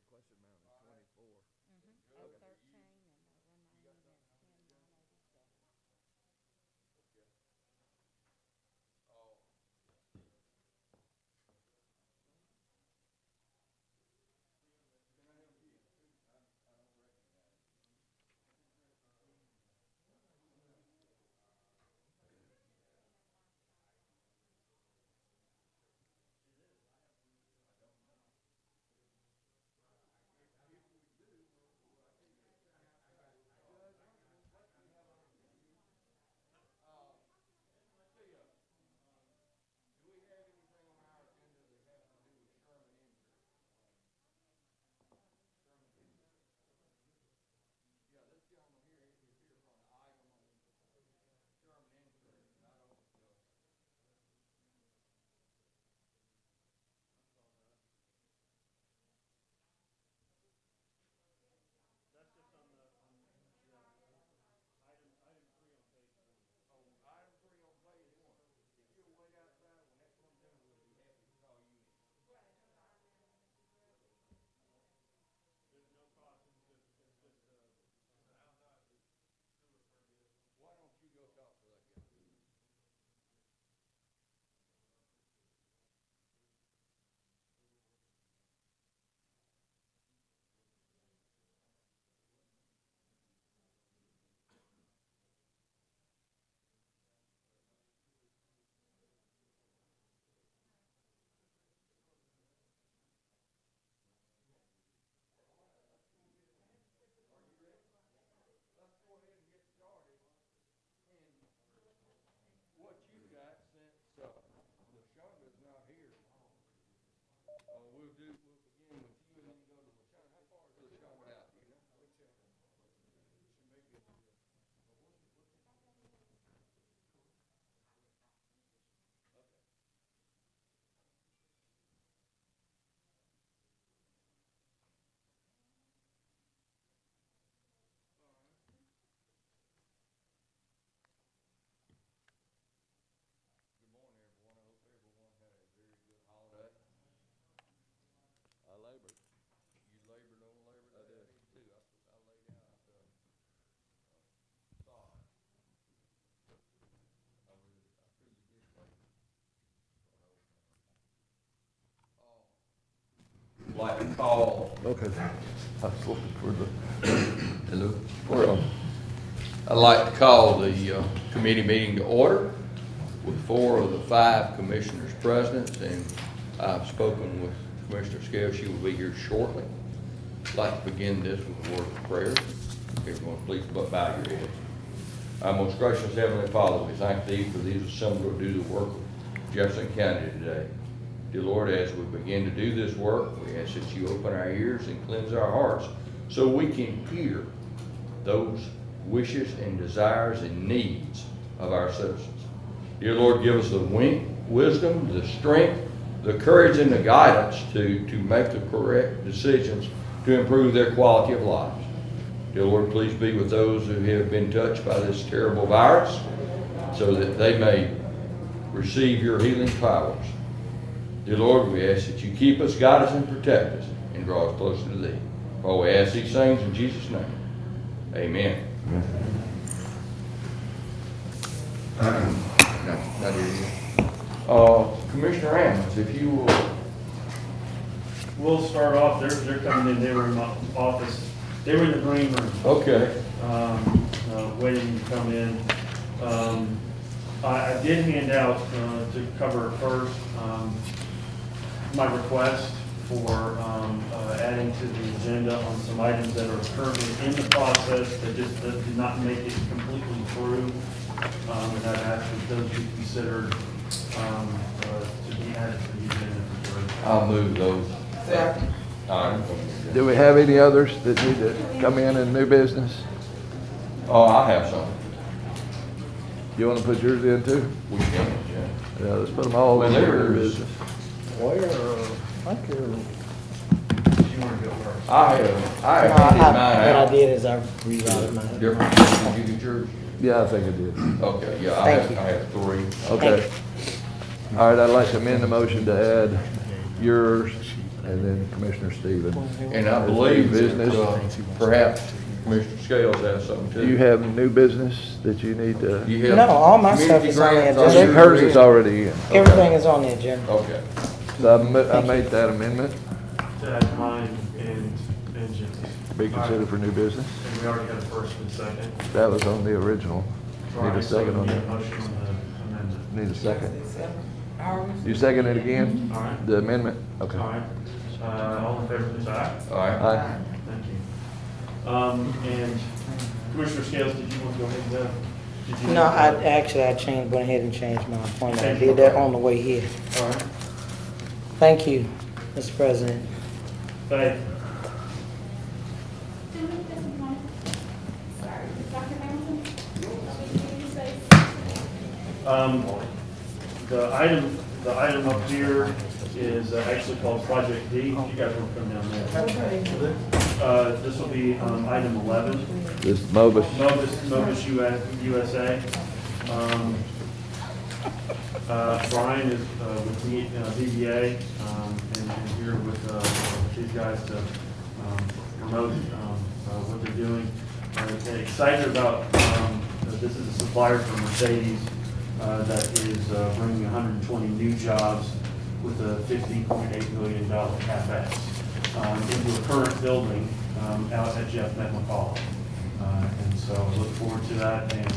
question amount is 24. 013 and remaining at 10,987. Oh, can I help you? I don't recognize you. See ya. Do we have anything on our agenda that has to do with Sherman injury? Sherman injury. Yeah, this gentleman here is here for an item on Sherman injury. I don't, That's just on the, item 3 on page 1. oh, item 3 on page 1. If you'll wait outside, when that comes in, we'll be happy to call you in. There's no cost, it's just Why don't you go talk to that guy? Are you ready? Let's go ahead and get started. And what you got, since LaShonda's not here, we'll begin with you and then go to LaShonda. How far is LaShonda out, do you know? Let me check. She may be able to. Okay. Good morning, everyone. I hope everyone had a very good holiday. I labored. You labored on Labor Day. I did too. I laid out sod. I truly did labor. Like to call. Okay. I was looking for the. Hello. Well, I'd like to call the committee meeting to order with 4 of the 5 commissioners present, and I've spoken with Commissioner Scale. She will be here shortly. I'd like to begin this with a word of prayer. Everyone, please bow your heads. Our most gracious Heavenly Father, we thank Thee for these assembled to do the work of Jefferson County today. Dear Lord, as we begin to do this work, we ask that You open our ears and cleanse our hearts so we can hear those wishes and desires and needs of our citizens. Dear Lord, give us the wisdom, the strength, the courage, and the guidance to make the correct decisions to improve their quality of lives. Dear Lord, please be with those who have been touched by this terrible virus so that they may receive Your healing powers. Dear Lord, we ask that You keep us, guide us, and protect us, and draw us closer to Thee. For we ask these things in Jesus' name. Amen. Not here yet. Commissioner Ammons, if you will. We'll start off, they're coming in, they were in my office, they were in the green room, Okay. waiting to come in. I did hand out, to cover first, my request for adding to the agenda on some items that are currently in the process that did not make it completely through. And I've asked that those be considered to be added to the agenda. I'll move those. All right. do we have any others that need to come in new business? Oh, I have some. You want to put yours in too? We can, yeah. Yeah, let's put them all Well, in new there's- business. Where, I can, You want to go first? I have no, handed mine what I out. did is I rerouted mine. Different, did you get yours? Yeah, I think I did. Okay, yeah, I Thank have, you. I have 3. Okay. All right, I'd like to amend the motion to add yours and then Commissioner Stevens. And I believe that perhaps Commissioner Scales has something too. Do you have new business that you need to? You have No, all my stuff community is on the grants I think agenda. hers is already in. Everything is on the agenda. Okay. So I made that amendment, To add mine and Jimmie's. be considered for new business. And we already had a first and second. That was on the original. Need a second on Need a that? motion on the amendment. Need a second? You second it again? All right. The amendment? Okay. All right. All in favor, please say aye. All right. Aye. Thank you. And Commissioner Scales, did you want to go ahead and go? Did you- No, I went ahead and changed my appointment. I did that on the way here. All right. Thank you, Mr. President. Thank you. Sorry, Dr. Hamilton? You say The item up here is actually called Project D. You guys want to come down there? This will be item 11, This Mobus. Novus USA. Brian is with VBA and here with these guys to promote what they're doing. And excited about, this is a supplier for Mercedes that is bringing 120 new jobs with a $15.8 million CapEx into a current building out at Jeff McCall. And so I look forward to that. And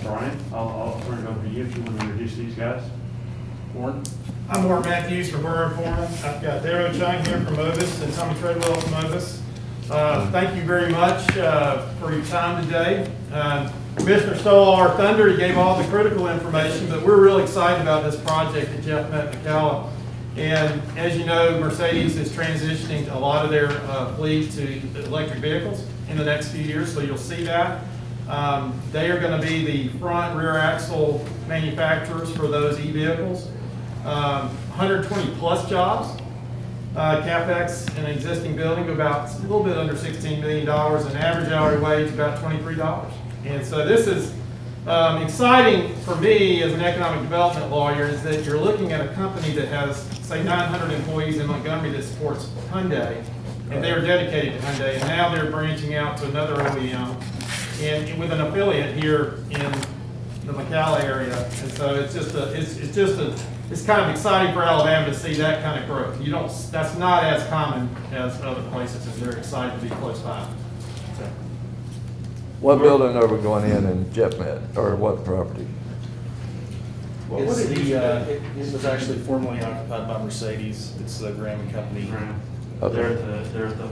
Brian, I'll turn it over to you if you want to introduce these guys. Warren? I'm Warren Matthews from Burr & Foreman. I've got Darrow Chung here from Ovis and Tommy Treadwell from Ovis. Thank you very much for your time today. Commissioner stole our thunder. He gave all the critical information, but we're really excited about this project at Jeff McCall. And as you know, Mercedes is transitioning a lot of their fleet to electric vehicles in the next few years, so you'll see that. They are going to be the front rear axle manufacturers for those e-vehicles. 120 plus jobs. CapEx in an existing building about a little bit under $16 million, and average hourly wage about $23. And so this is exciting for me as an economic development lawyer, is that you're looking at a company that has, say, 900 employees in Montgomery that supports Hyundai, and they are dedicated to Hyundai, and now they're branching out to another OEM and with an affiliate here in the McAllen area. And so it's kind of exciting for Alabama to see that kind of growth. That's not as common as other places, and they're excited to be close by. So, What building are we going in Jeff Met, or what property? It's it was actually formerly occupied by Mercedes. It's the Graham Company. Okay. They're at the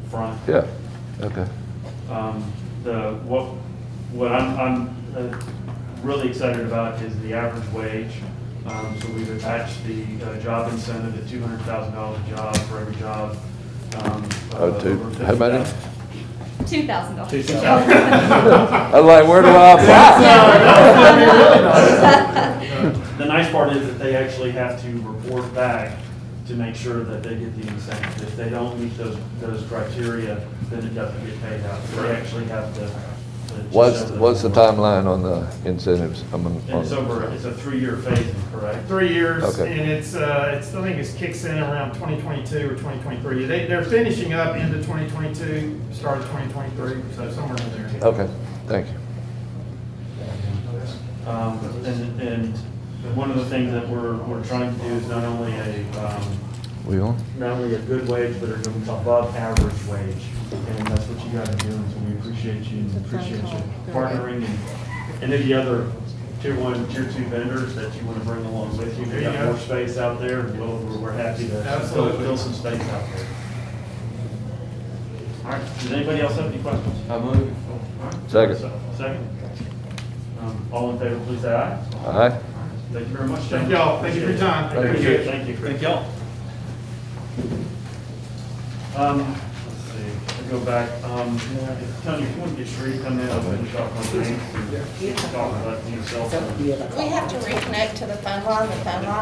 front. Yeah, okay. What I'm really excited about is the average wage. So we've attached the job incentive at $200,000 a job for every job. Over How many? $2,000. I'm like, where do I apply? The nice part is that they actually have to report back to make sure that they get the incentive. If they don't meet those criteria, then it doesn't get paid out. So they actually have to. What's the timeline on the incentives? And it's a 3-year phase, correct? 3 years, Okay. and I think it kicks in around 2022 or 2023. They're finishing up into 2022, start of 2023, so somewhere in there. Okay, thank you. And one of the things that we're trying to do is not only We on? a good wage, but are going to be above average wage. And that's what you guys are doing, so we appreciate you partnering and any of the other tier 1, tier 2 vendors that you want to bring along with you. We've got more space out there, and we're happy to fill some space out there. All right, does anybody else have any questions? I move. All right. Second. Second. All in favor, please say aye. Aye. Thank you very much, Thank gentlemen. y'all. Thank you for your time. Thank you. Appreciate it. Thank you. Thank y'all. Let's see, I'll go back. Tony, if you want to get Sheree come in, I'll finish off my thing. Talk about yourself. We have to reconnect the phone line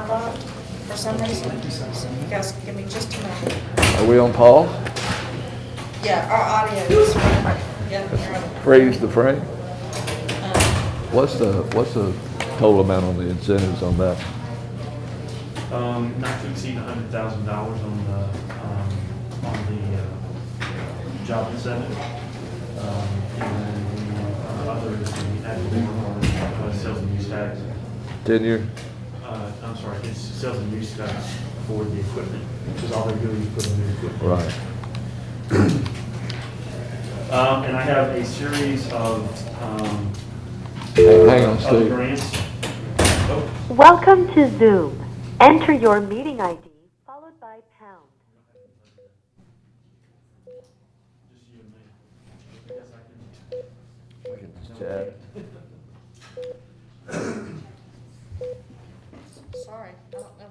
locked for some reason. So you guys give me just a moment. Are we on pause? Yeah, our audio is right. Yeah, you're on. Freeze the frame? What's the total amount on the incentives on that? Not to exceed $100,000 on the job incentive. And then the other is the agricultural sales and use tax. Tenure? I'm sorry, it's sales and use tax for the equipment, because all they're doing is putting new equipment. Right. And I have a series of Hang on, other Steve. grants. Oh, Welcome to Zoom. Enter your meeting ID followed by pound. just you and me. I guess I can. We can just chat. Sorry, I don't know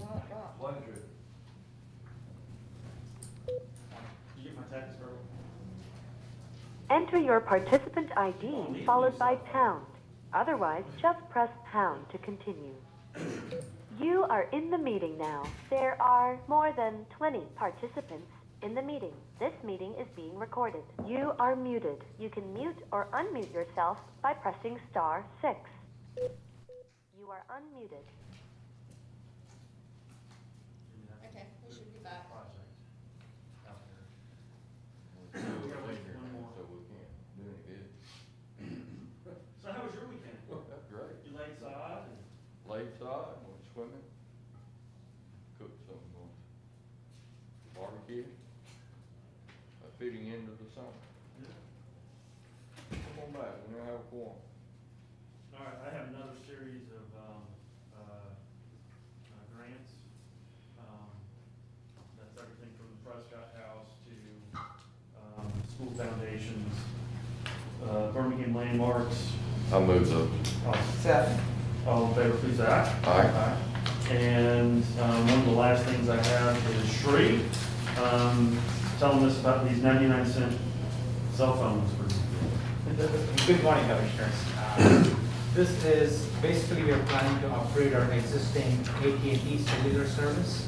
why it dropped. You get my tax bill? Enter your participant ID followed by pound. Otherwise, just press pound to continue. You are in the meeting now. There are more than 20 participants in the meeting. This meeting is being recorded. You are muted. You can mute or unmute yourself by pressing *6. You are unmuted. Okay, we should be back. So we can't do any good. So how was your weekend? That's great. You laid side and Lakeside, went swimming, cooked some barbecue, fitting into the summer. Come on back, we're gonna have a forum. all right, I have another series of grants. That's everything from the Prescott House to school foundations, Birmingham landmarks. I'll move those. All in favor, please, aye. Aye. And one of the last things I have is SRI, telling us about these 99-cent cell phones. Good morning, Commissioners. This is basically we are planning to upgrade our existing AT&T cellular service,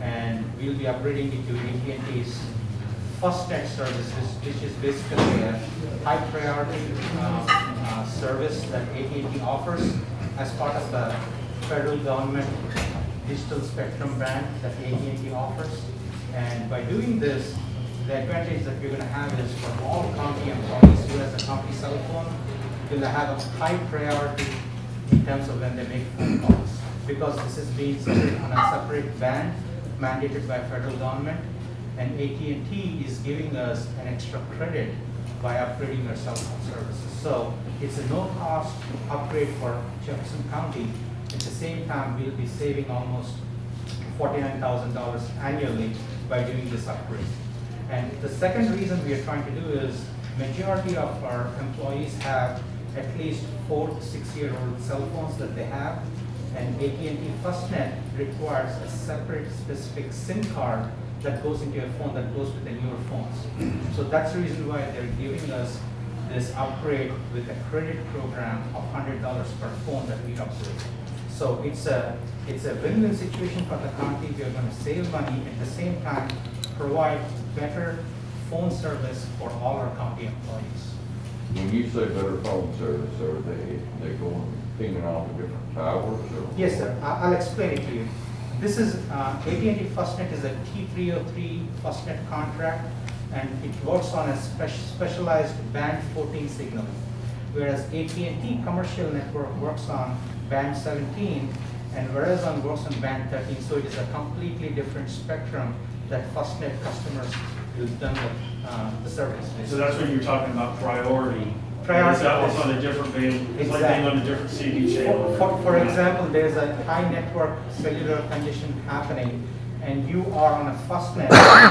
and we'll be upgrading it to AT&T's FirstNet service, which is basically a high priority service that AT&T offers as part of the federal government digital spectrum band that AT&T offers. And by doing this, the advantage that we're going to have is for all county employees who has a county cell phone, will have a high priority in terms of when they make phone calls. Because this is being set on a separate band mandated by federal government, and AT&T is giving us an extra credit by upgrading our cell phone services. So it's a no-cost upgrade for Jefferson County. At the same time, we'll be saving almost $49,000 annually by doing this upgrade. And the second reason we are trying to do is majority of our employees have at least 4 to 6-year-old cell phones that they have, and AT&T FirstNet requires a separate specific SIM card that goes into a phone that goes with the newer phones. So that's the reason why they're giving us this upgrade with a credit program of $100 per phone that we upgrade. So it's a win-win situation for the county. We are going to save money at the same time provide better phone service for all our county employees. When you say better phone service, are they going pinging off the different towers or? Yes, sir. I'll explain it to you. This is AT&T FirstNet is a T303 FirstNet contract, and it works on a specialized band 14 signal, whereas AT&T commercial network works on band 17, and Verizon works on band 13. So it is a completely different spectrum that FirstNet customers will done with the service. So that's when you're talking about priority. Priority. It's on a different band, it's like being on a different CD channel. For example, there's a high network cellular condition happening, and you are on a FirstNet.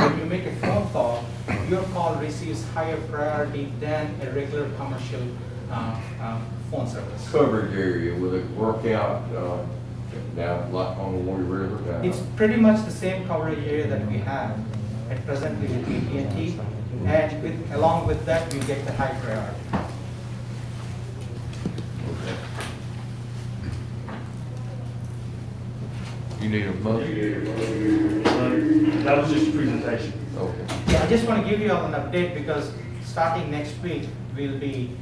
When you make a phone call, your call receives higher priority than a regular commercial phone service. Coverage area, will it work out down like on the Warrior River? Down? It's pretty much the same coverage area that we have at presently with AT&T, and along with that, we get the high priority. You need a motion? That was just a presentation. Okay. Yeah, I just want to give you all an update because starting next week, we'll be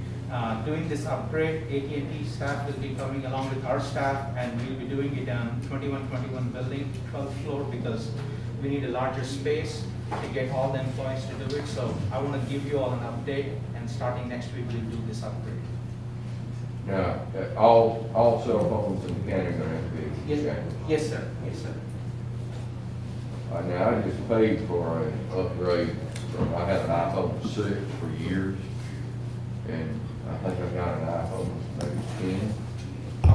doing this upgrade. AT&T staff will be coming along with our staff, and we'll be doing it on 2121 building, 12th floor, because we need a larger space to get all the employees to do it. So I want to give you all an update, and starting next week, we'll do this upgrade. Now, all cell phones in the county are gonna have to be Yes, changed. yes, sir. Yes, sir. Now, I just paid for an upgrade from, I had an iPhone 6 for years, and I think I got an iPhone maybe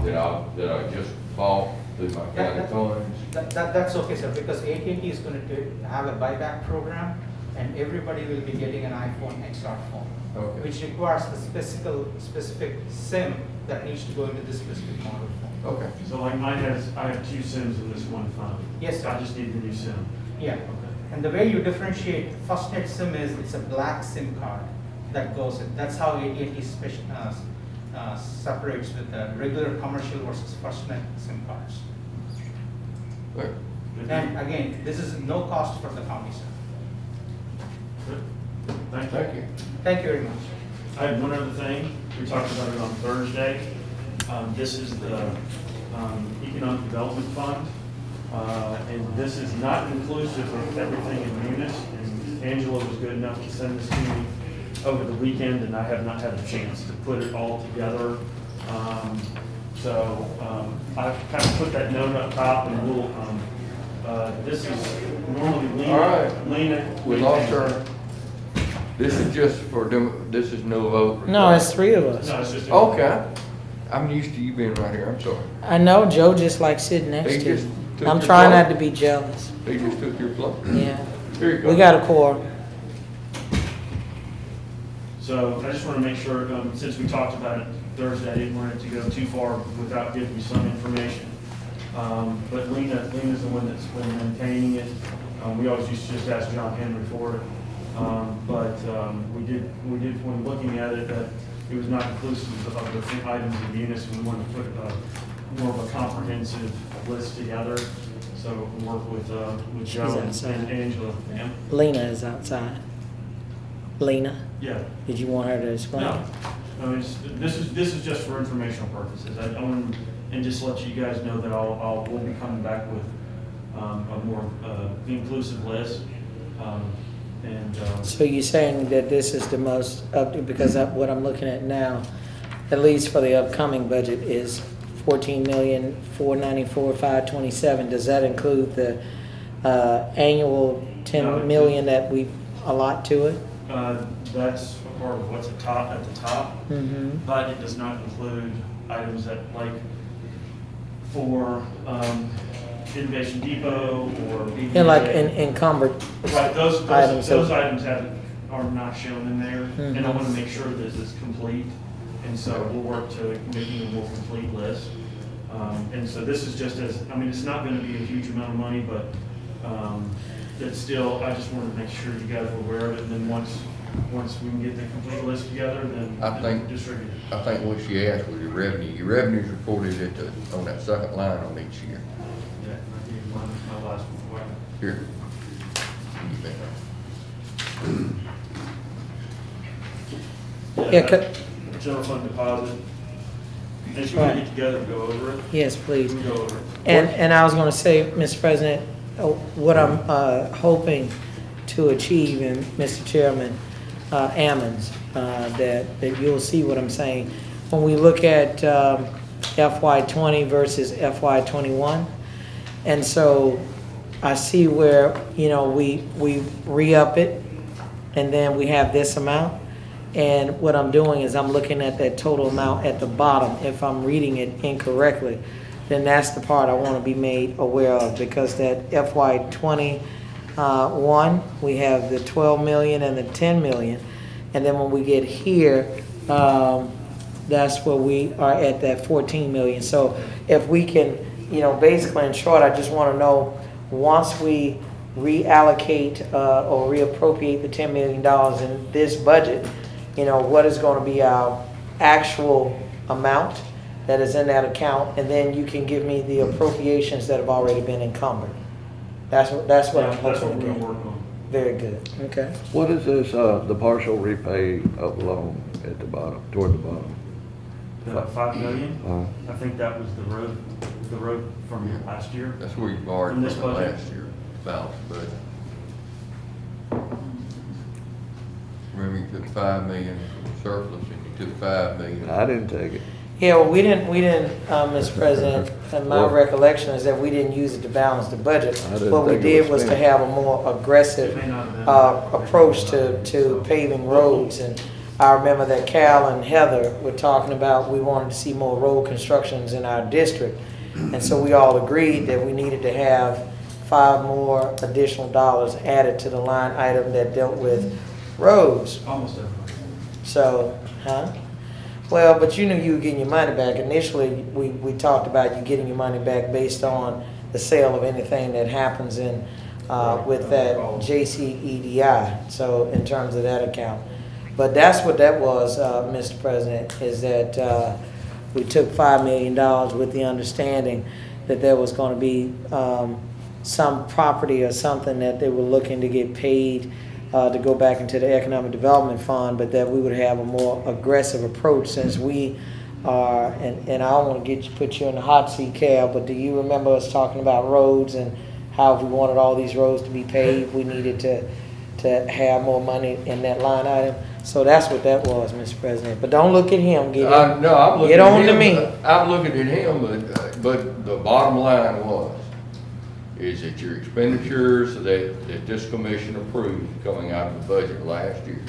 10 that I just bought through my county funds. That's okay, sir, because AT&T is going to have a buyback program, and everybody will be getting an iPhone XR phone, Okay. which requires the specific SIM that needs to go into this specific model phone. Okay. So like mine I have 2 SIMs in this one phone. Yes, sir. I just need the new SIM. Yeah, Okay. and the way you differentiate FirstNet SIM is it's a black SIM card that goes in. That's how AT&T separates with the regular commercial versus FirstNet SIM cards. Good. And again, this is no cost for the county, sir. Good. Thank you. Thank you. Thank you very much. I have one other thing. We talked about it on Thursday. This is the Economic Development Fund. And this is not inclusive of everything in Munis. And Angela was good enough to send this to me over the weekend, and I have not had a chance to put it all together. So I've kind of put that note up top, and we'll, this is normally Lena. All right. Lena. We lost her. This is just for, this is no vote. No, it's 3 of us. No, it's just. Okay. I'm used to you being right here, I'm sorry. I know, Joe just like sitting next He to just you. took I'm your trying place. not to be jealous. He just took your place. Yeah. Here you go. We got a quorum. So I just want to make sure, since we talked about it Thursday, I didn't want it to go too far without giving you some information. But Lena's the one that's been maintaining it. We always used to just ask John Henry for it. But we did, when looking at it, that it was not inclusive of the items in Munis, and we wanted to put more of a comprehensive list together. So we'll work with Joe outside. and Angela. Yeah. Lena is outside. Lena, Yeah. did you want her to explain? No, this is just for informational purposes. I want and just let you guys know that we'll be coming back with a more inclusive list. So you're saying that this is the most up to, because what I'm looking at now, at least for the upcoming budget, is 14,494,527. Does that include the annual 10 million that we allot to it? That's a part of what's at the top, Mm-hmm. but it does not include items that, like, for Innovation Depot or BBA. And like encumbered Right, those items. items are not shown in there, and I want to make sure this is complete, and so we'll work to making a more complete list. And so this is just it's not going to be a huge amount of money, but it's still, I just wanted to make sure you guys were aware of it, and then once we can get the complete list together, then I think- distribute it. I think what she asked was your revenue. Your revenue's reported on that second line on each year. Yeah, I gave you my last one. Here. You bet. Yeah, General fund deposit. And she want to get together and go over it. yes, please. We can go over it. And I was going to say, Mr. President, what I'm hoping to achieve, and Mr. Chairman, AMMONS, that you'll see what I'm saying. When we look at FY20 versus FY21, and so I see where, we re-up it, and then we have this amount. And what I'm doing is I'm looking at that total amount at the bottom. If I'm reading it incorrectly, then that's the part I want to be made aware of, because that FY21, we have the 12 million and the 10 million. And then when we get here, that's where we are at that 14 million. So if we can, basically in short, I just want to know, once we reallocate or reappropriate the $10 million in this budget, what is going to be our actual amount that is in that account, and then you can give me the appropriations that have already been encumbered. That's what I'm That's what hoping we're to going to get. work on. Very good. Okay. What is this, the partial repay of loan? at the bottom, toward the bottom? The 5 million, Uh, I think that was the road from last year. That's where you borrowed In from this the budget? last year, balance budget. Remember, you took 5 million surplus and you took 5 million. I didn't take it. Yeah, well, we didn't, Mr. President, and my Well- recollection is that we didn't use it to balance the budget. I didn't What we think it did was was to spent. have a more aggressive, It may not have been. approach to paving roads. And I remember that Cal and Heather were talking about, we wanted to see more road constructions in our district. And so we all agreed that we needed to have 5 more additional dollars added to the line item that dealt with roads. Almost everybody. So, well, but you knew you were getting your money back. Initially, we talked about you getting your money back based on the sale of anything that happens in, with that JCEDI, so in terms of that account. But that's what that was, Mr. President, is that we took $5 million with the understanding that there was going to be some property or something that they were looking to get paid to go back into the Economic Development Fund, but that we would have a more aggressive approach since we are, and I don't want to put you in the hot seat, Cal, but do you remember us talking about roads and how if we wanted all these roads to be paved, we needed to have more money in that line item? So that's what that was, Mr. President. But don't look at him. No, I'm looking get on at to him. me. I'm looking at him, but the bottom line is that your expenditures that this commission approved coming out of the budget last year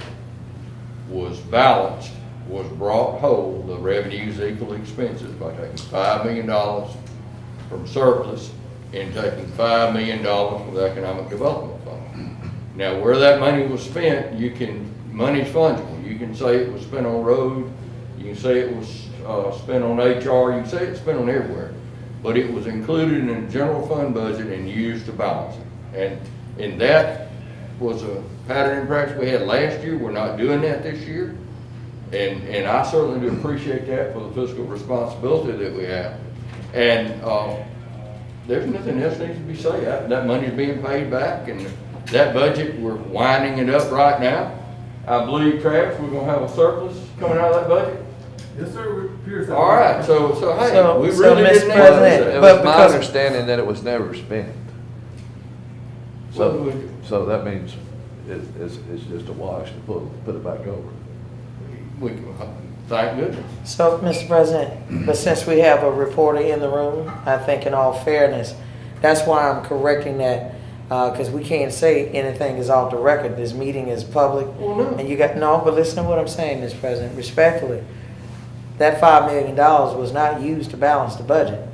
was balanced, was brought whole, the revenues equal expenses by taking $5 million from surplus and taking $5 million from the Economic Development Fund. Now, where that money was spent, money's fungible. You can say it was spent on road, you can say it was spent on HR, you can say it's spent on everywhere. But it was included in the general fund budget and used to balance it. And that was a pattern in practice we had last year. We're not doing that this year. And I certainly do appreciate that for the fiscal responsibility that we have. And there's nothing else needs to be said. That money's being paid back, and that budget, we're winding it up right now. I believe, Travis, we're gonna have a surplus coming out of that budget. Yes, sir, it appears that. All right, so hey, So- we so, really Mr. didn't President, have It but was my because- understanding that it was never spent. So that means it's just a wash to put it back over. Thank goodness. So, Mr. President, but since we have a reporter in the room, I think in all fairness, that's why I'm correcting that, because we can't say anything is off the record. This meeting is public. Well, no. And but listen to what I'm saying, Mr. President, respectfully. That $5 million was not used to balance the budget.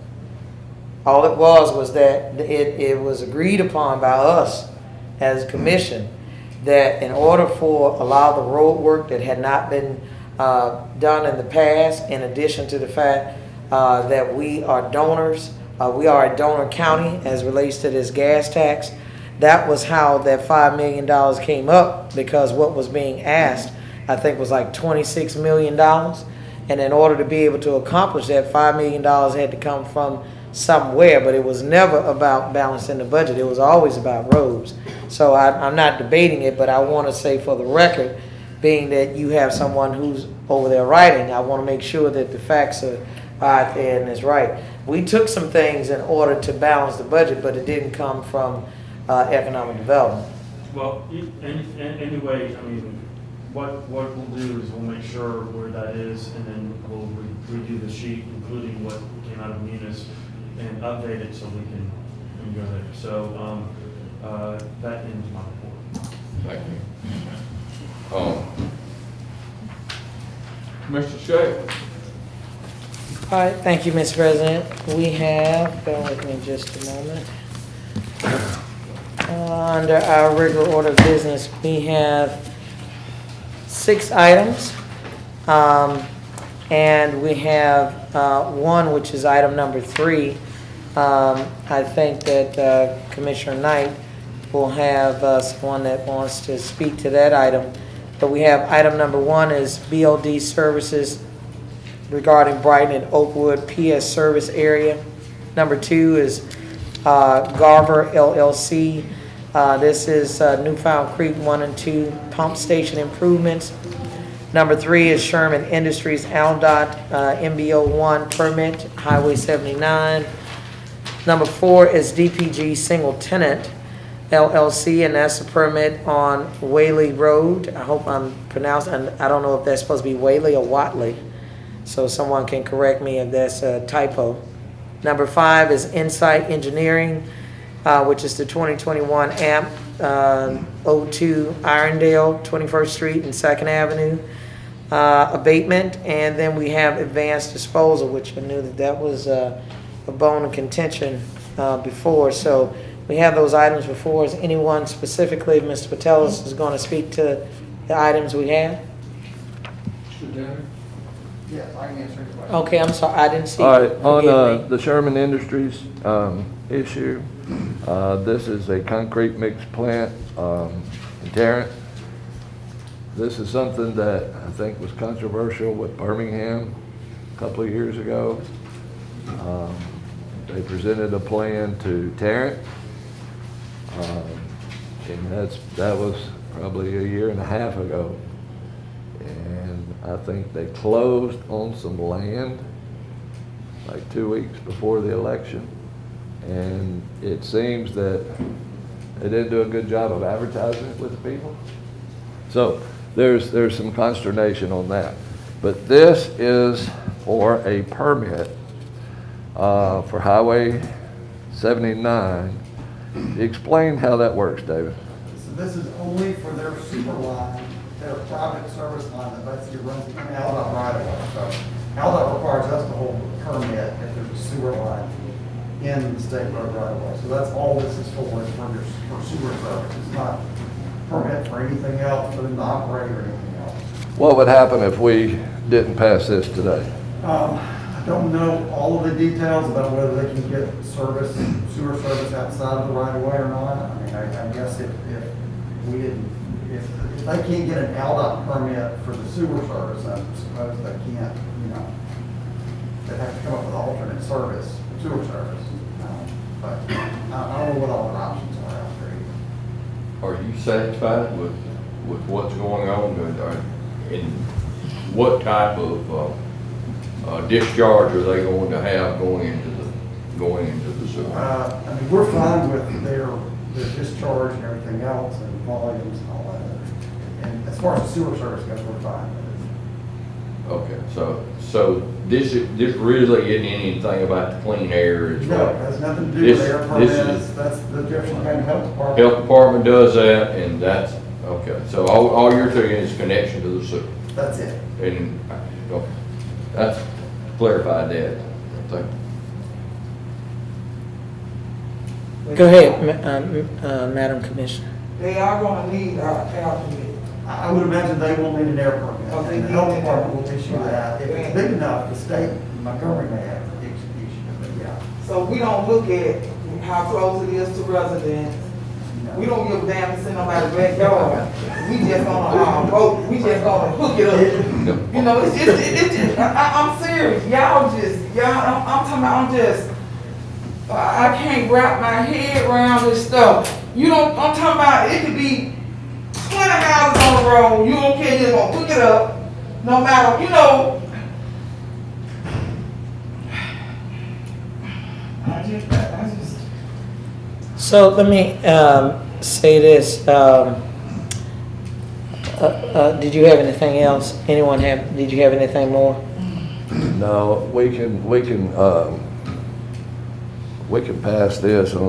All it was that it was agreed upon by us as a commission that in order for allow the road work that had not been done in the past, in addition to the fact that we are donors, we are a donor county as relates to this gas tax. That was how that $5 million came up, because what was being asked, I think, was like $26 million. And in order to be able to accomplish that, $5 million had to come from somewhere, but it was never about balancing the budget. It was always about roads. So I'm not debating it, but I want to say for the record, being that you have someone who's over there writing, I want to make sure that the facts are out there and it's right. We took some things in order to balance the budget, but it didn't come from economic development. Well, anyway, I mean, what we'll do is we'll make sure where that is, and then we'll redo the sheet, including what came out of Munis, and update it so we can go there. So that ends my report. Thank you. Mr. Shea. All right, thank you, Mr. President. We have, bear with me just a moment. Under our regular order of business, we have 6 items. And we have one, which is item number 3. I think that Commissioner Knight will have someone that wants to speak to that item. But we have item number 1 is BOD services regarding Brighton and Oakwood PS service area. Number 2 is Garver LLC. This is Newfound Creek 1 and 2 pump station improvements. Number 3 is Sherman Industries ALDOT MBO1 permit, Highway 79. Number 4 is DPG Single Tenant LLC, and that's a permit on Whaley Road. I hope I'm pronouncing, I don't know if that's supposed to be Whaley or Watley, so someone can correct me if that's a typo. Number 5 is Insight Engineering, which is the 2021 AMP 02 Irondale, 21st Street and 2nd Avenue abatement. And then we have Advanced Disposal, which I knew that was a bone of contention before. So we have those items before us. Anyone specifically, Mr. Patelis is going to speak to the items we have? Yes, I can answer your question. Okay, I'm sorry, I didn't see. All right, Forgive on me. the Sherman Industries issue, this is a concrete mix plant in Tarrant. This is something that I think was controversial with Birmingham a couple of years ago. They presented a plan to Tarrant, and that was probably a year and a half ago. And I think they closed on some land like 2 weeks before the election. And it seems that they didn't do a good job of advertising it with the people. So there's some consternation on that. But this is for a permit for Highway 79. Explain how that works, David. So this is only for their sewer line, their private service line that basically runs in and out of right of way. So ALDOT requires us to hold a permit if there's a sewer line in the state road right of way. So that's all this is for sewer service. It's not permit for anything else, for them to operate or anything else. What would happen if we didn't pass this today? I don't know all of the details about whether they can get sewer service outside of the right of way or not. I mean, I guess if we didn't, if they can't get an ALDOT permit for the sewer service, I suppose they can't, they'd have to come up with alternate service, sewer service. But I don't know what all the options are out there. Are you satisfied with what's going on, and what type of discharge are they going to have going into the sewer? I mean, we're fine with their discharge and everything else and volumes and all that. And as far as the sewer service goes, we're fine with it. Okay, so this really isn't anything about the clean air. It's No, like- it has nothing to do with air this is- permits. That's the Jefferson County Health Department. Health Department does that, and that's, okay, so all you're doing is connection to the sewer. That's it. And, okay, that's clarified that, thank you. Go ahead, Madam Commissioner. They are gonna need our air permit. I would imagine they will need an air permit. Oh, they And the need health an department air will permit. issue that. If it's big enough, the state, Montgomery may have to issue it, but yeah. So we don't look at how close it is to residents. We don't give a damn if it's in nobody's backyard. We just gonna, vote, we just gonna hook it up. You know, it's just, I'm serious. I'm talking about, I can't wrap my head around this stuff. I'm talking about, it could be 20 houses on the road, you don't care, you're gonna hook it up, no matter, I just. So let me say this. Did you have anything else? Did you have anything more? No, we can pass this and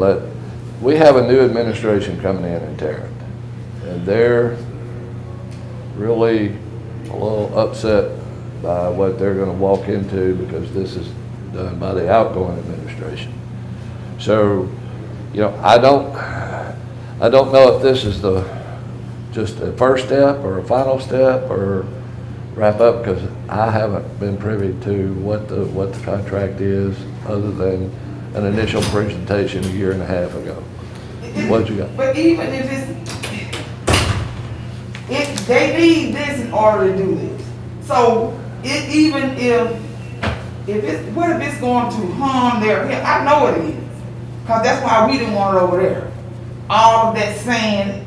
we have a new administration coming in Tarrant. And they're really a little upset by what they're gonna walk into because this is done by the outgoing administration. So, I don't know if this is just a first step or a final step or wrap up, because I haven't been privy to what the contract is other than an initial presentation a year and a half ago. What you got? But even if they need this in order to do this. So even if it's going to harm their health, I know it is. Cause that's why we didn't want it over there. All of that sand,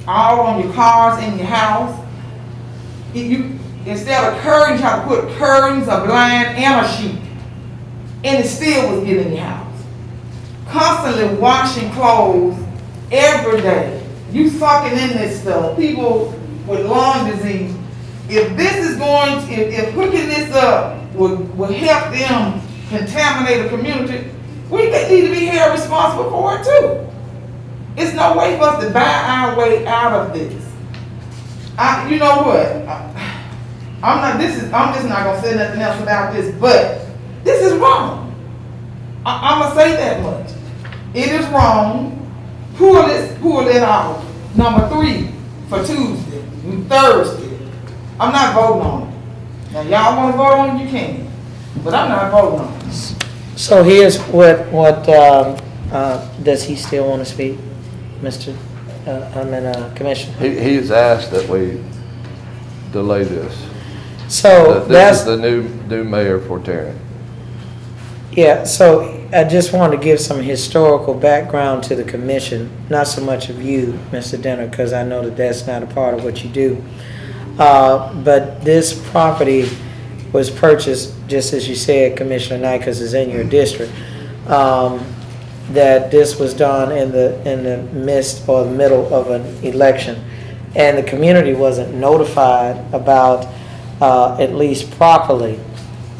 all on your cars, in your house. instead of curtains, you have to put curtains, a blind, and a sheet. And it still was getting in your house. Constantly washing clothes every day. You sucking in this stuff. People with lung disease. If this is going, if hooking this up will help them contaminate the community, we need to be held responsible for it too. It's no way for us to buy our way out of this. You know what? I'm just not gonna say nothing else about this, but this is wrong. I'm gonna say that much. It is wrong. Pull it out. Number 3 for Tuesday and Thursday. I'm not voting on it. Now y'all wanna vote on it, you can. But I'm not voting on it. So here's what does he still want to speak, Mr. Commissioner? He's asked that we delay this. So This that's is the new mayor for Tarrant. Yeah, so I just wanted to give some historical background to the commission, not so much of you, Mr. Denner, because I know that that's not a part of what you do. But this property was purchased, just as you said, Commissioner Knight, because it's in your district, that this was done in the midst or the middle of an election. And the community wasn't notified about, at least properly,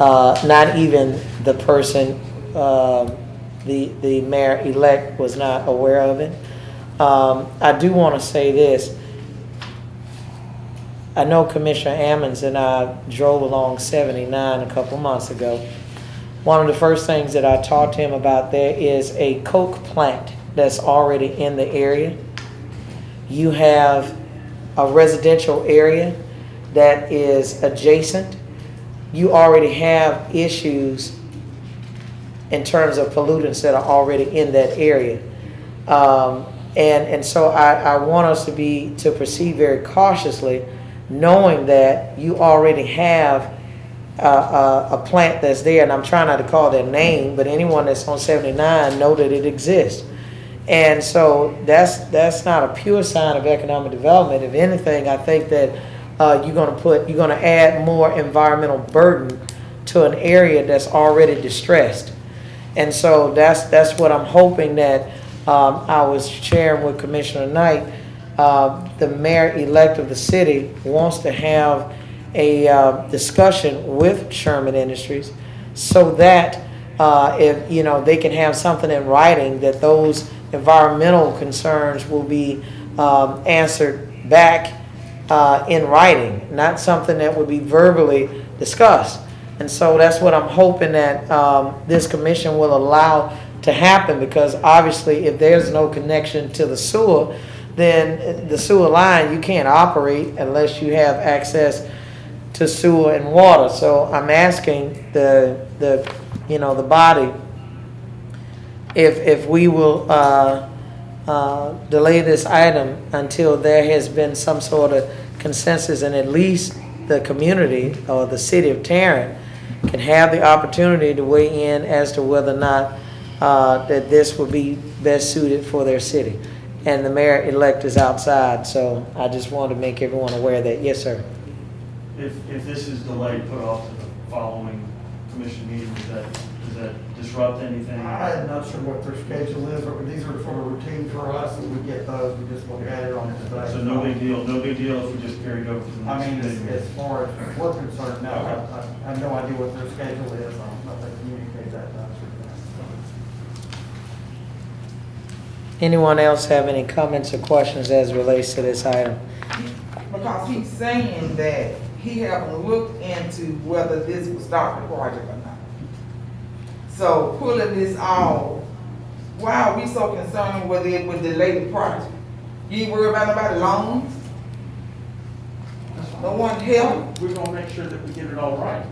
not even the person, the mayor-elect was not aware of it. I do want to say this. I know Commissioner Ammons and I drove along 79 a couple months ago. One of the first things that I talked to him about, there is a coke plant that's already in the area. You have a residential area that is adjacent. You already have issues in terms of pollutants that are already in that area. And so I want us to proceed very cautiously, knowing that you already have a plant that's there, and I'm trying not to call their name, but anyone that's on 79 know that it exists. And so that's not a pure sign of economic development. If anything, I think that you're going to add more environmental burden to an area that's already distressed. And so that's what I'm hoping that I was sharing with Commissioner Knight. The mayor-elect of the city wants to have a discussion with Sherman Industries so that if they can have something in writing that those environmental concerns will be answered back in writing, not something that would be verbally discussed. And so that's what I'm hoping that this commission will allow to happen, because obviously if there's no connection to the sewer, then the sewer line, you can't operate unless you have access to sewer and water. So I'm asking the body if we will delay this item until there has been some sort of consensus, and at least the community or the city of Tarrant can have the opportunity to weigh in as to whether or not that this would be best suited for their city. And the mayor-elect is outside, so I just wanted to make everyone aware of that. Yes, sir. If this is delayed, put off to the following commission meeting, does that disrupt anything? I'm not sure what their schedule is, but these are sort of routine for us, and we get those, we just look at it on this day. So no big deal if we just carry it over to the next I mean, meeting? as far as we're concerned, no, I have no idea what their schedule is, I don't know if they communicate that to us. Anyone else have any comments or questions as it relates to this item? Because he's saying that he haven't looked into whether this will start the project or not. So pulling this off, why are we so concerned whether it would delay the project? You ain't worried about nobody loans? No one help? We're gonna make sure that we get it all right,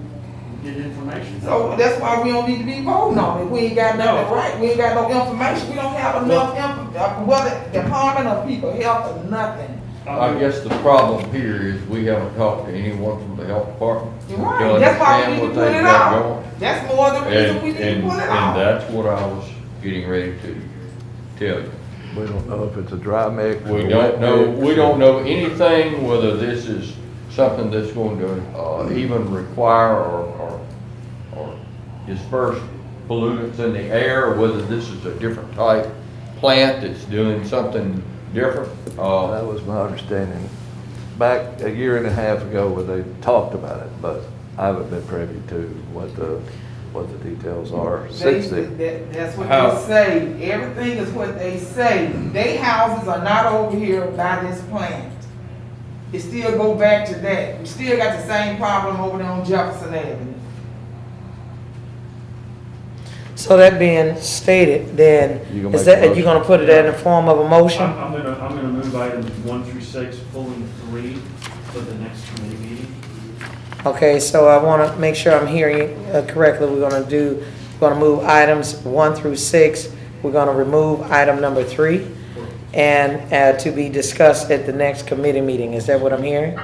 get information. So that's why we don't need to be voting on it. We ain't got nothing right. We ain't got no information. We don't have enough whether Department of People Health or nothing. I guess the problem here is we haven't talked to anyone from the health department. You're to right. That's why we understand need to what put they've it got out. going. That's more the reason we need to put it And out. that's what I was getting ready to tell you. We don't know if it's a dry mix. or We a don't wet know, mix. we don't know anything, whether this is something that's going to even require or disperse pollutants in the air, or whether this is a different type plant that's doing something different? That was my understanding back a year and a half ago where they talked about it, but I haven't been privy to what the details are since then. That's what How- they say. Everything is what they say. They houses are not over here by this plant. It still go back to that. We still got the same problem over there on Jefferson Avenue. So that being stated, then, You gonna is make a that, you gonna put it in the form of a motion? I'm gonna move items 1 through 6, pulling 3 for the next committee meeting. Okay, so I want to make sure I'm hearing correctly. We're going to move items 1 through 6. We're going to remove item number 3 and to be discussed at the next committee meeting. Is that what I'm hearing?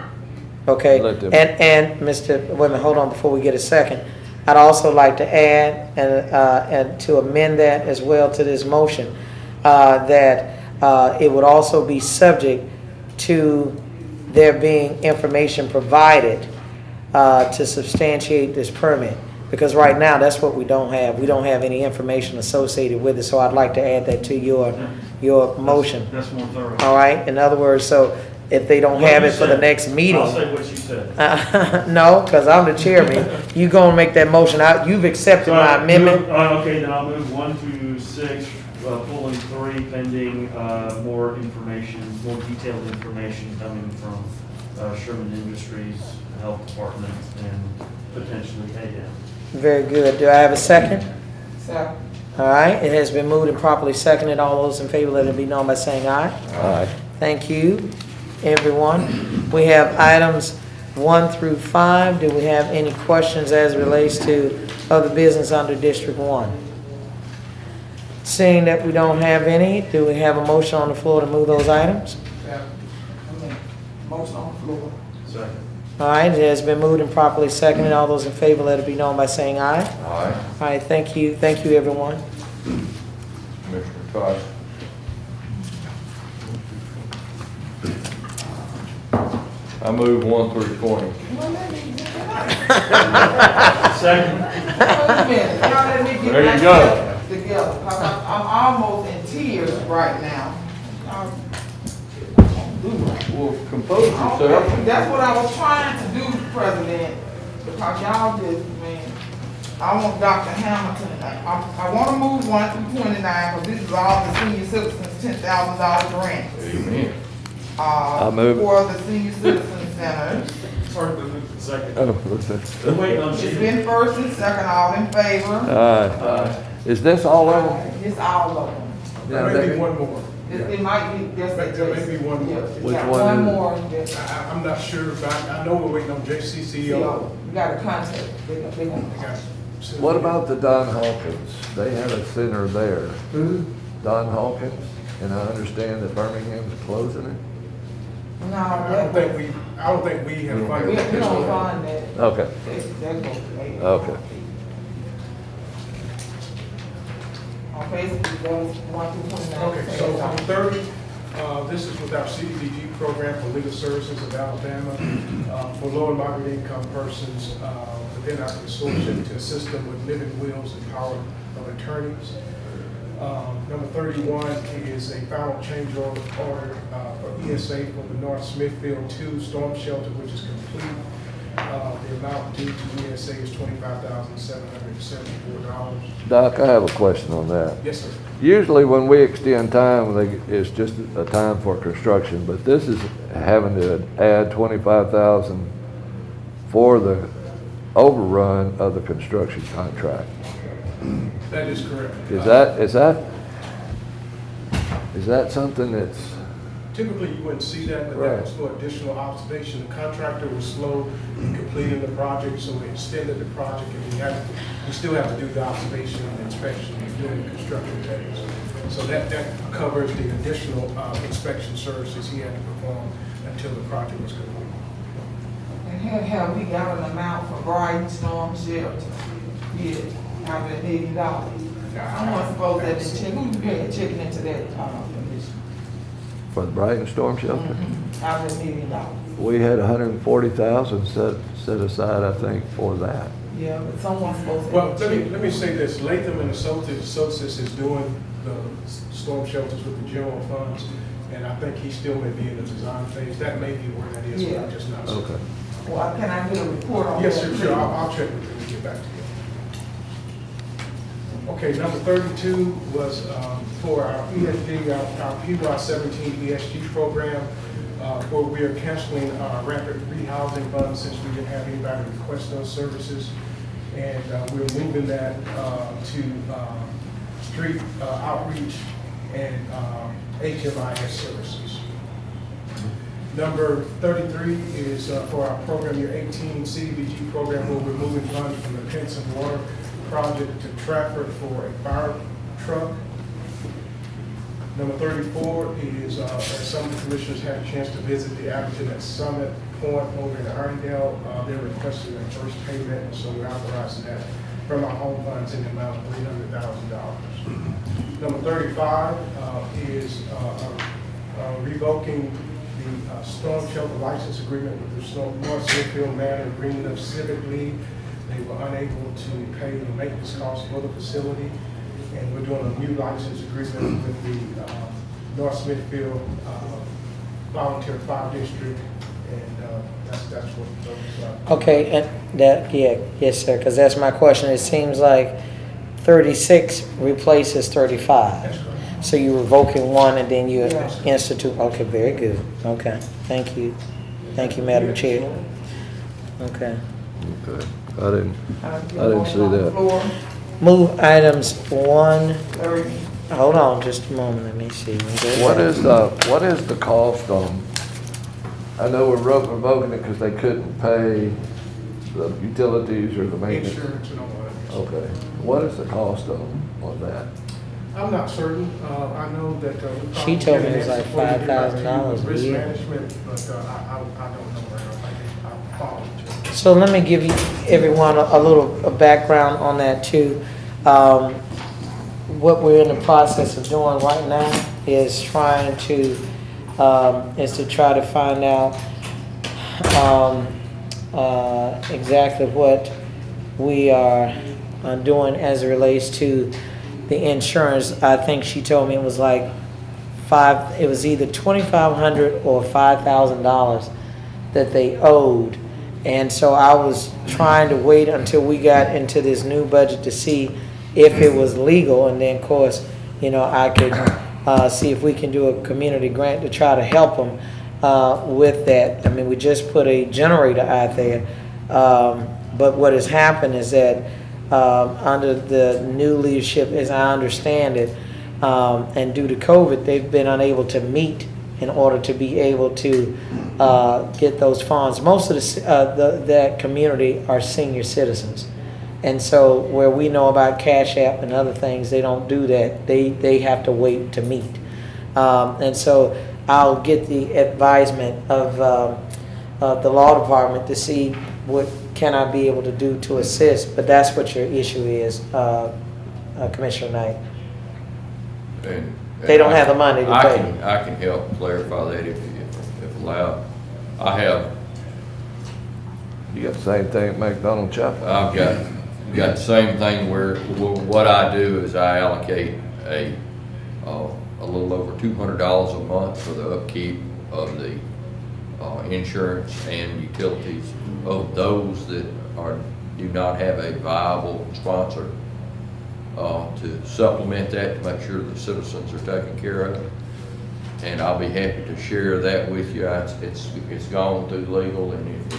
Okay, Let them- and Mr., wait a minute, hold on before we get a second. I'd also like to add and to amend that as well to this motion, that it would also be subject to there being information provided to substantiate this permit. Because right now, that's what we don't have. We don't have any information associated with it, so I'd like to add that to your motion. That's more thorough. All right, in other words, so if they don't What have you it for the said. next meeting. I'll say what you said. No, because I'm the chairman. You gonna make that motion out. You've accepted So my I amendment. Okay, then I'll move 1 through 6, pulling 3 pending more information, more detailed information coming from Sherman Industries, Health Department, and potentially AM. Very good. Do I have a second? So, All right, it has been moved and properly seconded. All those in favor, let it be known by saying aye. Aye. Thank you, everyone. We have items 1 through 5. Do we have any questions as it relates to other business under District 1? Seeing that we don't have any, do we have a motion on the floor to move those items? motion on the floor. Second. All right, it has been moved and properly seconded. All those in favor, let it be known by saying aye. Aye. All right, thank you, everyone. Commissioner Tosh. I move 1 through 20. Second. Wait a minute, y'all let me get There you myself go. together, cause I'm almost in tears right now. Well, compose yourself. Okay, that's what I was trying to do, President, because y'all just, man, I want Dr. Hamilton, I wanna move 1 through 29, cause this is all the senior citizens $10,000 grant. Amen. I move it. For the senior citizen centers. Sorry, but move to second. Oh, what's that? We're waiting on It's you. been first and second, all in favor? Aye. Is this all of them? It's all of them. Yeah, There may they- be one more. It might be, that's But there may be one more. Yeah, it's Which got one one is it? more. Yes. I'm not sure, but I know we're waiting on JCCO. We got a contact. They gonna- What about the Don Hawkins? They had a center there. Who? Don Hawkins, and I understand that Birmingham's closing it? No, I that, don't think we have we funded don't this one. find that. Okay, That goes. okay. On Facebook, that was 1 through 29. Okay, so on 30, this is with our CDBG program for legal services of Alabama, for low and moderate income persons within our consortium to assist them with living wills and power of attorneys. Number 31 is a final change order for ESA for the North Smithfield 2 storm shelter, which is complete. The amount due to ESA is $25,774. Doc, I have a question on that. Yes, sir. Usually when we extend time, it's just a time for construction, but this is having to add 25,000 for the overrun of the construction contract. That is correct. Is that something that's, Typically, you wouldn't see that, but Right. that was for additional observation. The contractor was slow in completing the project, so we extended the project, and we still have to do the observation and inspection during the construction phase. So that covers the additional inspection services he had to perform until the project was complete. And have we got an amount for Brighton storm shelter? Yeah, out of $1 million. I'm not supposed to have been checking into that, condition. for the Brighton storm shelter? Out of $1 million. we had 140,000 set aside, I think, for that. Yeah, but someone's supposed to. Well, let me say this, Latham and Associates is doing the storm shelters with the general funds, and I think he still may be in the design phase. That may be where that is, but I'm just not certain. Okay. Well, can I get a report on that? Yes, sir, sure, I'll check with him and get back to you. Okay, number 32 was for our ESG, our PY17 ESG program, where we are canceling our rapid rehousing fund since we didn't have anybody request those services. And we're moving that to street outreach and HMIS services. Number 33 is for our program year 18 CDBG program, where we're moving funds from the Pinson Water project to Trafford for a fire truck. Number 34 is, as some of the commissioners had a chance to visit the Abington at Summit Point over in Irondale, they're requesting their first payment, so we're authorizing that from our home funds in the amount of $300,000. Number 35 is revoking the storm shelter license agreement with the North Smithfield Manor Greenleaf Civic League. They were unable to pay the maintenance costs for the facility, and we're doing a new license agreement with the North Smithfield Volunteer Fire District, and that's what those are. Okay, and that, yeah, yes, sir, because that's my question. It seems like 36 replaces 35. That's correct. So you're revoking one and then you institute, okay, very good. Okay, thank you. Thank you, Madam Chair. Okay. Okay. I didn't see that. Move items 1, hold on just a moment, let me see. What is the cost on, I know we're revoking it because they couldn't pay the utilities or the maintenance. Insurance and all that. Okay. What is the cost on that? I'm not certain. I know that. She told me it was like $5,000 a Risk year. management, but I don't know where I'll follow it. So let me give you, everyone, a little background on that too. What we're in the process of doing right now is trying to try to find out exactly what we are doing as it relates to the insurance. I think she told me it was like it was either $2,500 or $5,000 that they owed. And so I was trying to wait until we got into this new budget to see if it was legal, and then of course, you know, I could see if we can do a community grant to try to help them with that. I mean, we just put a generator out there, but what has happened is that under the new leadership, as I understand it, and due to COVID, they've been unable to meet in order to be able to get those funds. Most of that community are senior citizens. And so where we know about Cash App and other things, they don't do that. They have to wait to meet. And so I'll get the advisement of the law department to see what can I be able to do to assist. But that's what your issue is, Commissioner Knight. And They don't have the money to pay. I can help clarify that if allowed. I have, You got the same thing at McDonald Chapel? I've got the same thing where what I do is I allocate a little over $200 a month for the upkeep of the insurance and utilities of those that do not have a viable sponsor, to supplement that, to make sure the citizens are taken care of. And I'll be happy to share that with you. It's gone through legal, and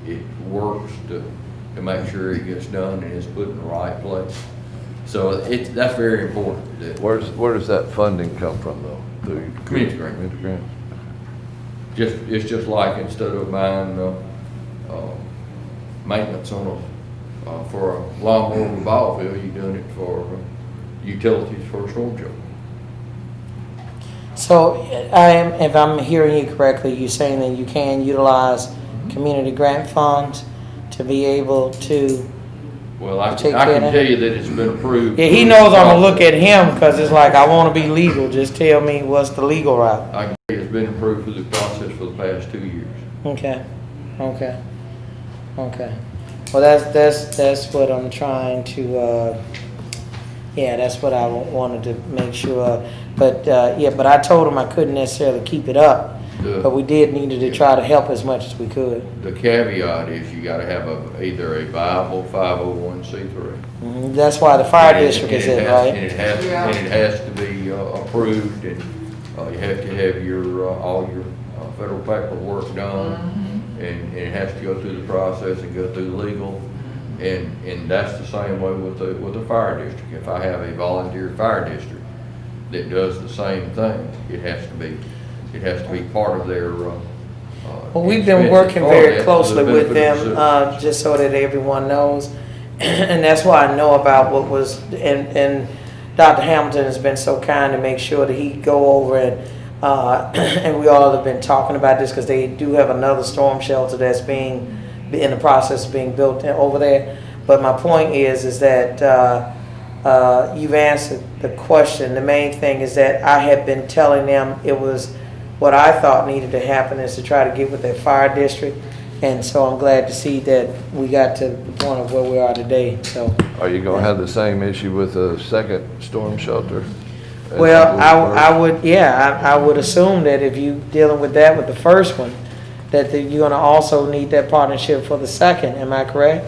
it works to make sure it gets done and is put in the right place. So that's very important. Where does that funding come from though? Through Community grant. Community grant? It's just like instead of buying maintenance on for a lawnmower with ball field, you're doing it for utilities for a storm shelter. So if I'm hearing you correctly, you're saying that you can utilize community grant funds to be able to. Well, I Take can care of tell you that it's been approved. Yeah, he knows I'm gonna look at him because it's like, I want to be legal. Just tell me what's the legal route. I can tell you it's been approved through the process for the past 2 years. Okay, okay, okay. Well, that's what I'm trying to, yeah, that's what I wanted to make sure. But, yeah, but I told him I couldn't necessarily keep it up, but we did needed to try to help as much as we could. The caveat is you gotta have either a viable 501c3. That's why the fire And it- district is and in, it has- right? And it has to be approved, and you have to have your, all your federal paperwork done, and it has to go through the process and go through legal, and that's the same way with the fire district. If I have a volunteer fire district that does the same thing, it has to be part of their, Well, we've been expenses working for very that, closely for the with benefit them, of the citizens. just so that everyone knows. And that's why I know about what was, and Dr. Hamilton has been so kind to make sure that he go over and we all have been talking about this because they do have another storm shelter that's being, in the process of being built over there. But my point is that you've answered the question. The main thing is that I had been telling them it was what I thought needed to happen is to try to get with that fire district. And so I'm glad to see that we got to the point of where we are today, so. Are you gonna have the same issue with a second storm shelter? Well, I would, yeah, I would assume that if you dealing with that with the first one, that you're gonna also need that partnership for the second, am I correct?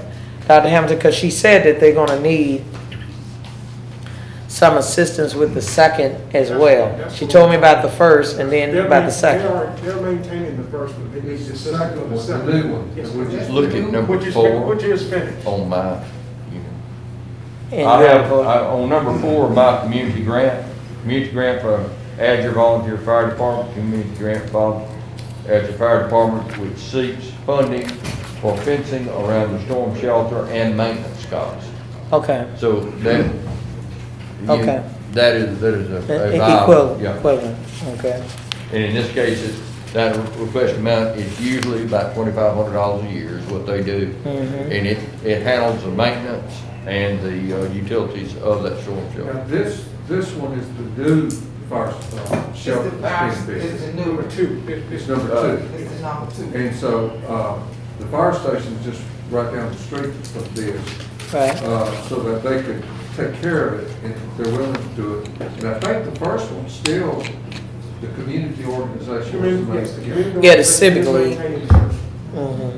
Dr. Hamilton, because she said that they're gonna need some assistance with the second as well. She told me about the first and then about the second. They're maintaining the first one, they need the second one. The new one. Yes, Would you look at number which is 4 Which is finished. on my, And I you have, vote- on number 4, my community grant for Add Your Volunteer Fire Department, community grant for Add Your Fire Department, which seeks funding for fencing around the storm shelter and maintenance costs. Okay. So that, Okay. that is a viable, yeah. Equivalent, okay. And in this case, that request amount is usually about $2,500 a year is what they do. Mhm. And it handles the maintenance and the utilities of that storm Now, shelter. this one is the new fire shelter. It's the new, Number two. It's number 2. it's the number 2. And so, the fire station is just right down the street from this, Right. so that they could take care of it, and they're willing to do it. And I think the first one still, the community organization was made. Yeah, the civic league. Mhm.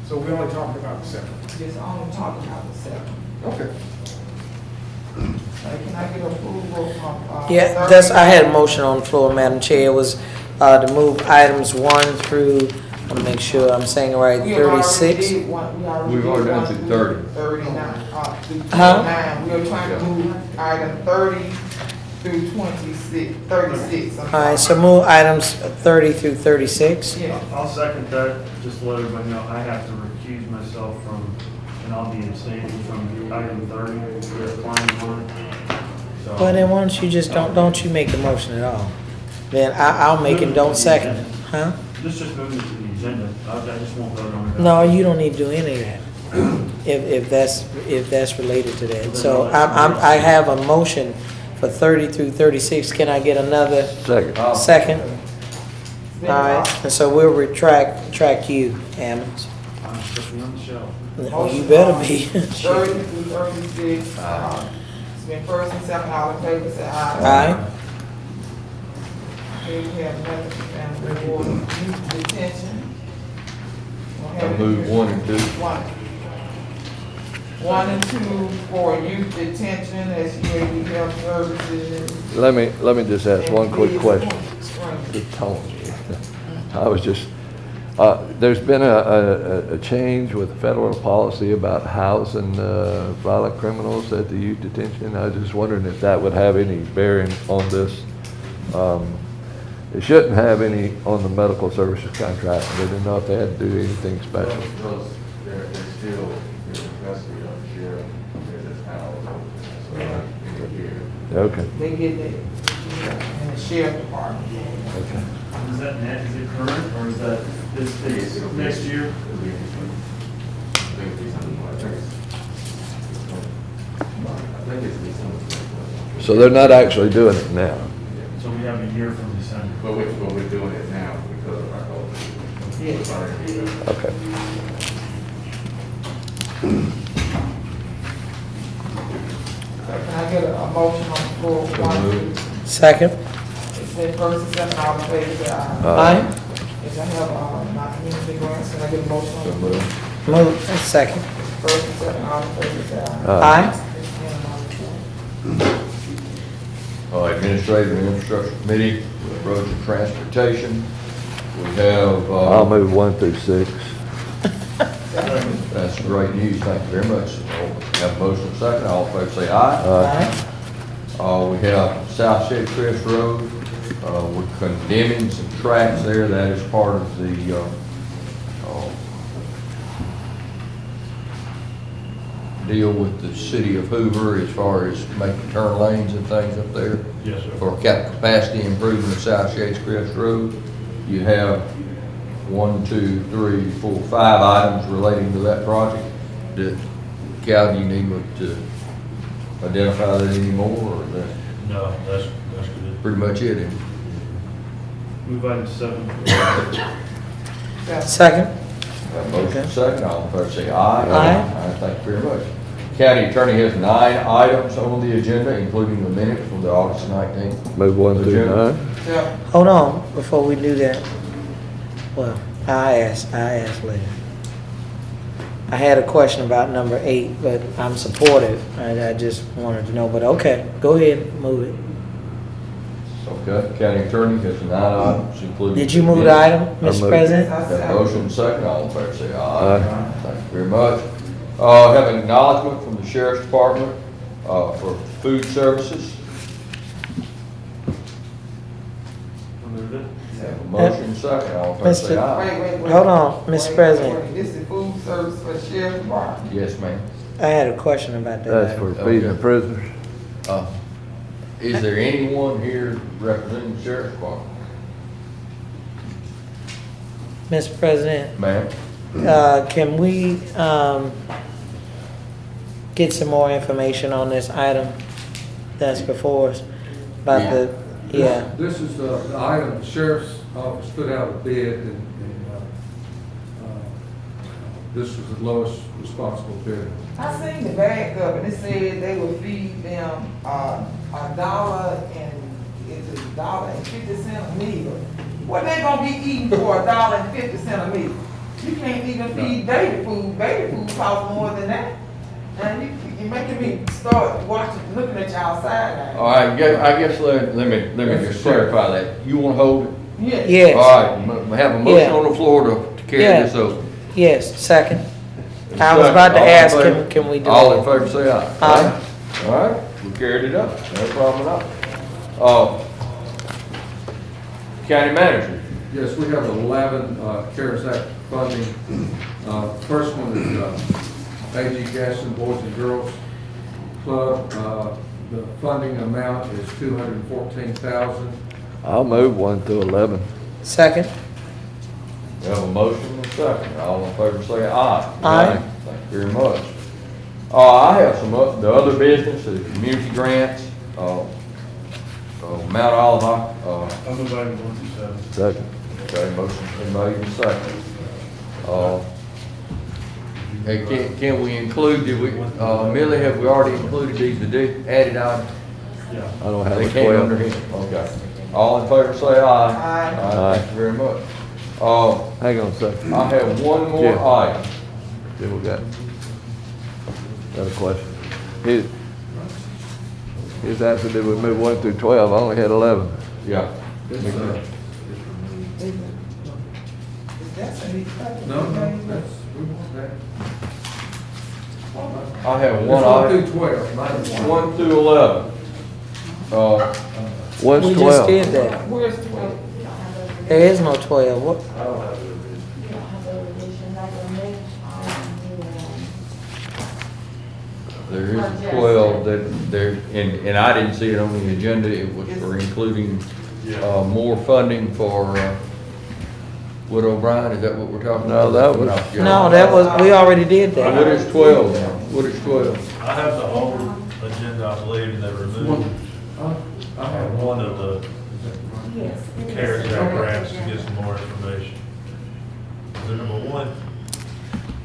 So we only talking about the second. Just only talking about the second. Okay. Can I get approval from? Yeah, that's, I had a motion on the floor, Madam Chair, it was to move items 1 through, I'll make sure I'm saying it right, We already 36. did one- we already We've did already done one through through 30. 39, through Huh? 29. We are trying to move item 30 through 26, 36. I'm All right, so sorry. move items 30 through 36. Yeah. I'll second that, just to let everybody know, I have to recuse myself from, and I'll be abstaining from item 30, the planning board. So- Well, then why don't you just, don't you make the motion at all? Then I'll make it, don't second it, huh? This just moving to the agenda, I just won't vote on it. No, you don't need to do any of that, if that's related to that. So I have a motion for 30 through 36, can I get another Second. second? All right, and so we'll track you, Ammons. I'm strictly on the shelf. Well, you better be. 30 through 36. It's been first and second, all in favor, say aye. Aye. Okay, we have nothing, and reward youth detention. We'll have I it move here. 1 and 2. 1 and 2 for youth detention as UAB Health Services. Let me just ask one quick question. Spring. Good tone. I was just, there's been a change with federal policy about housing violent criminals at the youth detention. I was just wondering if that would have any bearing on this. It shouldn't have any on the medical services contract. I didn't know if they had to do anything special. Because they're still in custody of the sheriff, they're just housed, so Okay. They get that in the sheriff department. Okay. Is that net, is it current, or is that this next year? So they're not actually doing it now. So we have a year from December. But we're doing it now because of our COVID. Yes. Okay. Can I get a motion on the floor? One, Second. it said first and second, all in favor, say aye. Aye. If I have, my community grants, can I get a motion on the floor? Move. Second. First and second, all in favor, say aye. Aye. Administrative and Infrastructure Committee, Roads and Transportation. We have, I'll move 1 through 6. that's great news, thank you very much. We have a motion and a second, all in favor say aye. We have South Shady Crest Road, we're condemning some tracks there, that is part of the, deal with the city of Hoover as far as making turn lanes and things up there. Yes, sir. For capacity improvement of South Shades Crest Road. You have 1, 2, 3, 4, 5 items relating to that project. Cal, do you need me to identify that anymore, or is that No, that's good. pretty much it? Move item 7. Second. Have a motion second, all in favor say aye. Aye. Thank you very much. County Attorney has 9 items on the agenda, including the minutes from the August 19th. Move 1 through Agenda. 9. Yeah. Hold on, before we do that. Well, I ask later. I had a question about number 8, but I'm supportive. I just wanted to know, but okay, go ahead, move it. Okay, County Attorney has 9 items, including. Did you move the item, Mr. moved. President? Have a motion second, all in favor say aye. Thank you very much. Have an acknowledgement from the Sheriff's Department, for food services. Move it. Have a motion second, all in favor say aye. Wait. Hold on, Mr. Wait, President. wait. This is food service for the sheriff's department. Yes, ma'am. I had a question about that. That's item. for feeding the prisoners. Is there anyone here representing the Sheriff's Department? Mr. President, Ma'am? can we get some more information on this item that's before us? About the, yeah, This is the item, the sheriff's office put out a bid, and this was the lowest responsible bid. I seen the bag up and it said they would feed them, $1 and, it's $1.50 a meal. What they gonna be eating for $1.50 a meal? You can't even feed baby food. Baby food costs more than that. And you're making me start watching, looking at y'all sideline. All right, I guess let me just clarify that. You want to hold it? Yeah. yes, All right, we have a motion Yeah. on the floor to carry Yeah. this over. yes, second. I was about to All in ask, favor? can we do All in it? favor, say aye. Aye. All right, we carried it up, no problem at all. County manager, Yes, we have 11 CARES Act funding. First one is AG Gaston Boys and Girls Club. The funding amount is $214,000. I'll move 1 through 11. Second. we have a motion and a second. All in favor, say aye. Aye. Thank you very much. I have some, the other business, the community grants, Mount Olive, I'll move item 1 through 7. Second. okay, motion been made and second. Hey, can we include, Millie, have we already included these added items? Yeah. I don't have They a came 12. under him, okay. All in favor say aye. Aye. Thank you very much. Hang on a second. I have one more Jim. item. See what we got. Got a question. His answer, did we move 1 through 12? I only had 11. Yeah. Is that a- No, that's, we want that. I have It's one 1 item, through 12. 1 through 11. What's We 12? just did that. Where's 12? There is no 12. What? There is 12 that there, and I didn't see it on the agenda. It was for including, more funding for, Wood O'Brien. Is that what we're talking No, about? that was- No, that was, we already did What that. is 12 now? What is 12? I have the whole agenda, I believe, and they removed I have one of the CARES Act grants to get some more information.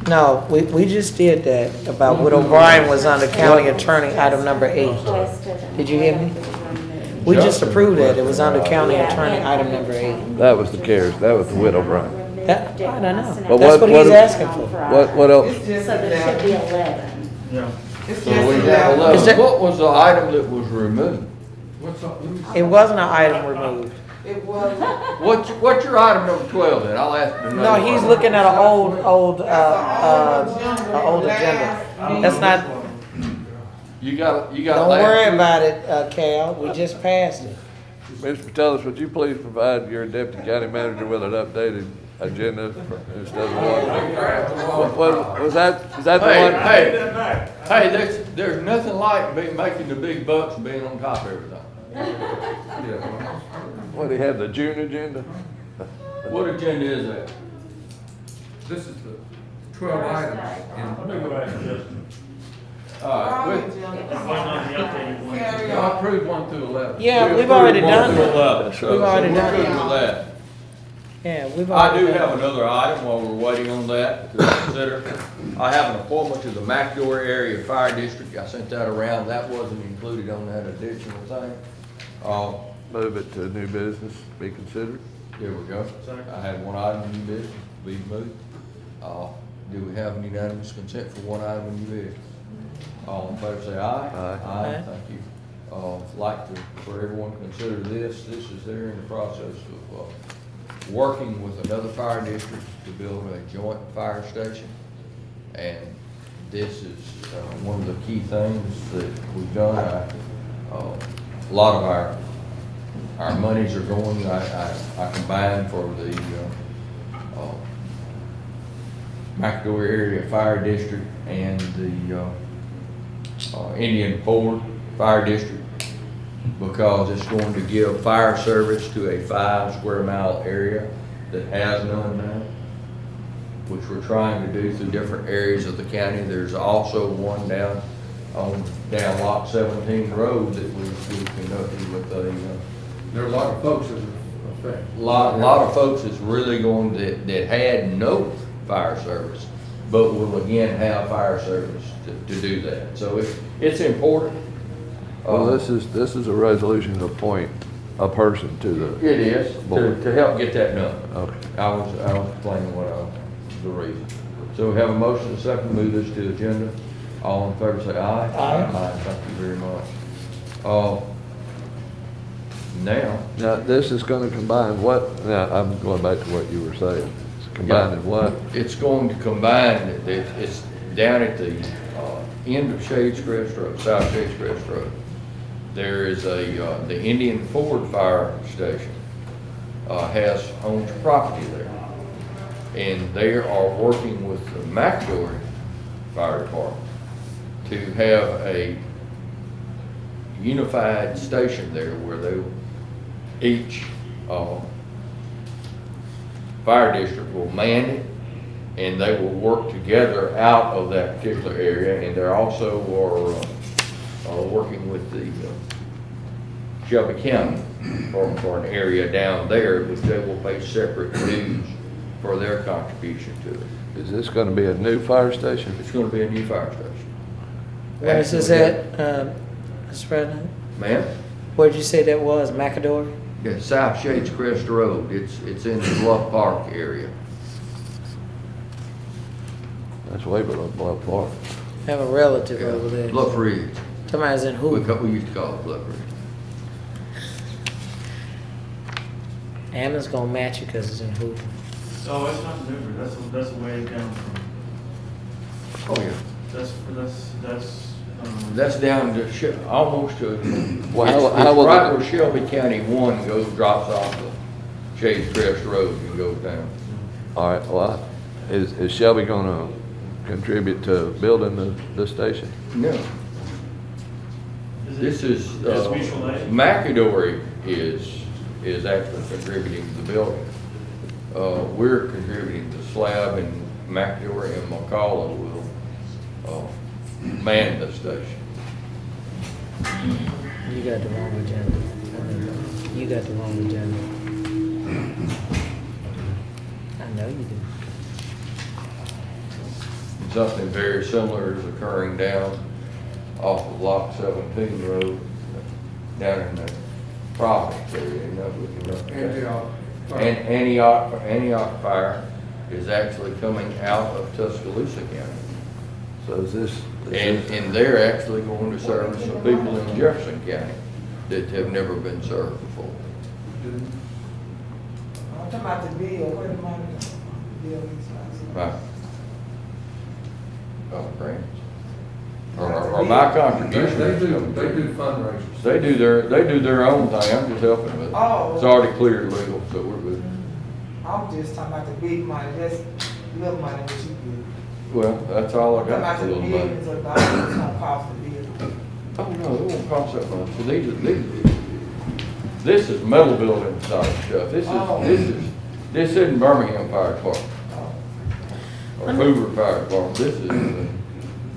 No, we just did that about what O'Brien was under county attorney, item number 8. Did you hear me? We just approved that. It was under county attorney, item number 8. That was the CARES, that was the widow Brian. That, I don't know. But That's what he's what- asking for. What else? It's just So there should be 11. 11. Yeah. It's So just we have 11. 11. Is there- What was the item that was removed? What's up? Let me see. It wasn't an item removed. It was, What's your item number 12 then? I'll ask him. No, he's looking at an old agenda. That's not, You got don't last worry week? about it, Cal. We just passed it. Mr. Metellus, would you please provide your deputy county manager with an updated agenda instead of one? Was that the one? Hey, there's nothing like making the big bucks and being on top of everything. What, he had the June agenda? What agenda is that? This is the 12 items. Let me go back to this. All right, Wrong we- agenda. One on the updated one. Carry y'all on. approved 1 through 11. Yeah, We we've already approved 1 done through that. 11, so We've already we're done good that. with that. Yeah, we've I already. do have another item while we're waiting on that to consider. I have an appointment to the McDowell Area Fire District. I sent that around. That wasn't included on that additional thing. Move it to new business, be considered. Here we go. I had one item in new business, be moved. Do we have an unanimous consent for one item in new business? All in favor say aye. Aye. Thank you. Like to, for everyone to consider this is they're in the process of, working with another fire district to build a joint fire station. And this is, one of the key things that we've done. A lot of our monies are going, I combined for the, McDowell Area Fire District and the, Indian Ford Fire District, because it's going to give fire service to a 5 square mile area that has none now, which we're trying to do through different areas of the county. There's also one down down Lot 17 Road that we conducted with a, There are a lot of folks that are affected. lot of folks that's really going, that had no fire service, but will again have fire service to do that. So it's important. Well, this is a resolution to appoint a person to the. It is, to help get that done. Okay. I was explaining the reason. So we have a motion and a second, move this to the agenda. All in favor say aye. Aye. Thank you very much. Now, This is gonna combine what? Now, I'm going back to what you were saying. It's combining what? it's going to combine, it's down at the end of Shades Crest Road, South Shades Crest Road. There is the Indian Ford Fire Station owns property there. And they are working with the McDowell Fire Department to have a unified station there where each fire district will man it, and they will work together out of that particular area. And they're also working with the Shelby County for an area down there, which they will pay separate dues for their contribution to it. Is this gonna be a new fire station? It's gonna be a new fire station. Where is this at, Mr. President? Ma'am? Where'd you say that was, McAdoo? Yeah, South Shades Crest Road. It's in the Bluff Park area. That's way below Bluff Park. I have a relative over there. Bluff Ridge. Somebody's in We Hoover. used to call it Bluff Ridge. Ammon's gonna match it because it's in Hoover. So it's not Newbury, that's a way down from, Oh, yeah. That's down to, almost to, Well, it's how will right the- where Shelby County 1 drops off the Shades Crest Road and goes down. All right, well, is Shelby gonna contribute to building the station? No. This is, Is mutual aid? McAdory is actually contributing to the building. We're contributing to slab, and McAdory and McCullough will man the station. You got the wrong agenda. You got the wrong agenda. I know you do. something very similar is occurring down off of Lot 17 Road, down in the Providence area, you know. Antioch Fire is actually coming out of Tuscaloosa County. So is this? And they're actually going to service some people in Jefferson County that have never been served before. I'm talking about the bill, where the money, bill is. Right. Oh, grants. Or my contribution. They do fundraisers. They do their own thing, I'm just helping with it. Oh. It's already cleared legal, so we're good. I'm just talking about the big money, that's little money that you get. Well, that's all I I'm talking got about for the little money. billions of dollars it's gonna cost the bill. Oh, no, it won't cost that much. This is metal building type stuff. This isn't Birmingham Fire Department. Or Hoover Fire Department. This is,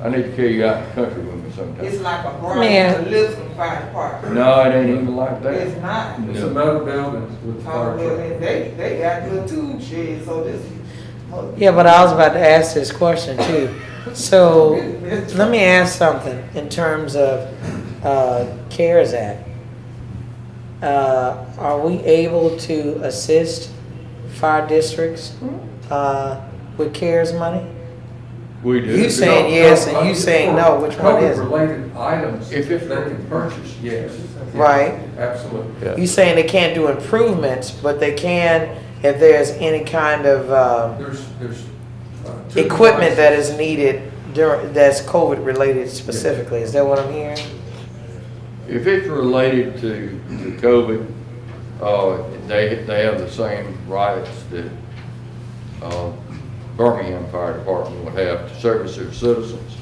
I need to carry you out in the country with me sometime. It's like a Man. brand new Lipscomb Fire Department. No, it ain't even like that. It's not. No. It's a metal building with fire Oh, well, truck. they got good tube sheds, so this. Yeah, but I was about to ask this question too. So, let me ask something in terms of CARES Act. Are we able to assist fire districts with CARES money? We do. You saying yes and you saying no, which one is it? COVID-related items, If if it's- they can purchase, yes. Right. Absolutely. Yeah. You saying they can't do improvements, but they can if there's any kind of There's two equipment that devices. is needed that's COVID related specifically. Is that what I'm hearing? If it's related to COVID, they have the same rights that Birmingham Fire Department would have to service their citizens.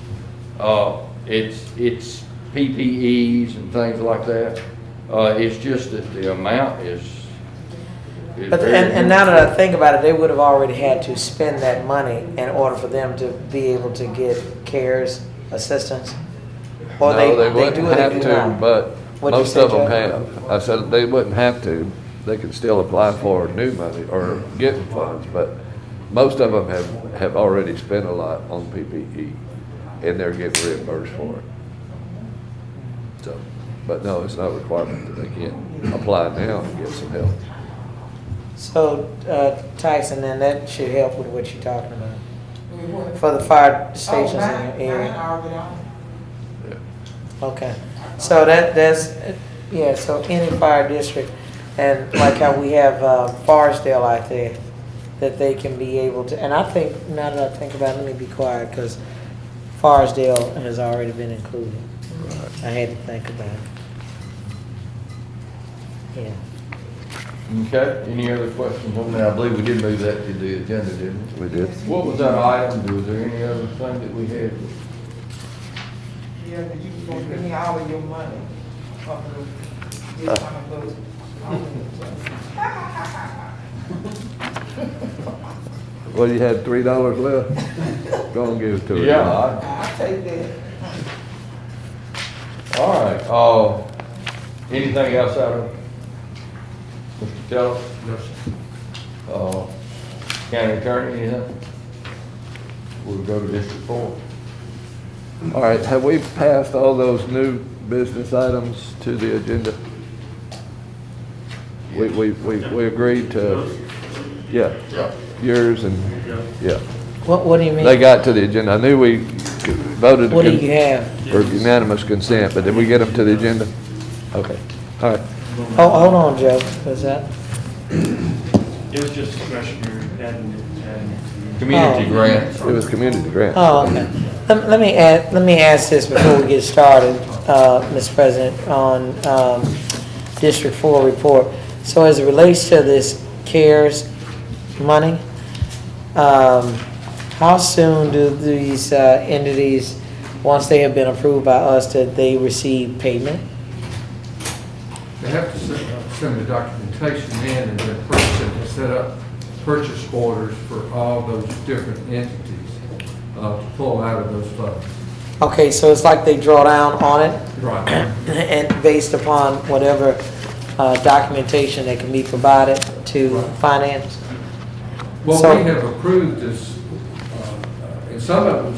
It's PPEs and things like that. It's just that the amount is But very and now that I think about it, they would have already had to spend that money in order for them to be able to get CARES assistance. Or No, they do wouldn't or they have do to, not? but What'd you most say, of them Joe? have. I said they wouldn't have to. They can still apply for new money or get funds, but most of them have already spent a lot on PPE and they're getting reimbursed for it. So, but no, it's not a requirement that they can't apply now and get some help. So, Tyson, then that should help with what you're talking about. For the fire stations in your area. Yeah. Okay, so that's, yeah, so any fire district, and like how we have Forestdale out there, that they can be able to, and I think, now that I think about it, let me be quiet, because Forestdale has already been included. I had to think about it. Yeah. Okay, any other questions on that? I believe we did move that to the agenda, didn't we? We did. What was that item? Was there any other thing that we had? Yeah, but you was gonna give me all of your money. Off of this kind of book. Well, you had $3 left. Go and give it to her. Yeah. I'll take that. All right, anything else out of Mr. Teller? Yes. County Attorney, anything? We'll go to District 4. All right, have we passed all those new business items to the agenda? We agreed to, yeah, yours and, yeah. What do you mean? They got to the agenda. I knew we voted What do you have? for unanimous consent, but did we get them to the agenda? Okay, all right. Oh, hold on, Joe, was that? It was just discretionary and Community Oh. grants. It was community grant. Oh, okay. Let me ask this before we get started, Mr. President, on District 4 report. So as it relates to this CARES money, how soon do these entities, once they have been approved by us, that they receive payment? They have to send the documentation in and then set up purchase orders for all those different entities to pull out of those funds. Okay, so it's like they draw down on it? Right. And based upon whatever documentation that can be provided to finance? Well, So- we have approved this in some of it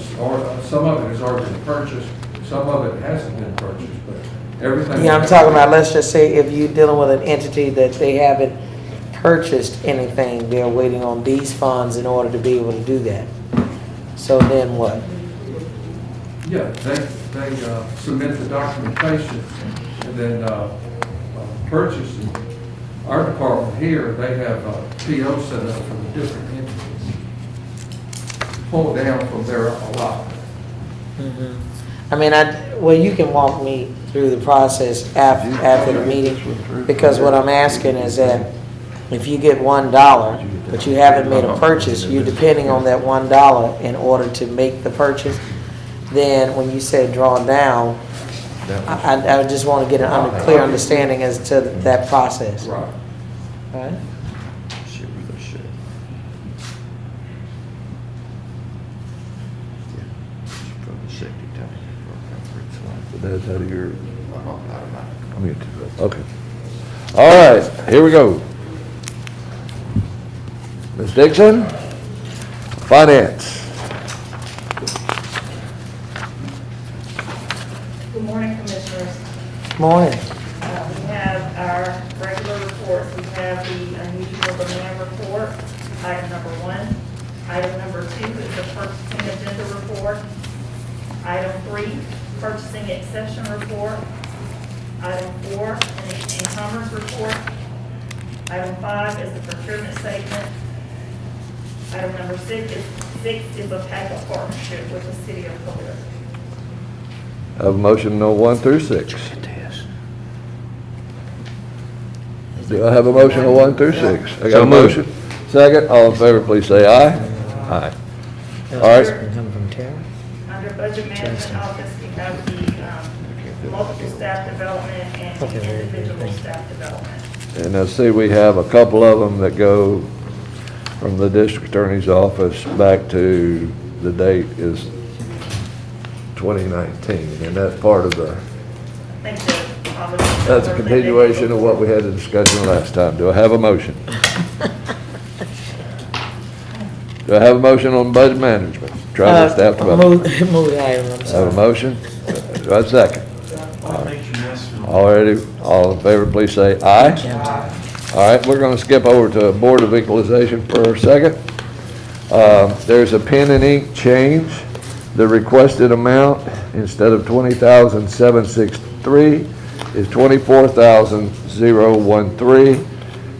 has already been purchased, some of it hasn't been purchased, but everything. Yeah, I'm talking about, let's just say if you're dealing with an entity that they haven't purchased anything, they're waiting on these funds in order to be able to do that. So then what? Yeah, they submit the documentation and then purchase. And our department here, they have a PO set up for the different entities. Pull down from their allotment. I mean, well, you can walk me through the process after the meeting, because what I'm asking is that if you get $1, but you haven't made a purchase, you're depending on that $1 in order to make the purchase. Then when you say draw down, I just want to get a clear understanding as to that process. Right. Right? That's out of your, okay. All right, here we go. Ms. Dixon, Finance. Good morning, Commissioners. Morning. We have our regular reports. We have the unusual demand report, item number 1. Item number 2 is the purchasing agenda report. Item 3, purchasing exception report. Item 4, an e-commerce report. Item 5 is the procurement statement. Item number 6 is a type of partnership with the city of KARRA. I have a motion no 1 through 6. Do I have a motion on 1 through 6? I got a motion. Second, all in favor, please say aye. Aye. All right. Coming from Tara? Under Budget Management Office, we have the multiple staff development and individual staff development. And I see we have a couple of them that go from the district attorney's office back to the date is 2019, and that's part of the, that's a continuation of what we had a discussion last time. Do I have a motion? Do I have a motion on budget management? Travel staff development. Move the item, I'm I sorry. have a motion. Do I have a second? Already, all in favor, please say aye. All right, we're going to skip over to Board of Equalization for a second. There's a pen and ink change. The requested amount, instead of $20,763, is $24,013,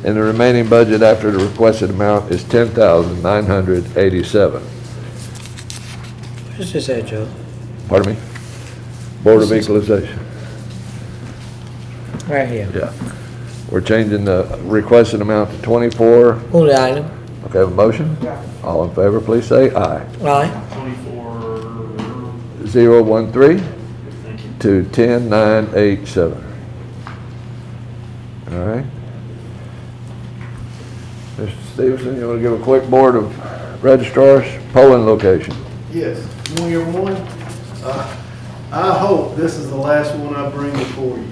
and the remaining budget after the requested amount is $10,987. Where's this at, Joe? Pardon me? Board of Equalization. Right here. Yeah. We're changing the requested amount to 24. Move the item. Okay, have a motion? All in favor, please say aye. Aye. 013 to 10987. All right. Mr. Stevenson, you want to give a quick board of registrars, polling location? Yes. Good morning, everyone. I hope this is the last one I bring before you.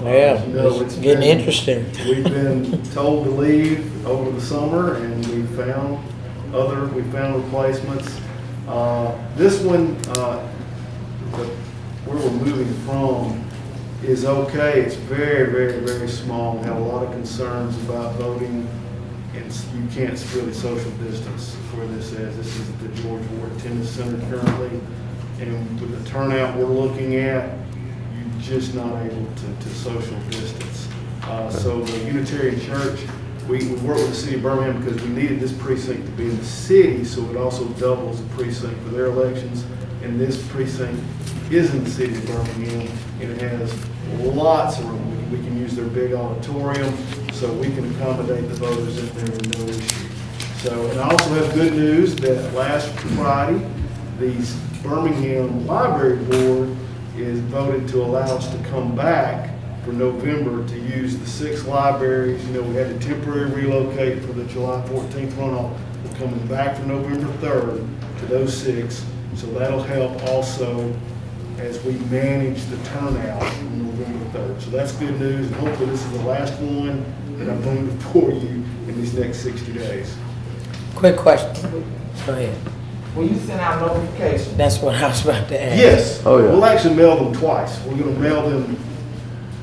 Yeah, You know, it's getting interesting. We've been told to leave over the summer, and we found replacements. This one, where we're moving from is okay. It's very, very, very small. We have a lot of concerns about voting, and you can't really social distance where this is. This is at the George Ward Tennis Center currently, and with the turnout we're looking at, you're just not able to social distance. So the Unitarian Church, we worked with the city of Birmingham because we needed this precinct to be in the city, so it also doubles the precinct for their elections. And this precinct is in the city of Birmingham, and it has lots of room. We can use their big auditorium, so we can accommodate the voters in there with no issue. So, and I also have good news that last Friday, the Birmingham Library Board is voted to allow us to come back for November to use the 6 libraries. You know, we had to temporarily relocate for the July 14th runoff. We're coming back for November 3rd to those 6. So that'll help also as we manage the turnout on November 3rd. So that's good news, and hopefully this is the last one that I'm bringing before you in these next 60 days. Quick question. Go ahead. Will you send out notifications? That's what I was about to ask. Yes. Oh, yeah. We'll actually mail them twice. We're gonna mail them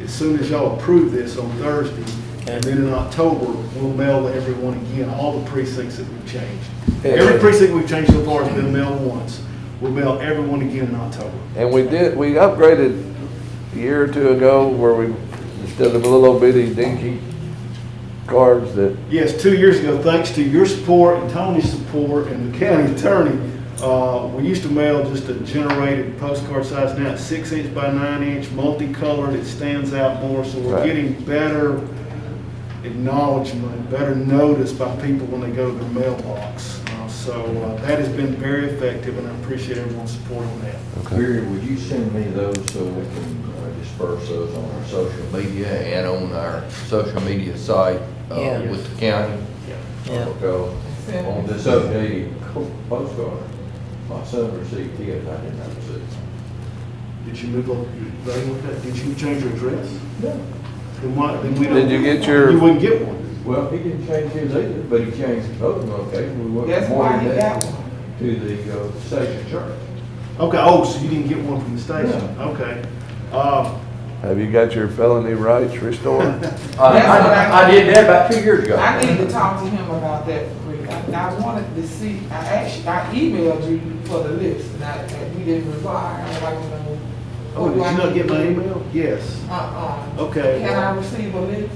as soon as y'all approve this on Thursday. And then in October, we'll mail to everyone again, all the precincts that we've changed. Every precinct we've changed so far has been mailed once. We'll mail everyone again in October. And we upgraded a year or two ago where we, instead of little bitty dinky cards that, Yes, 2 years ago, thanks to your support and Tony's support and the county attorney, we used to mail just a generated postcard size. Now it's 6" by 9", multicolored. It stands out more, so we're Right. getting better acknowledgement, better notice by people when they go to their mailbox. So that has been very effective, and I appreciate everyone's support on that. Barry, would you send me those so we can disperse those on our social media and on our social media site Yeah. with the county? Yeah. Because on this updated postcard, my son received his, I did not receive. Did you move on, with that? Did you change your address? No. Then why, then we don't. Did you get your- You wouldn't get one. Well, he didn't change his either, but he changed his voting location. We went That's from why he Morgan got Day one. to the station church. Okay, oh, so you didn't get one from the station? Okay. have you got your felony rights restored? I did that about 2 years ago. I need to talk to him about that. I wanted to see, I emailed you for the list, and we didn't reply. I would like to know. Oh, did you not get my email? Yes. Okay. Can I receive a list?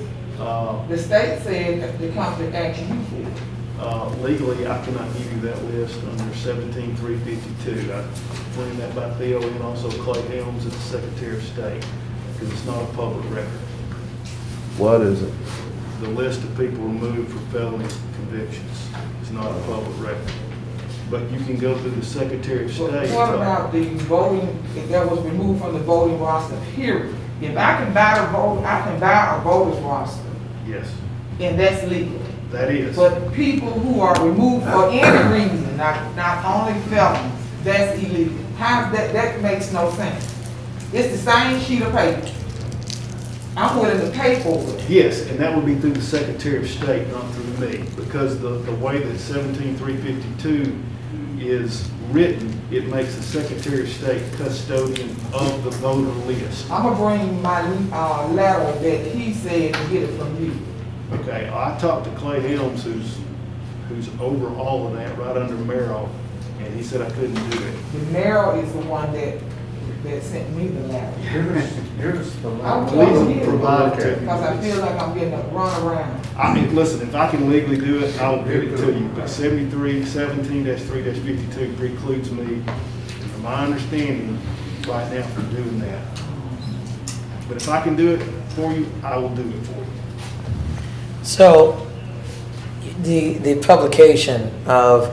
The state said that the company action you for. Legally, I cannot give you that list under 17-352. I ran that by Theo and also Clay Helms as the Secretary of State, because it's not a public record. What is it? The list of people removed for felony convictions is not a public record. But you can go through the Secretary of State. What about the voting, if that was removed from the voting roster, period? If I can buy a voter's roster, Yes, and that's legal. that is. But people who are removed for any reason, not only felons, that's illegal. How, that makes no sense. It's the same sheet of paper. I'm willing to pay for it. Yes, and that would be through the Secretary of State, not through me, because the way that 17-352 is written, it makes the Secretary of State custodian of the voter list. I'm gonna bring my letter that he said to get it from you. Okay, I talked to Clay Helms, who's over all of that, right under Merrill, and he said I couldn't do it. The mayor is the one that sent me the letter. Here's the I'm legally provided to me. because I feel like I'm getting a runaround. I mean, listen, if I can legally do it, I will give it to you, but 17-352 precludes me, from my understanding, right now from doing that. But if I can do it for you, I will do it for you. So, the publication of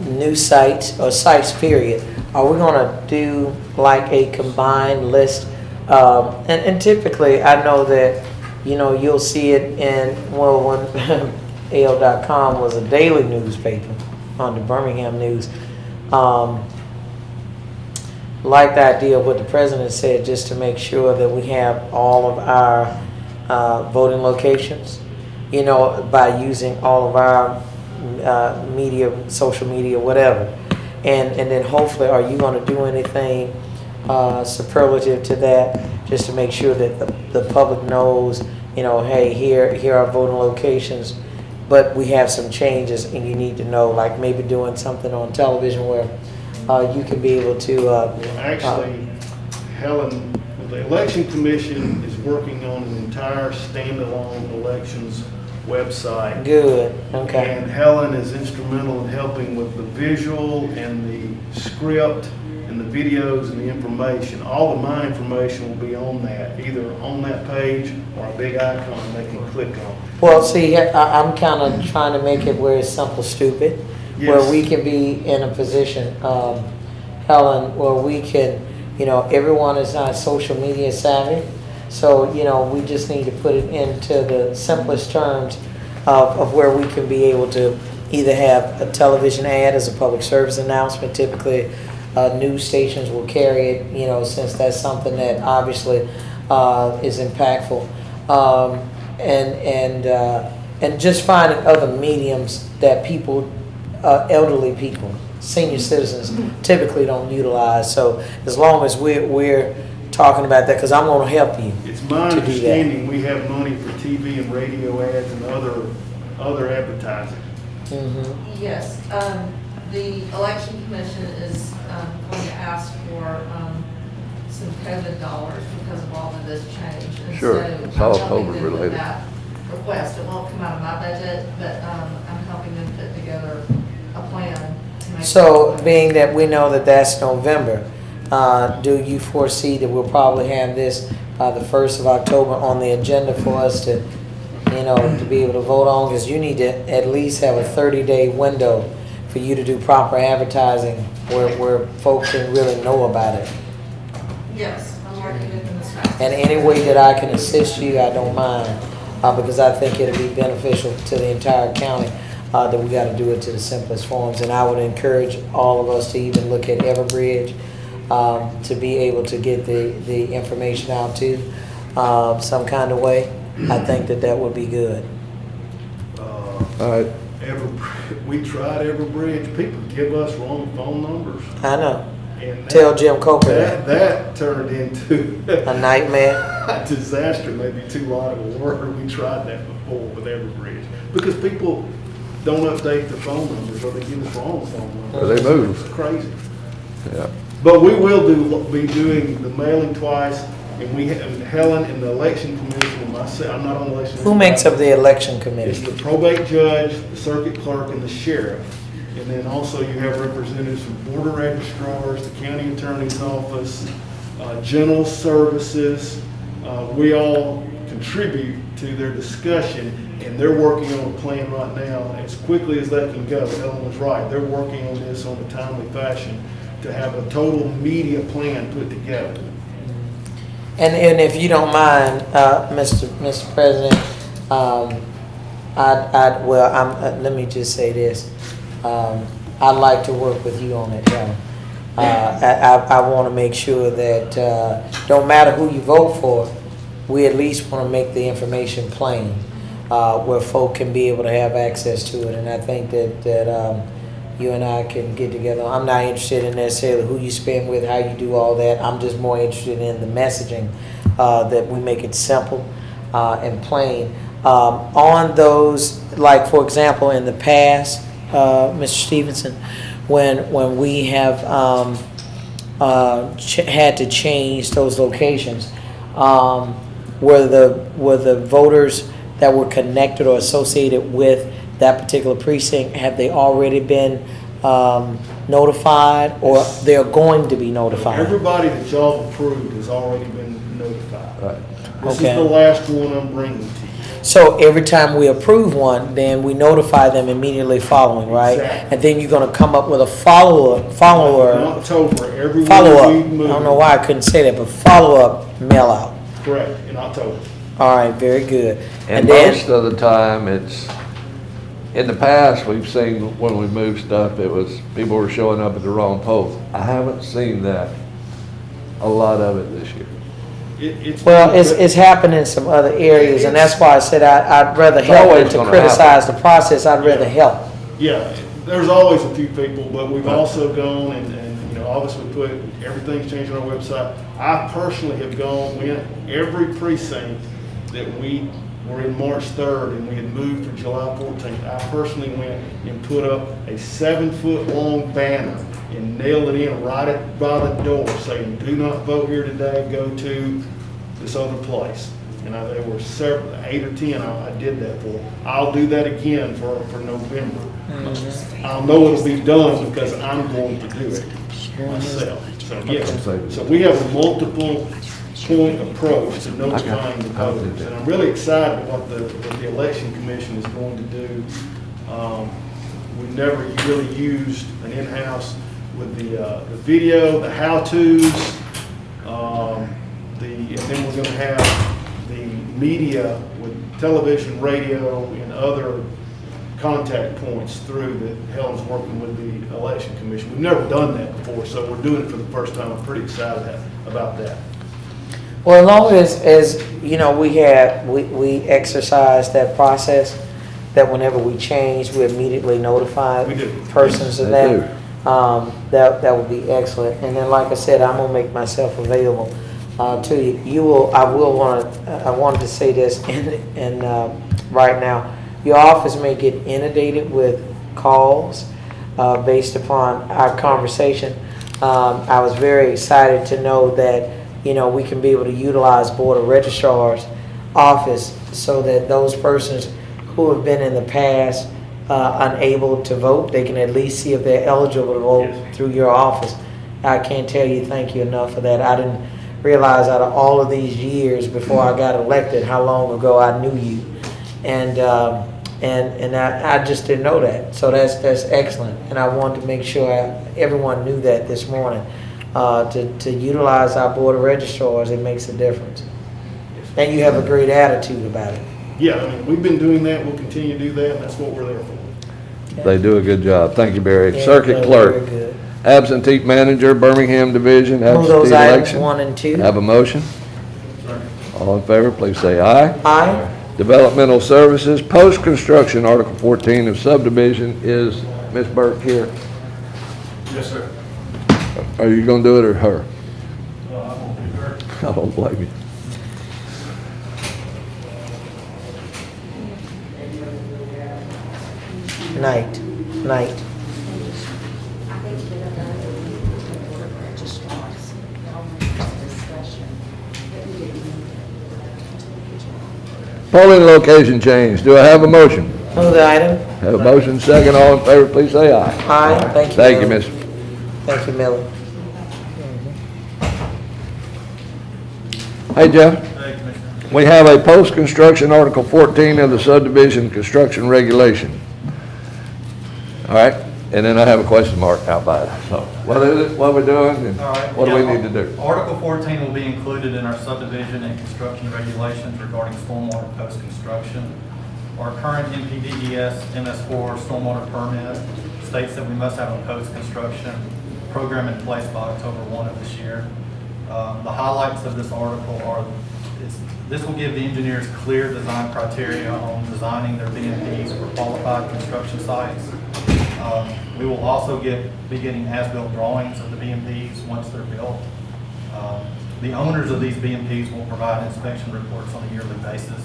new sites or sites period, are we gonna do like a combined list? And typically, I know that, you know, you'll see it in, well, when AL.com was a daily newspaper on the Birmingham News. Like the idea of what the president said, just to make sure that we have all of our voting locations, you know, by using all of our media, social media, whatever. And then hopefully, are you going to do anything superlative to that, just to make sure that the public knows, you know, hey, here are voting locations, but we have some changes, and you need to know, like maybe doing something on television where you can be able to. Actually, Helen, the Election Commission is working on an entire standalone elections website. Good. Okay. And Helen is instrumental in helping with the visual and the script and the videos and the information. All of my information will be on that, either on that page or a big icon they can click on. Well, see, I'm kind of trying to make it where it's simple, stupid, where Yes. we can be in a position, Helen, where we can, you know, everyone is not social media savvy. So, you know, we just need to put it into the simplest terms of where we can be able to either have a television ad as a public service announcement. Typically, news stations will carry it, you know, since that's something that obviously is impactful. And just finding other mediums that people elderly people, senior citizens typically don't utilize. So as long as we're talking about that, because I'm going to help you It's my to do that. understanding we have money for TV and radio ads and other advertising. Yes, the election commission is going to ask for some COVID dollars because of all of this change. And Sure, so it's all I'm helping COVID them with related. that request. It won't come out of my budget, but I'm helping them put together a plan to make. So being that we know that that's November, do you foresee that we'll probably have this by the 1st of October on the agenda for us to, to be able to vote on? Because you need to at least have a 30-day window for you to do proper advertising where folks can really know about it. Yes, I'm working with them as fast. And any way that I can assist you, I don't mind, because I think it'll be beneficial to the entire county that we got to do it to the simplest forms. And I would encourage all of us to even look at Everbridge to be able to get the information out to some kind of way. I think that would be good. All right. We tried Everbridge. People give us wrong phone numbers. I know. And Tell Jim Coker that. That turned into A nightmare. A disaster, maybe too light of a word. We tried that before with Everbridge because people don't update the phone numbers or they give us wrong phone numbers. Or they move. It's crazy. Yeah. But we will be doing the mailing twice, and and Helen and the election commission and myself. I'm not on the election. Who makes up the election It's committee? the probate judge, the circuit clerk, and the sheriff. And then also you have representatives from border registrars, the county attorney's office, general services. We all contribute to their discussion, and they're working on a plan right now as quickly as they can go. Ellen was right. They're working on this on a timely fashion to have a total media plan put together. And if you don't mind, Mr. President, let me just say this. I'd like to work with you on it, Joe. I want to make sure that don't matter who you vote for, we at least want to make the information plain where folk can be able to have access to it. And I think that you and I can get together. I'm not interested in necessarily who you spend with, how you do all that. I'm just more interested in the messaging that we make it simple and plain. On those, like for example, in the past, Mr. Stevenson, when we have had to change those locations, were the voters that were connected or associated with that particular precinct, have they already been notified, or they're going to be notified? Everybody that y'all approved has already been notified. Right. This Okay. is the last one I'm bringing to you. So every time we approve one, then we notify them immediately following, right? Exactly. And then you're gonna come up with a follower, In October, every follow-up. one we I move. don't know why I couldn't say that, but follow-up mail out. Correct, in October. All right, very good. And most of the time, it's, in the past, we've seen when we moved stuff, it was, people were showing up at the wrong post. I haven't seen that, a lot of it this year. Well, it's happened in some other areas, and that's why I said I'd rather It's help always than to gonna criticize the process. I'd rather help. Yeah, there's always a few people, but we've also gone and obviously put, everything's changed on our website. I personally have went every precinct that we were in March 3rd and we had moved for July 14th. I personally went and put up a 7-foot-long banner and nailed it in right by the door saying, do not vote here today, go to this other place. And there were several, 8 or 10 I did that for. I'll do that again for November. I'll know it'll be done because I'm going to do it myself. So yes, so we have a multiple point approach to notifying the voters. And I'm really excited about what the election commission is going to do. We've never really used an in-house with the video, the how-tos, and then we're going to have the media with television, radio, and other contact points through that Helen's working with the election commission. We've never done that before, so we're doing it for the first time. I'm pretty excited about that. Well, as long as we exercise that process, that whenever we change, we immediately notify We do. persons of They that. That would be excellent. And then, like I said, I'm gonna make myself available to you. I wanted to say this, and right now, your office may get inundated with calls based upon our conversation. I was very excited to know that, we can be able to utilize Board of Registrar's office so that those persons who have been in the past unable to vote, they can at least see if they're eligible to vote through your office. I can't tell you thank you enough for that. I didn't realize out of all of these years before I got elected how long ago I knew you, and I just didn't know that. So that's excellent, and I wanted to make sure everyone knew that this morning. To utilize our Board of Registrars, it makes a difference, and you have a great attitude about it. Yeah, I mean, we've been doing that, we'll continue to do that, and that's what we're there for. They do a good job. Thank you, Barry. Yeah, Circuit very Clerk, good. absentee manager, Birmingham Division, Move those absentee items election. 1 and 2. Have a motion? All in favor, please say aye. Aye. Developmental Services, post-construction, Article 14 of subdivision. Is Ms. Burke here? Yes, sir. Are you gonna do it or her? I won't be hurt. I don't blame you. Night. Polling location change. Do I have a motion? Move the item. Have a motion, second. All in favor, please say aye. Aye. Thank you. Thank you, Millie. Miss. Thank you, Millie. Hey, Jeff. We have a post-construction Article 14 of the subdivision construction regulation. All right, and then I have a question mark out by it. So, what is it, what we're doing, and All right. what do we Yeah, need to do? Article 14 will be included in our subdivision and construction regulations regarding stormwater post-construction. Our current NPDES MS4 stormwater permit states that we must have a post-construction program in place by October 1 of this year. The highlights of this article are, this will give the engineers clear design criteria on designing their BMPs for qualified construction sites. We will also be getting as-built drawings of the BMPs once they're built. The owners of these BMPs will provide inspection reports on a yearly basis.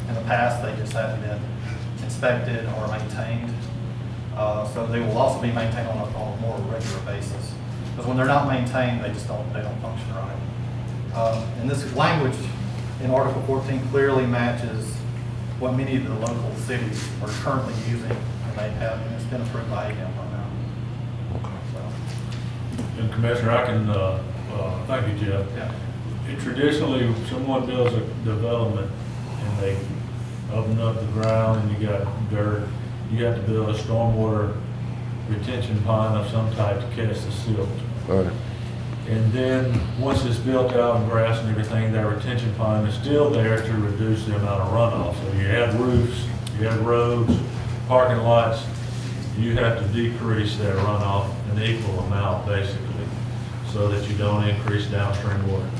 In the past, they just haven't been inspected or maintained. So they will also be maintained on a more regular basis. Because when they're not maintained, they don't function right. And this language in Article 14 clearly matches what many of the local cities are currently using, and it's been approved by AM right now. And Commissioner, I can, thank you, Jeff. Yeah. Traditionally, someone builds a development and they open up the ground and you got dirt, you have to build a stormwater retention pond of some type to catch the silt. Right. And then, once it's built out and grass and everything, that retention pond is still there to reduce the amount of runoff. So you have roofs, you have roads, parking lots, you have to decrease that runoff an equal amount, basically, so that you don't increase downstream water.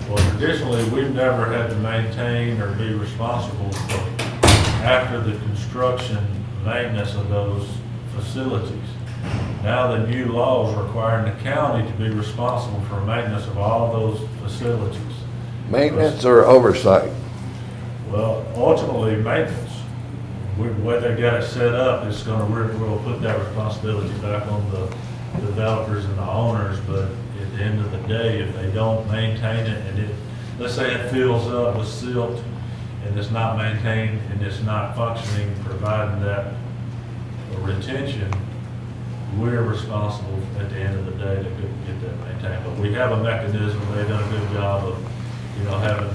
Well, traditionally, we've never had to maintain or be responsible for, after the construction, maintenance of those facilities. Now the new laws requiring the county to be responsible for maintenance of all those facilities. Maintenance or oversight? Well, ultimately, maintenance. The way they got it set up, it's we'll put that responsibility back on the developers and the owners, but at the end of the day, if they don't maintain it, and let's say it fills up with silt, and it's not maintained, and it's not functioning, providing that retention, we're responsible at the end of the day to get that maintained. But we have a mechanism, they've done a good job of, having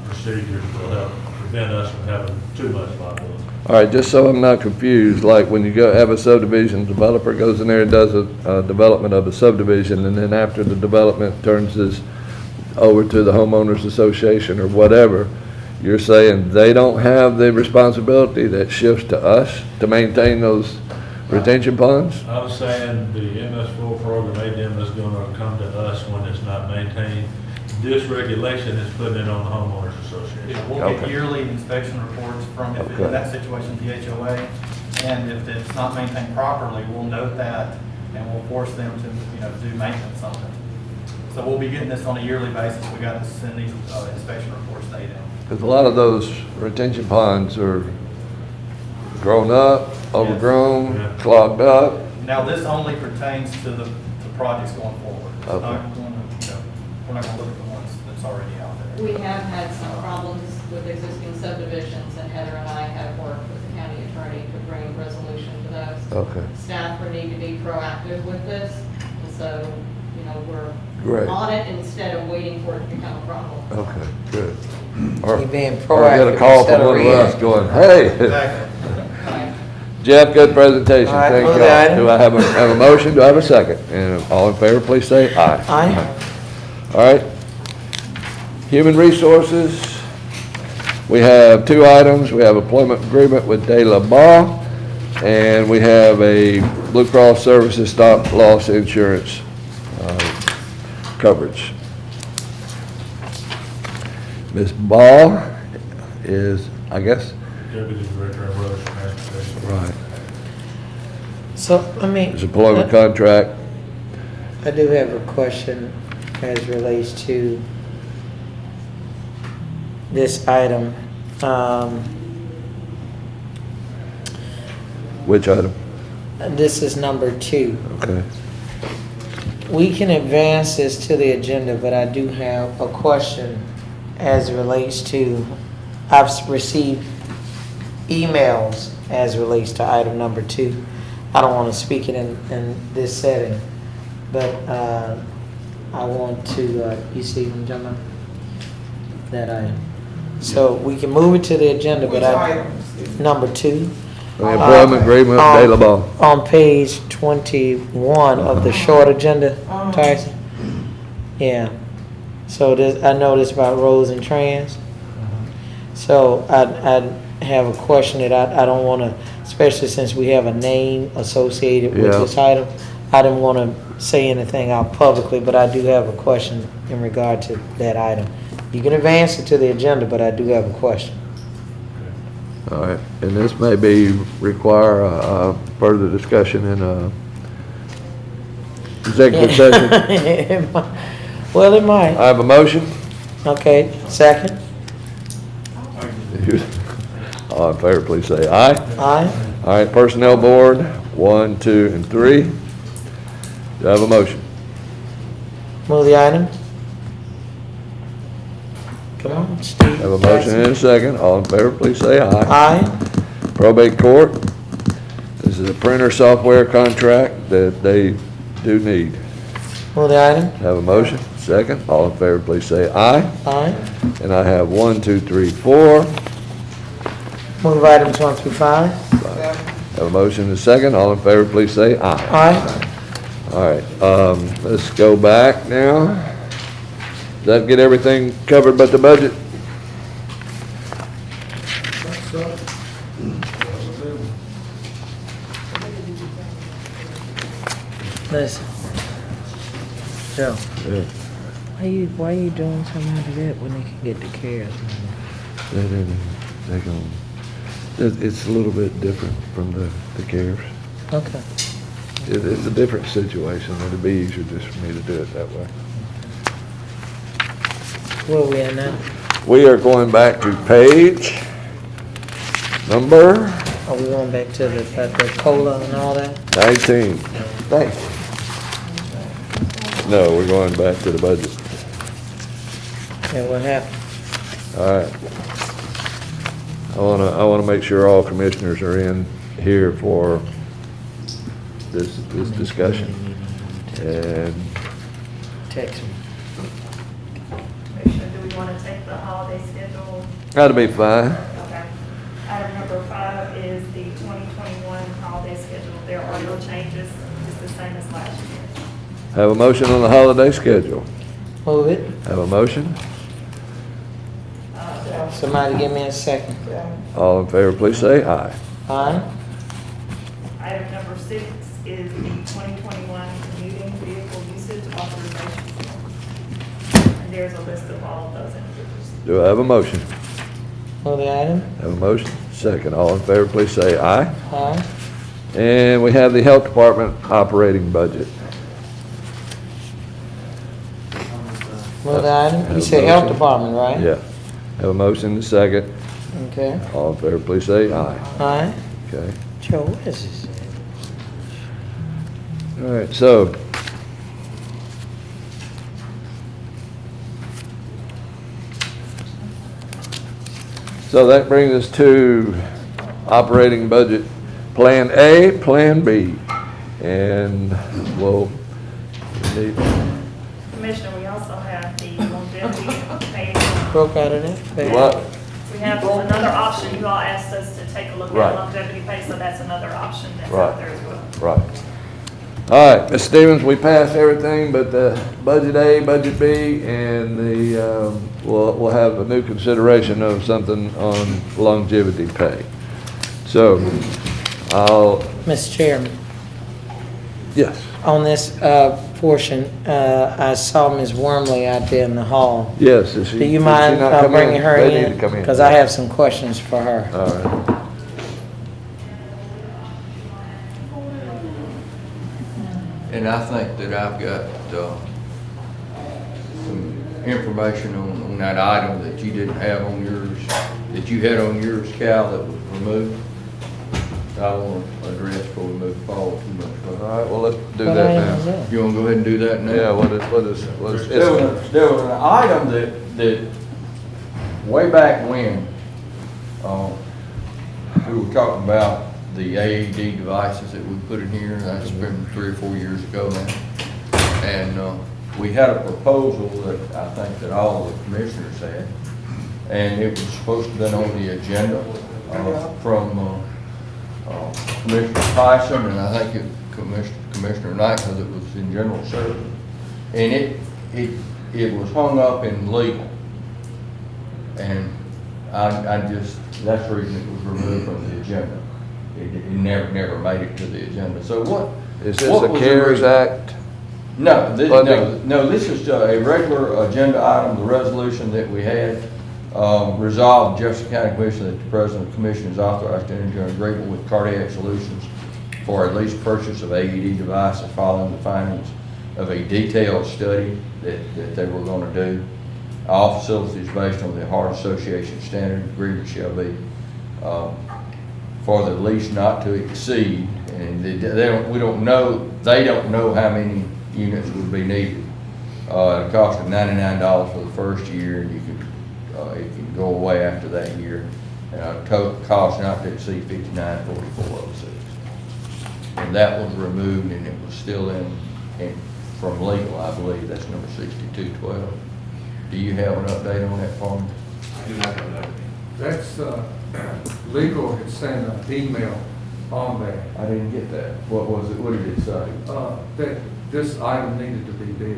procedures that will help prevent us from having too much liability. All right, just so I'm not confused, like when you go have a subdivision, developer goes in there and does a development of a subdivision, and then after the development turns this over to the homeowners association or whatever, you're saying they don't have the responsibility that shifts to us to maintain those retention ponds? I'm saying the MS4 program, ADM, is going to come to us when it's not maintained. this regulation is putting it on the homeowners association. Yeah, we'll get Okay. yearly inspection reports from, if Okay. in that situation, the HOA. And if it's not maintained properly, we'll note that and we'll force them to, do maintenance on it. So we'll be getting this on a yearly basis. We got to send these inspection reports daily. Because a lot of those retention ponds are grown up, overgrown, Yeah. clogged up. Now, this only pertains to the projects going forward. It's Okay. not going to, we're not going to look at the ones that's already out there. We have had some problems with existing subdivisions, and Heather and I have worked with the county attorney to bring resolution to those. Okay. Staff would need to be proactive with this, and so, Great. we're on it instead of waiting for it to become a problem. Okay, good. Or You're being or I get a proactive call instead from of one of us reactive. going, hey. Right. Jeff, good presentation, All right, thank move you. the item. Do I have a motion, do I have a second? And all in favor, please say aye. Aye. All right. Human Resources, we have two items. We have employment agreement with De La Barre, and we have a Blue Cross Services stop loss insurance coverage. Ms. Ball is, I guess, Deputy Director of Roads and Transportation. right, So, I mean. it's employment contract. I do have a question as relates to this item. Which item? This is number 2. Okay. We can advance this to the agenda, but I do have a question as it relates to, I've received emails as it relates to item number 2. I don't want to speak it in this setting, but I want to, you see what I'm talking about? That item. So we can move it to the agenda, but Which item? number 2. The employment agreement with De La Barre. On page 21 of the short agenda, Tyson. Yeah. So this, I know this about roads and trans. So I have a question that I don't want to, especially since we have a name associated with Yeah. this item. I didn't want to say anything out publicly, but I do have a question in regard to that item. You can advance it to the agenda, but I do have a question. All right, and this may be require a further discussion in executive session. It might- Well, it might. I have a motion. Okay, second? All in favor, please say aye. Aye. All right, Personnel Board, 1, 2, and 3. Do I have a motion? Move the item. Come on, Steve. Have a motion and a second. All in favor, please say aye. Aye. Probate Court, this is a printer software contract that they do need. Move the item. Have a motion, second. All in favor, please say aye. Aye. And I have 1, 2, 3, 4. Move items 1 through 5. Have a motion and a second. All in favor, please say aye. Aye. All right, let's go back now. Does that get everything covered but the budget? Listen. Joe, Yeah. why you doing something out of that when they can get the CARES money? They're going, it's a little bit different from the CARES. Okay. It's a different situation. It'd be easier just for me to do it that way. Where we at now? We are going back to page number Are we going back to the COLA and all that? 19. Thanks. No, we're going back to the budget. Yeah, what happened? All right. I wanna make sure all commissioners are in here for this discussion. And Text me. Commissioner, do we want to take the holiday schedule? that'll be fine. Okay. Item number 5 is the 2021 holiday schedule. There are no changes. It's the same as last year. Have a motion on the holiday schedule. Move it. Have a motion? Somebody give me a second. All in favor, please say aye. Aye. Item number 6 is the 2021 commuting vehicle usage authorization. And there's a list of all of those individuals. Do I have a motion? Move the item. Have a motion? Second. All in favor, please say aye. Aye. And we have the Health Department operating budget. Move the item. Have You a said Health motion? Department, right? Yeah. Have a motion, and a second. Okay. All in favor, please say aye. Aye. Okay. Joe, what is this? All right, so that brings us to operating budget, Plan A, Plan B, and we'll need, Commissioner, we also have the longevity pay. Broke out of that? what? We have another option. You all asked us to take a look Right. at longevity pay, so that's another option that's Right. out there as well. Right. All right, Ms. Stevens, we passed everything but the Budget A, Budget B, and we'll have a new consideration of something on longevity pay. So, Mr. Chairman, yes. on this portion, I saw Ms. Wormley out there in the hall. Yes, is she? Do you did she mind not come bringing her They need in? to come in. Because I have some questions for her. All right. And I think that I've got some information on that item that you didn't have on yours, that you had on yours, Cal, that was removed. I want to address before we move forward too much. All right, well, let's do What that item now. is that? You want to go ahead and do that now? Yeah, what is, There was an item that way back when, we were talking about the AED devices that we put in here. That's been 3 or 4 years ago now. And we had a proposal that I think that all the commissioners had. And it was supposed to have been on the agenda from Commissioner Tyson, and I think it Commissioner Knight, because it was in general service. And it was hung up in legal. And I just, that's the reason it was removed from the agenda. It never made it to the agenda. So what? Is this what a was the CARES reason? Act? No, Funding? no, this is a regular agenda item, the resolution that we had. Resolved, Jefferson County Commission, that the President of the Commission is authorized to enter into an agreement with Cardiac Solutions for at least purchase of AED devices following the findings of a detailed study that they were going to do. All facilities based on the Heart Association standard agreement shall be for the least not to exceed, and they don't know how many units would be needed. At a cost of $99 for the first year, and it can go away after that year. And a total cost not to exceed $59.4406. And that was removed, and it was still in from legal, I believe. That's number 6212. Do you have an update on that for me? I do not have that. That's, legal had sent an email on that. I didn't get that. What was it? What did it say? That this item needed to be bid.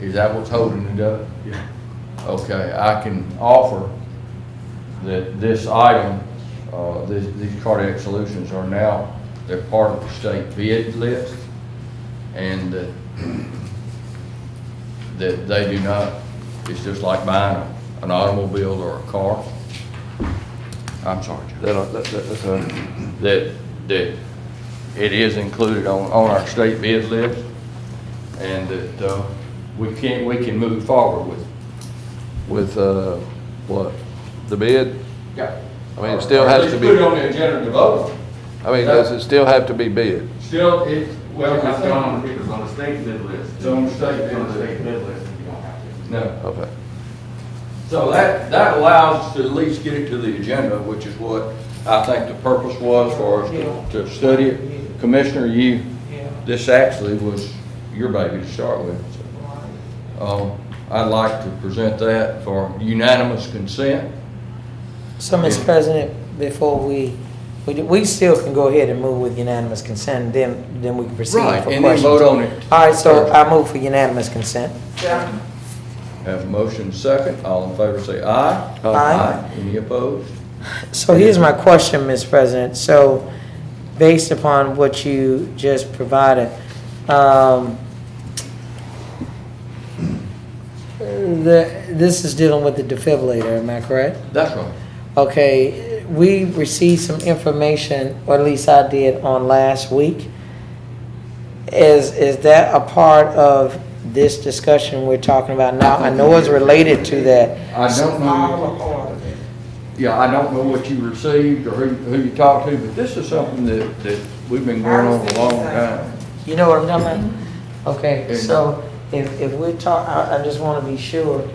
Is that what's holding it up? Yeah. Okay, I can offer that this item, these cardiac solutions are now, they're part of the state bid list, and that they do not, it's just like buying an automobile or a car. I'm sorry, Joe. That it is included on our state bid list, and that we can move forward with what? The bid? Yeah. I mean, it still has to be. Put it on the agenda to vote. I mean, does it still have to be bid? Still, well, I think It's on the state bid list. it's on the state bid On the state list. bid list, you don't have to. No. Okay. So that allows us to at least get it to the agenda, which is what I think the purpose was for us to study it. Commissioner, this actually was your baby to start with. So, I'd like to present that for unanimous consent. So, Mr. President, before we still can go ahead and move with unanimous consent, then we can proceed Right, for and then questions. vote on it. All right, so I move for unanimous consent. Have a motion second. All in favor say aye. Aye. Any opposed? So here's my question, Mr. President. So based upon what you just provided, This is dealing with the defibrillator, am I correct? That's right. Okay, we received some information, or at least I did, on last week. Is that a part of this discussion we're talking about now? I know it's related to that. I don't know. Yeah, I don't know what you received or who you talked to, but this is something that we've been going on a long time. You know what I'm talking about? Okay, so if we're talking, I just want to be sure.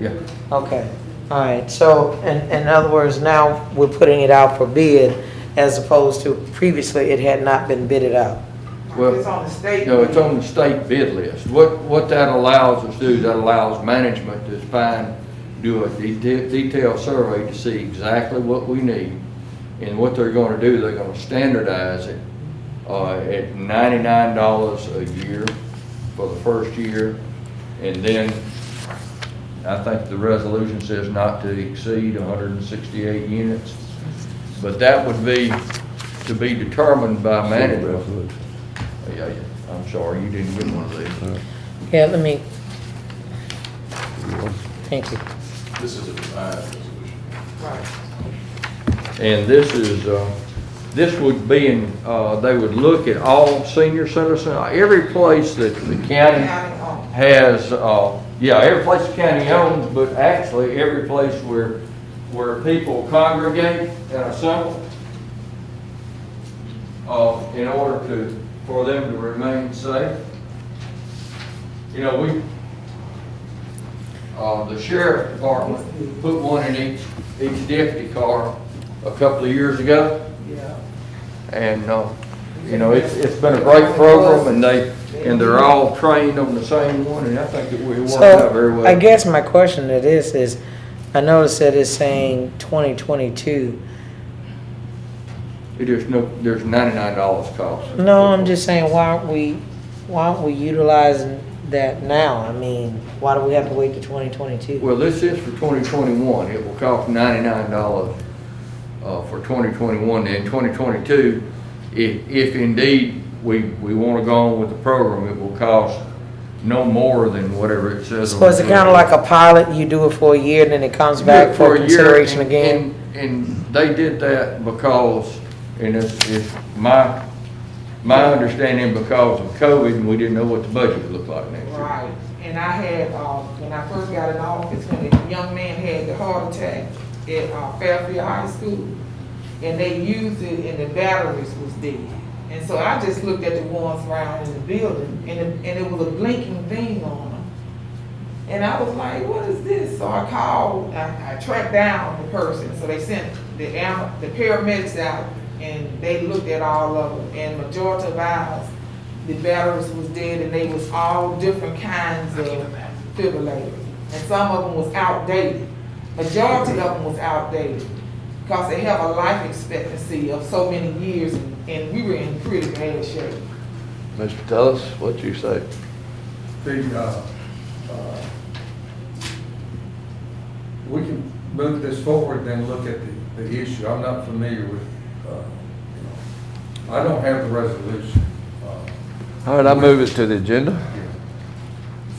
Yeah. Okay, all right, so in other words, now we're putting it out for bid as opposed to previously it had not been bidded out. Well, It's on the state. no, it's on the state bid list. What that allows us to do is that allows management to do a detailed survey to see exactly what we need. And what they're gonna do, they're gonna standardize it at $99 a year for the first year. And then I think the resolution says not to exceed 168 units. But that would be to be determined by management. Yeah, I'm sorry, you didn't get one of these. Yeah, let me, thank you. This is a revised resolution. Right. And this would be in, they would look at all senior citizens, every place that the county has, every place the county owns, but actually every place where people congregate and assemble, in order for them to remain safe. You know, the sheriff department put one in each deputy car a couple of years ago. Yeah. And, you know, it's been a great program, and they're all trained on the same one, and I think it will work out very well. I guess my question to this is, I noticed that it's saying 2022. There's $99 cost. No, I'm just saying, why aren't we utilizing that now? I mean, why do we have to wait to 2022? Well, this is for 2021. It will cost $99 for 2021. And 2022, if indeed we want to go on with the program, it will cost no more than whatever it says. So is it kind of like a pilot? You do it for a year and then it comes back for consideration again? And they did that because, and it's my understanding, because of COVID, and we didn't know what the budget would look like next year. Right, and I had, when I first got in office, when a young man had the heart attack at Fairfield High School, and they used it and the batteries was dead. And so I just looked at the ones around in the building, and it was a blinking thing on them. And I was like, what is this? So I called, I tracked down the person, so they sent the paramedics out, and they looked at all of them, and majority of ours, the batteries was dead, and they was all different kinds of defibrillators. And some of them was outdated. Majority of them was outdated, because they have a life expectancy of so many years, and we were in pretty bad shape. Mr. Tellis, what you say? We can move this forward, then look at the issue. I'm not familiar with, I don't have the resolution. All right, I move it to the agenda.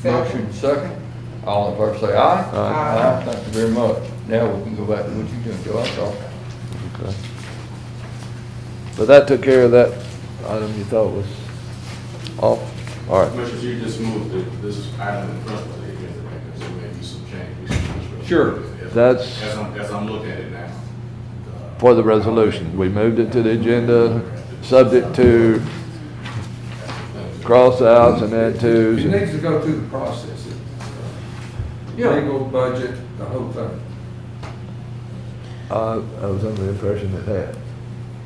Motion second. All in favor say aye. Aye. Thank you very much. Now we can go back to what you're doing, Joe. I'm sorry. Okay. But that took care of that item you thought was off? All right. Commissioners, you just moved this item in front of the agenda, because there may be some change. Sure. That's As I'm looking at it now. for the resolution. We moved it to the agenda, subject to cross-outs and add twos. It needs to go through the process. Legal, budget, the whole thing. I was under the impression it had.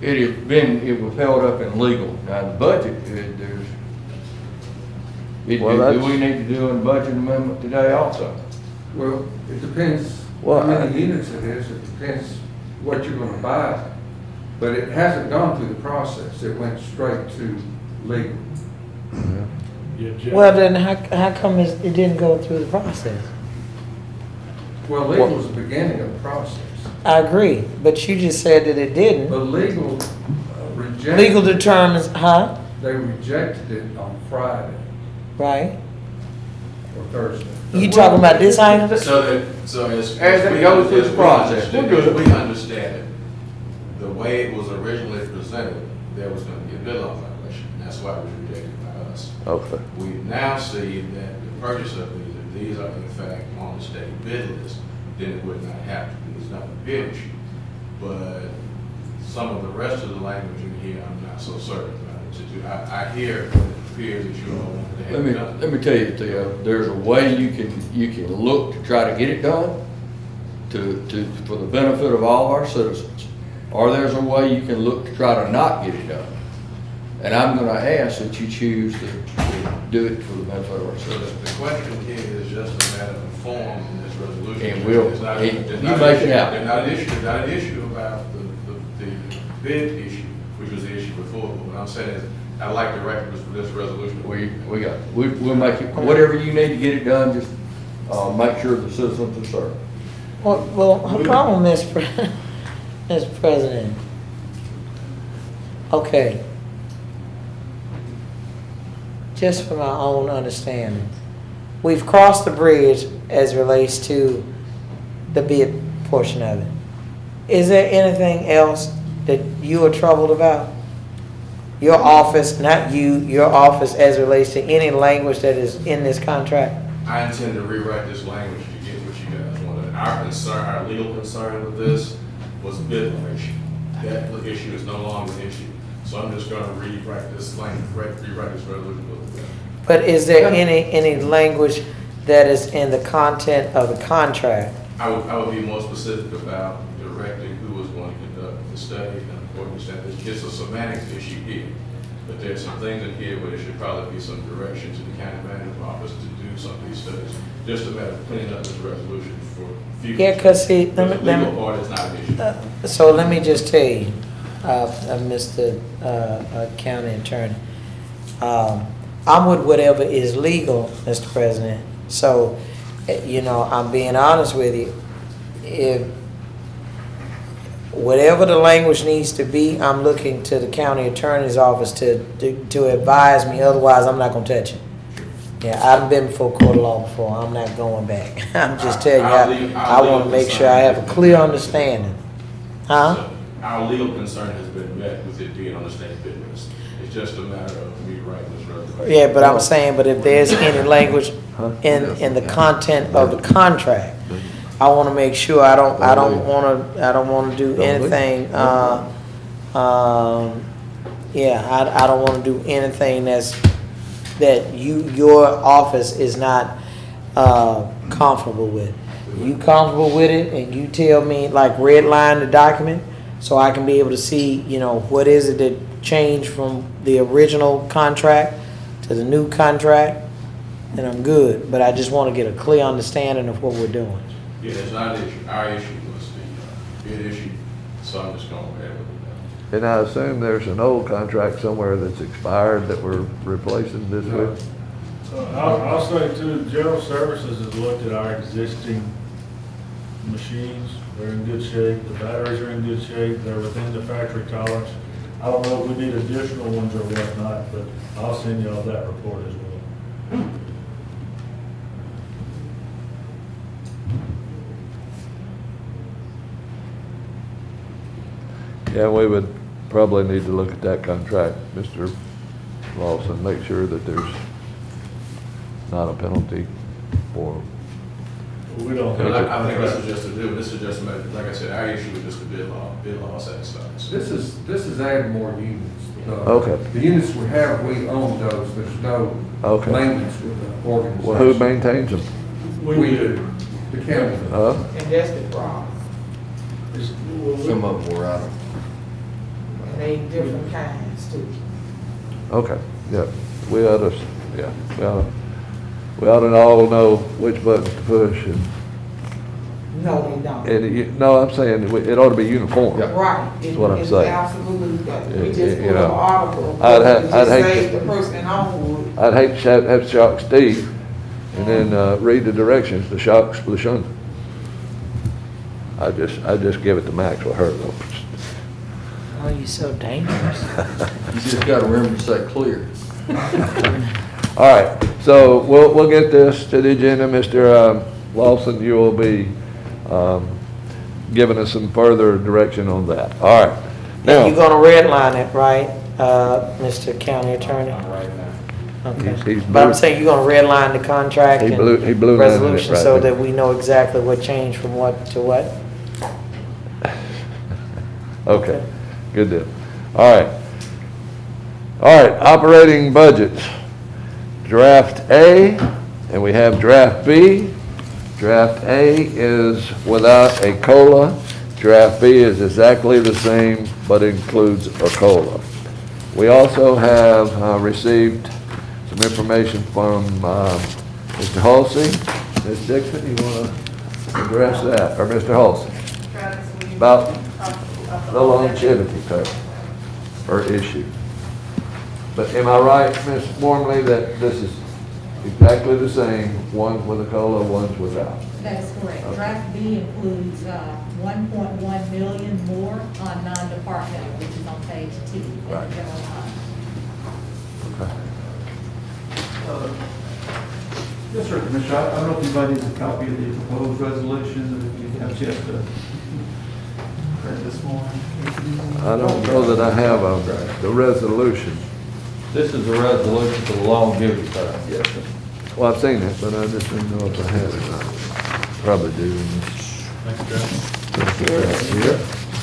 It was held up in legal. Now, the budget, do we need to do a budget amendment today also? Well, it depends how many units it is. It depends what you're gonna buy. But it hasn't gone through the process. It went straight to legal. Well, then how come it didn't go through the process? Well, legal was the beginning of the process. I agree, but you just said that it didn't. But legal rejected. Legal determines, huh? They rejected it on Friday. Right. or Thursday. You talking about this item? So As it goes through the process. As we understand it, the way it was originally presented, there was gonna be a bid law violation. That's why it was rejected by us. Okay. We now see that the purchase of these, if these are in fact on the state bid list, then it would not have to be, it's not a bid issue. But some of the rest of the language in here, I'm not so certain about to do. I hear what it appears that you all want to have it done. Let me tell you, Theo, there's a way you can look to try to get it done for the benefit of all of our citizens. Or there's a way you can look to try to not get it done. And I'm gonna ask that you choose to do it for the benefit of our So citizens. the question here is just a matter of form in this resolution. And we'll- It's not- you it's make not it issue- happen. There's not an issue about the bid issue, which was the issue before. But what I'm saying is, I like the record for this resolution. We'll make it, whatever you need to get it done, just, make sure the citizens are served. Well, hold on, Mr. President. Okay. Just for my own understanding, we've crossed the bridge as it relates to the bid portion of it. Is there anything else that you are troubled about? Your office, not you, your office as it relates to any language that is in this contract? I intend to rewrite this language to get what you guys wanted. Our concern, our legal concern with this was bid violation. That issue is no longer an issue. So I'm just gonna rewrite this language, rewrite this resolution. But is there any language that is in the content of the contract? I would be more specific about directing who was going to conduct the study, and according to that, it's just a semantics issue here. But there's some things in here where there should probably be some direction to the county manager's office to do some of these studies. Just a matter of cleaning up this resolution for future. Yeah, 'cause see, But the legal part is not an issue. So let me just tell you, Mr. County Attorney, I'm with whatever is legal, Mr. President. So, you know, I'm being honest with you. If whatever the language needs to be, I'm looking to the county attorney's office to advise me. Otherwise, I'm not gonna touch it. Yeah, I've been before court of law before. I'm not going back. I'm just telling you, I want to make sure I have a clear understanding. Huh? So our legal concern has been met with it being on the state bid list. It's just a matter of me writing this resolution. Yeah, but I'm saying, but if there's any language in the content of the contract, I want to make sure I don't want to do anything. Yeah, I don't want to do anything that your office is not comfortable with. You comfortable with it, and you tell me, like, redline the document, so I can be able to see, you know, what is it that changed from the original contract to the new contract, and I'm good. But I just want to get a clear understanding of what we're doing. Yeah, it's not an issue. Our issue was the bid issue, so I'm just going to go ahead with it. And I assume there's an old contract somewhere that's expired that we're replacing this with? I'll say too, General Services has looked at our existing machines. They're in good shape. The batteries are in good shape. They're within the factory tolerance. I don't know if we need additional ones or whatnot, but I'll send you all that report as well. Yeah, we would probably need to look at that contract, Mr. Lawson, make sure that there's not a penalty for. We don't. I think this is just like I said, our issue is just the bid law satisfies. This is adding more units. Okay. The units we have, we own those, there's no Okay. maintenance with the organization. Well, who maintains them? We do, the county. And that's the problem. Some of them were out of. And they different kinds too. Okay, yeah, we ought to all know which buttons to push and. No, they don't. And no, I'm saying it ought to be uniform. Right. That's what I'm It's saying. absolutely, we just You put an know, article, I'd just hate save to- the person in Homewood. I'd hate to have shock Steve and then read the directions to shock Splashunda. I just give it to Max with her though. Oh, you're so dangerous. You just gotta remember to say clear. All right, so we'll get this to the agenda. Mr. Lawson, you will be giving us some further direction on that. All right. Now, You're gonna redline it, right, Mr. County Attorney? Okay. He's But I'm blue- saying you're gonna redline the contract He and blue lining it resolution right so there. that we know exactly what changed from what to what? Okay, good deal. All right. All right, operating budgets. Draft A, and we have draft B. Draft A is without a COLA. Draft B is exactly the same, but includes a COLA. We also have received some information from Mr. Halsey. Ms. Dixon, you want to address that, or Mr. Halsey? About the longevity pay or issue. But am I right, Ms. Wormley, that this is exactly the same, one's with a COLA, one's without? That is correct. Okay. Draft B includes 1.1 million more on non-departmental, which is on page 2 in the Right. general fund. Yes, sir, Commissioner. I don't know if anybody needs a copy of the proposed resolution, if you have a chance to read this morning. I don't know that I have the resolution. This is a resolution for the longevity pay. Yes, sir. Well, I've seen it, but I just didn't know if I had it or not. Probably do. Yeah.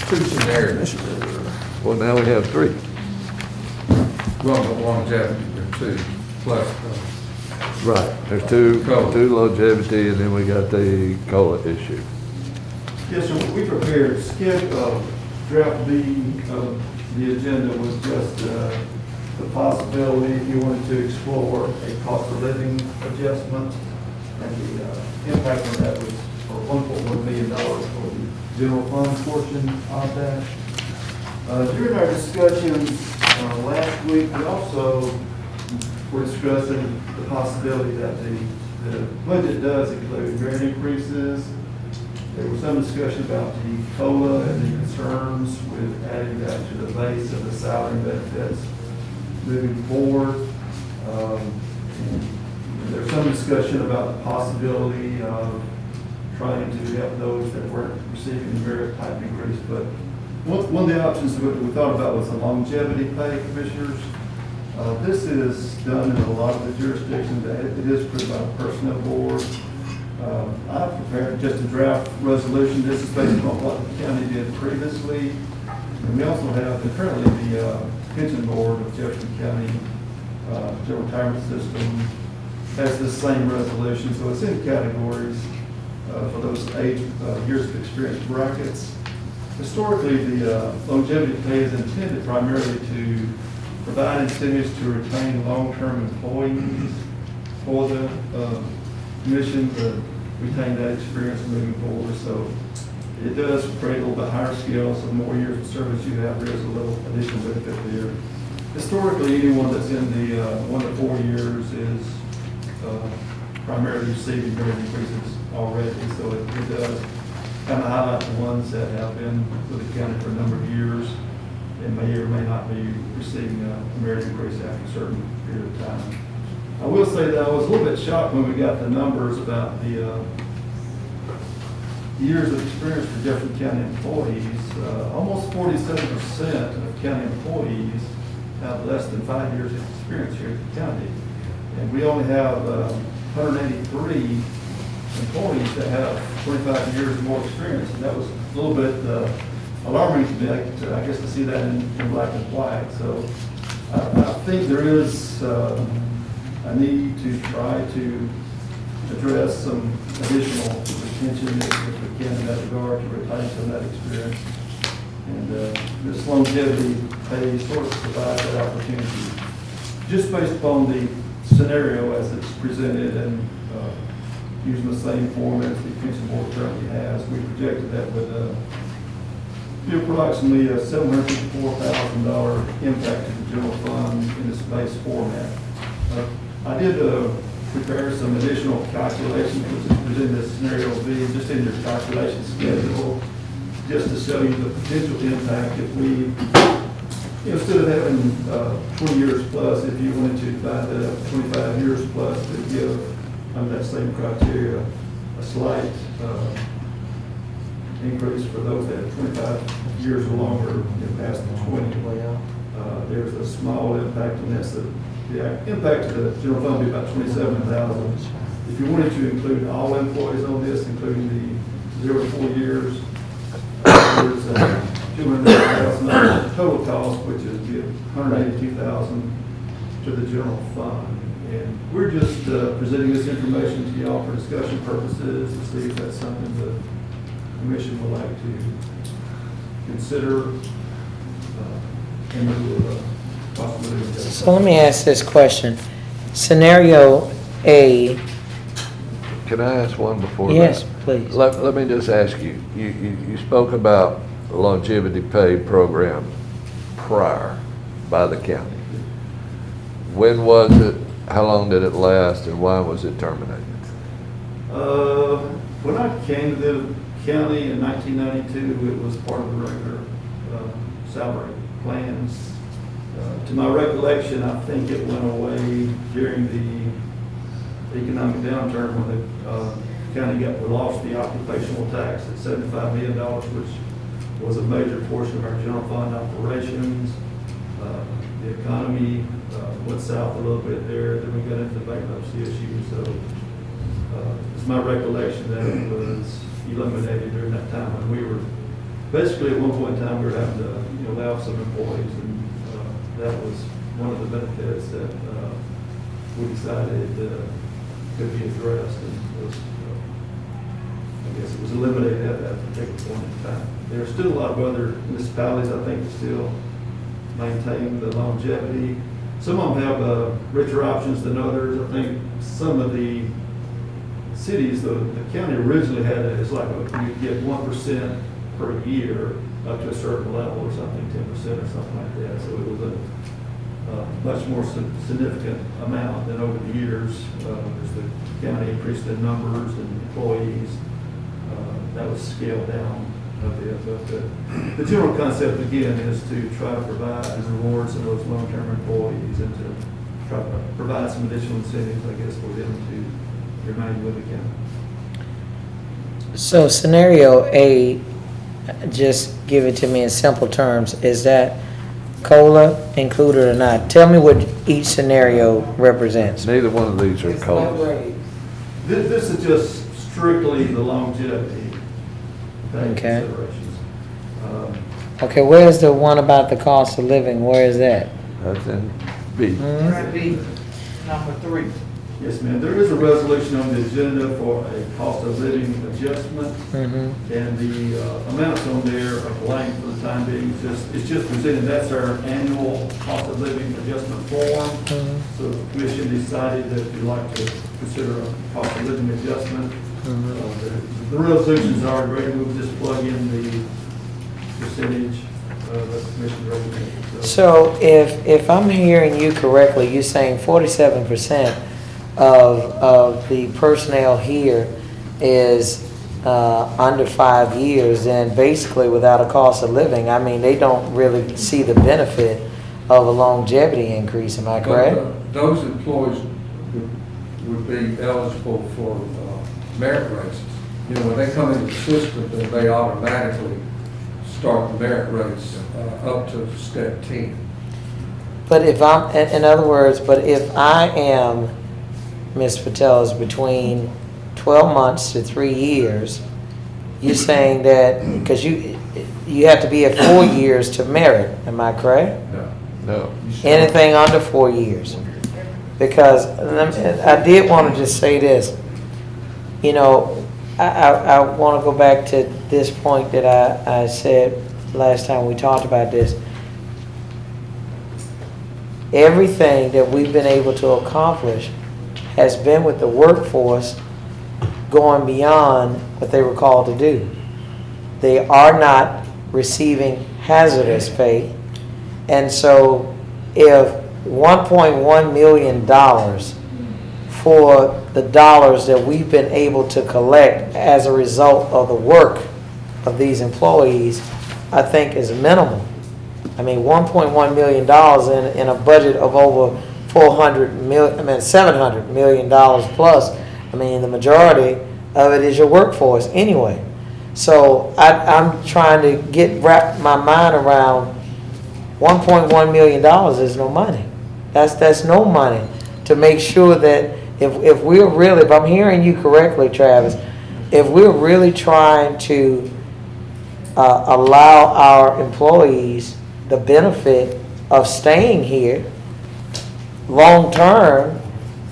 Two scenarios. Well, now we have three. Well, the longevity, there are two, plus, Right, there's two COLA. longevity, and then we got the COLA issue. Yes, sir, we prepared, skip, draft B of the agenda was just, the possibility, if you wanted to explore a cost of living adjustment, and the impact on that was for $1.1 million for the general fund portion of that. During our discussions last week, we also were discussing the possibility that the budget does include merit increases. There was some discussion about the COLA and the concerns with adding that to the base of the salary benefits moving forward. And there's some discussion about the possibility of trying to help those that weren't receiving the merit type increase. But one of the options that we thought about was the longevity pay, commissioners. This is done in a lot of the jurisdictions. It is put by the personnel board. I've prepared just a draft resolution. This is based on what the county did previously. And we also have currently the pension board of Jefferson County, the retirement system has the same resolution. So it's in categories for those age, years of experience brackets. Historically, the longevity pay is intended primarily to provide incentives to retain long-term employees for the commission to retain that experience moving forward. So it does create a little bit higher scale, so the more years of service you have, there's a little additional benefit there. Historically, anyone that's in the 1 to 4 years is primarily receiving merit increases already. So it does kind of highlight the ones that have been with the county for a number of years and may or may not be receiving a merit increase after a certain period of time. I will say that I was a little bit shocked when we got the numbers about the years of experience for Jefferson County employees. Almost 47% of county employees have less than 5 years of experience here at the county. And we only have 183 employees that have 25 years or more experience. And that was a little bit alarming to me, I guess, to see that in black and white. So I think there is a need to try to address some additional retention if we can in that regard to retain some of that experience. And this longevity pay sort of provides that opportunity. Just based upon the scenario as it's presented and using the same format as the pension board currently has, we projected that would be approximately a $754,000 impact to the general fund in this base format. I did prepare some additional calculations, which is presented as scenario B, just in your calculation schedule, just to show you the potential impact if we instead of having 20 years plus, if you wanted to divide that up, 25 years plus, to give, under that same criteria, a slight increase for those that have 25 years or longer, past the 20. There's a small impact on this. The impact to the general fund would be about $27,000. If you wanted to include all employees on this, including the 0 to 4 years, there's $200,000 total cost, which is $182,000 to the general fund. And we're just presenting this information to y'all for discussion purposes to see if that's something the commission would like to consider. So let me ask this question. Scenario A. Can I ask one before that? Yes, please. Let me just ask you, you spoke about the longevity pay program prior by the county. When was it, how long did it last, and why was it terminated? When I came to the county in 1992, it was part of the regular salary plans. To my recollection, I think it went away during the economic downturn when the county we lost the occupational tax at $75 million, which was a major portion of our general fund operations. The economy went south a little bit there. Then we got into the bankruptcy issue. So it's my recollection that it was eliminated during that time. And we were basically at one point in time we were having to lay off some employees, and that was one of the benefits that we decided could be addressed, and was, I guess it was eliminated at that particular point in time. There are still a lot of other municipalities, I think, that still maintain the longevity. Some of them have richer options than others. I think some of the cities, the county originally had it's like you get 1% per year up to a certain level or something, 10% or something like that. So it was a much more significant amount than over the years as the county increased in numbers and employees. That was scaled down a bit. But the general concept, again, is to try to provide rewards to those long-term employees and to try to provide some additional incentives, I guess, for them to remain with the county. So scenario A, just give it to me in simple terms, is that COLA included or not? Tell me what each scenario represents. Neither one of these are COLA. This is just strictly the longevity Okay. considerations. Okay, where's the one about the cost of living? Where is that? That's in B. That'd be number 3. Yes, ma'am. There is a resolution on the agenda for a cost of living adjustment, and the amounts on there are blank for the time being. It's just presented. That's our annual cost of living adjustment form. So the commission decided that if you'd like to consider a cost of living adjustment, the resolutions are ready. We'll just plug in the percentage that the commission recommended. So if I'm hearing you correctly, you're saying 47% of the personnel here is under 5 years, and basically without a cost of living, I mean, they don't really see the benefit of a longevity increase, am I correct? Those employees would be eligible for merit raises. When they come into the system, then they automatically start the merit raise up to step 10. But if I'm, in other words, but if I am, Ms. Patel, is between 12 months to 3 years, you're saying that, because you have to be at 4 years to merit, am I correct? No. Anything under 4 years. Because I did want to just say this, I want to go back to this point that I said last time we talked about this. Everything that we've been able to accomplish has been with the workforce going beyond what they were called to do. They are not receiving hazardous pay. And so if $1.1 million for the dollars that we've been able to collect as a result of the work of these employees, I think is minimal. I mean, $1.1 million in a budget of over 700 million dollars plus. I mean, the majority of it is your workforce anyway. So I'm trying to wrap my mind around $1.1 million is no money. That's no money to make sure that if we're really, if I'm hearing you correctly, Travis, if we're really trying to allow our employees the benefit of staying here long term,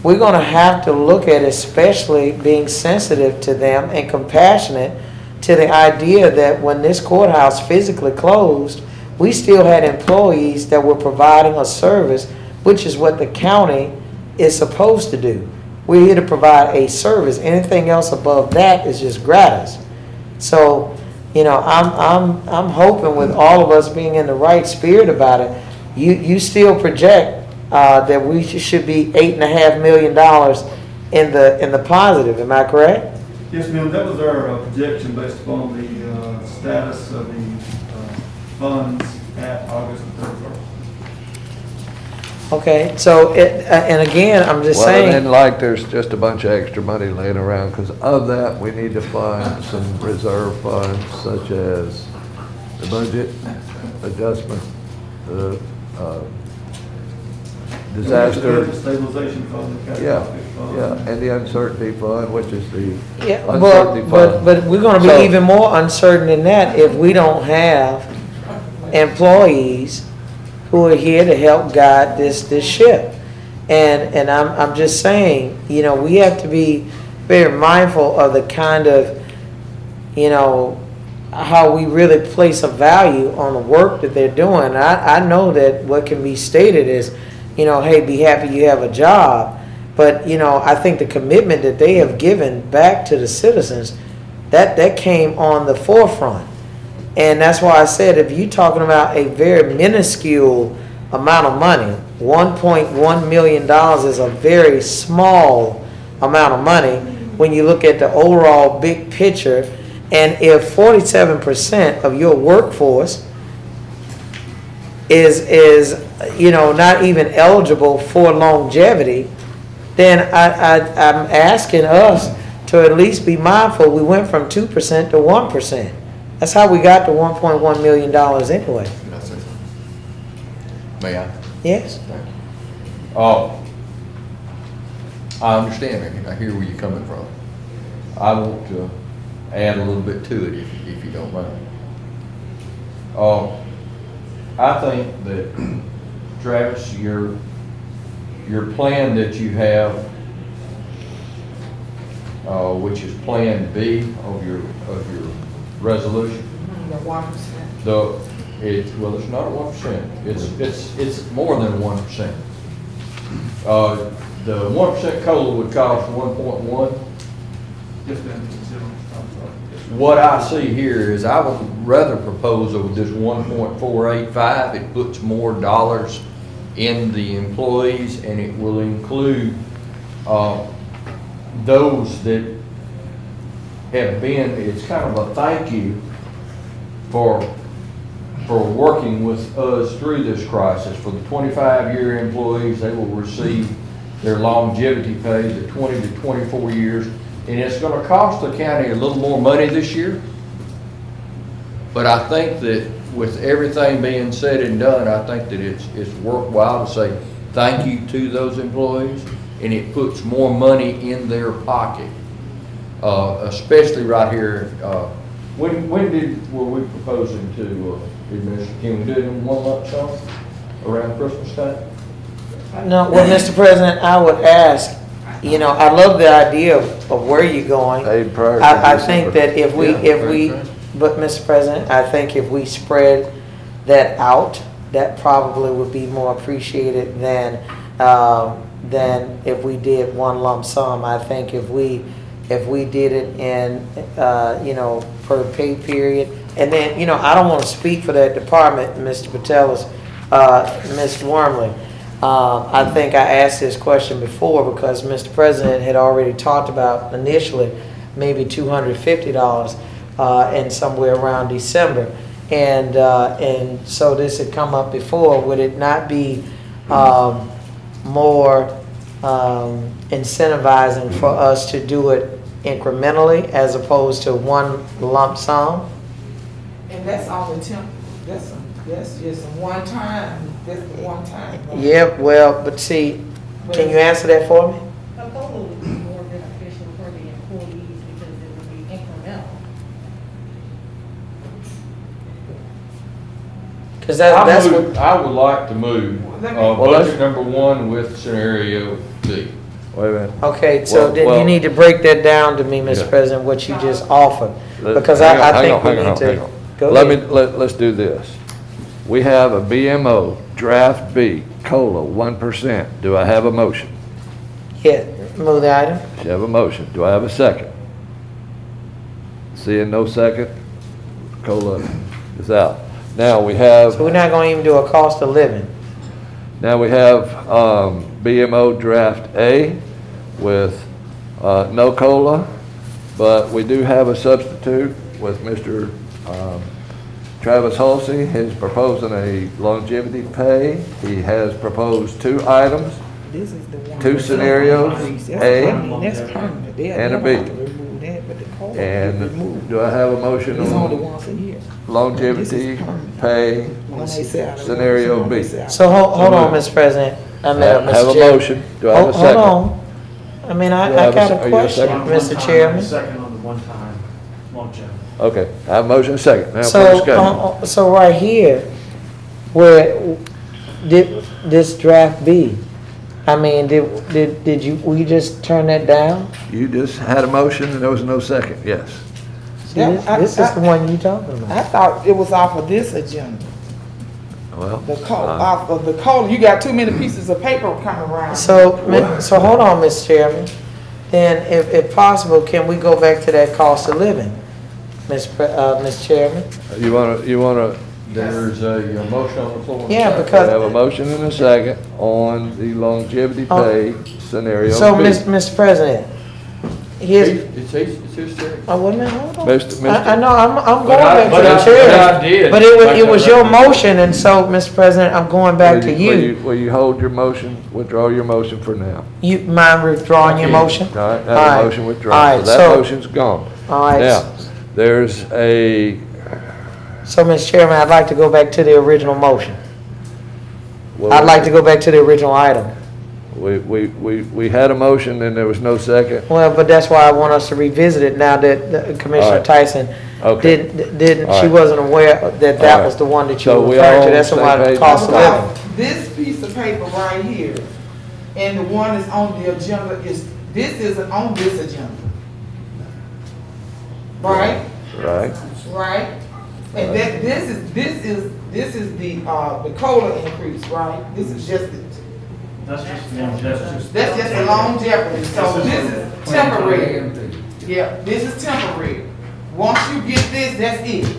we're going to have to look at especially being sensitive to them and compassionate to the idea that when this courthouse physically closed, we still had employees that were providing a service, which is what the county is supposed to do. We're here to provide a service. Anything else above that is just gratis. So, you know, I'm hoping with all of us being in the right spirit about it, you still project that we should be $8.5 million in the positive. Am I correct? Yes, ma'am. That was our projection based upon the status of the funds at August the 31st. Okay, so and again, I'm just Well, saying. it isn't like there's just a bunch of extra money laying around, because of that, we need to find some reserve funds, such as the budget adjustment, the disaster. Stabilization fund. The Yeah, catastrophic fund. yeah, and the uncertainty fund, which is the Yeah, uncertainty fund. but we're going to be So- even more uncertain than that if we don't have employees who are here to help guide this ship. And I'm just saying, you know, we have to be very mindful of the kind of, you know, how we really place a value on the work that they're doing. I know that what can be stated is, you know, hey, be happy you have a job. But, you know, I think the commitment that they have given back to the citizens, that came on the forefront. And that's why I said, if you're talking about a very minuscule amount of money, $1.1 million is a very small amount of money when you look at the overall big picture. And if 47% of your workforce is you know, not even eligible for longevity, then I'm asking us to at least be mindful. We went from 2% to 1%. That's how we got to $1.1 million anyway. May I? Yes. I understand, Mary. I hear where you're coming from. I want to add a little bit to it if you don't mind. I think that, Travis, your plan that you have, which is Plan B of your resolution. The 1%. Well, it's not a 1%. It's more than 1%. The 1% COLA would cost 1.1. Yes, ma'am. What I see here is I would rather propose over this 1.485. It puts more dollars in the employees, and it will include those that have been. It's kind of a thank you for working with us through this crisis. For the 25-year employees, they will receive their longevity pay, the 20 to 24 years. And it's going to cost the county a little more money this year. But I think that with everything being said and done, I think that it's worthwhile to say thank you to those employees, and it puts more money in their pocket, especially right here. When were we proposing to administer? Can we do it in one lump sum around Christmas time? No, well, Mr. President, I would ask, you know, I love the idea of where you're going. I think that if we, but Mr. President, I think if we spread that out, that probably would be more appreciated than if we did one lump sum. I think if we did it in, you know, per pay period, and then, you know, I don't want to speak for that department, Mr. Patelis, Ms. Wormley. I think I asked this question before because Mr. President had already talked about initially maybe $250 and somewhere around December. and so this had come up before, would it not be more incentivizing for us to do it incrementally as opposed to one lump sum? And that's only that's just a one time, that's the one time. right? Yep, well, but see, can you answer that for me? A COLA would be more beneficial for the employees because it would be incremental. Because that's what. I would like to move, budget number 1 with scenario B. Wait a minute. Okay, so Well- then well- you need to break that down to me, Mr. Yeah. President, what you just offered. Let- Because hang I on, think we hang on, need hang to. on. Go Let ahead. let's do this. We have a BMO, draft B, COLA, 1%. Do I have a motion? Yeah, move the item. Do I have a motion? Do I have a second? Seeing no second, COLA is out. Now we have. So we're not gonna even do a cost of living. Now we have BMO Draft A with no COLA, but we do have a substitute with Mr. Travis Halsey. He's proposing a longevity pay. He has proposed 2 items, This is the one. 2 scenarios, A That's permanent. They and a never B. have to remove that, but the COLA is And removed. do I have a motion It's only on once a year. longevity pay, When they say out of- scenario B? So hold on, Mr. President. I mean, Have Mr. a Chairman. motion. Do I have a Hold second? on. I mean, Do I I have a got se- a are you a question, second? Mr. Chairman. Second on the one-time longevity. Okay, I have a motion and a second. Now for So, discussion. so right here, where did this draft B? I mean, did you, we just turn that down? You just had a motion and there was no second, yes. See, this is the one you talking I about. thought it was off of this agenda. Well. The COLA, off of the COLA, you got too many pieces of paper coming around. So hold on, Mr. Chairman. Then if possible, can we go back to that cost of living, Mr. Chairman? You wanna, There's a motion on the floor. Yeah, we because. have a motion and a second on the longevity pay scenario So, B. Mr. President, here's, It's his turn. oh, wait a minute, hold on. Mr. I know, I'm going But I- back but to I- the chair. but I did. But it Like was that your record. motion, and so, Mr. President, I'm going back to you. Will you hold your motion, withdraw your motion for now? You mind withdrawing your Okay. motion? All right, All have right. a motion All withdrawn. right, So that so- motion's gone. All right. Now, there's a, So, Mr. Chairman, I'd like to go back to the original motion. well, I'd like to go back to the original item. we had a motion and there was no second. Well, but that's why I want us to revisit it now that Commissioner All right. Tyson Okay. didn't, All she right. wasn't aware that All that right. was the one that you So were we all referring to. on That's the why same the page? cost of living. This piece of paper right here, and the one that's on the agenda this isn't on this agenda. Right? Right? Right? And that, this is the COLA increase, right? This is just, That's just. that's just a longevity, so this is temporary. Yeah, this is temporary. Once you get this, that's it.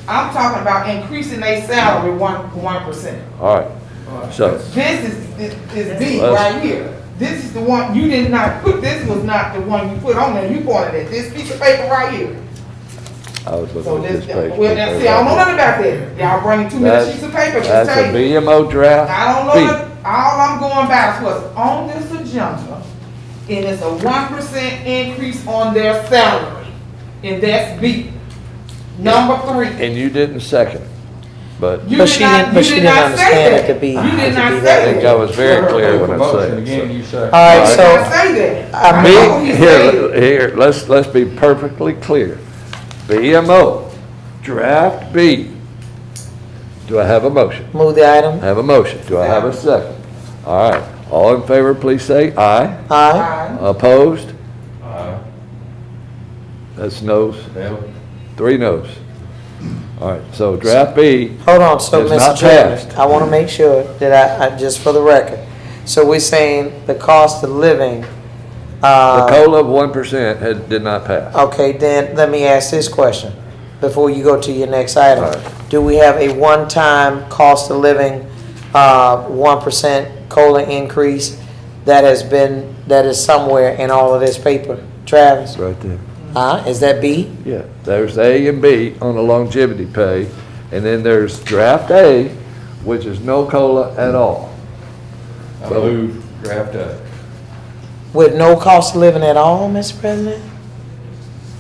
I'm talking about increasing their salary 1%. All right. So, This is B Let's- right here. This is the one, you did not put, this was not the one you put on there, you pointed at this piece of paper right here. I was So looking at this, this page. well, now, see, I don't know nothing about that. Y'all bringing too many sheets of paper to That's a the table. BMO draft I don't know, B. all I'm going by is what's on this agenda, and it's a 1% increase on their salary, and that's B. Number 3. And you didn't second it, but You But did she not- didn't, but you she did didn't not understand say it that. to be. You to did not be say I that. think I was very clear when I Motion said it. again, so. you say. All right, You did so, not say that. I I know B, he here, said. let's be perfectly clear. BMO, draft B. Do I have a motion? move the item. I have a motion. Do I have a second? All right. All in favor, please say aye. Aye. Aye. Opposed? That's noes. 3 noes. All right, so draft B Hold on, so is Mr. not Chairman, passed. I want to make sure that I, just for the record, so we're saying the cost of living, The COLA of 1% did not pass. okay, then let me ask this question before you go to your next item. All right. Do we have a one-time cost of living, 1% COLA increase that is somewhere in all of this paper? Travis? Right there. Is that B? Yeah, there's A and B on the longevity pay, And then there's draft A, which is no COLA at all. I move draft A. With no cost of living at all, Mr. President?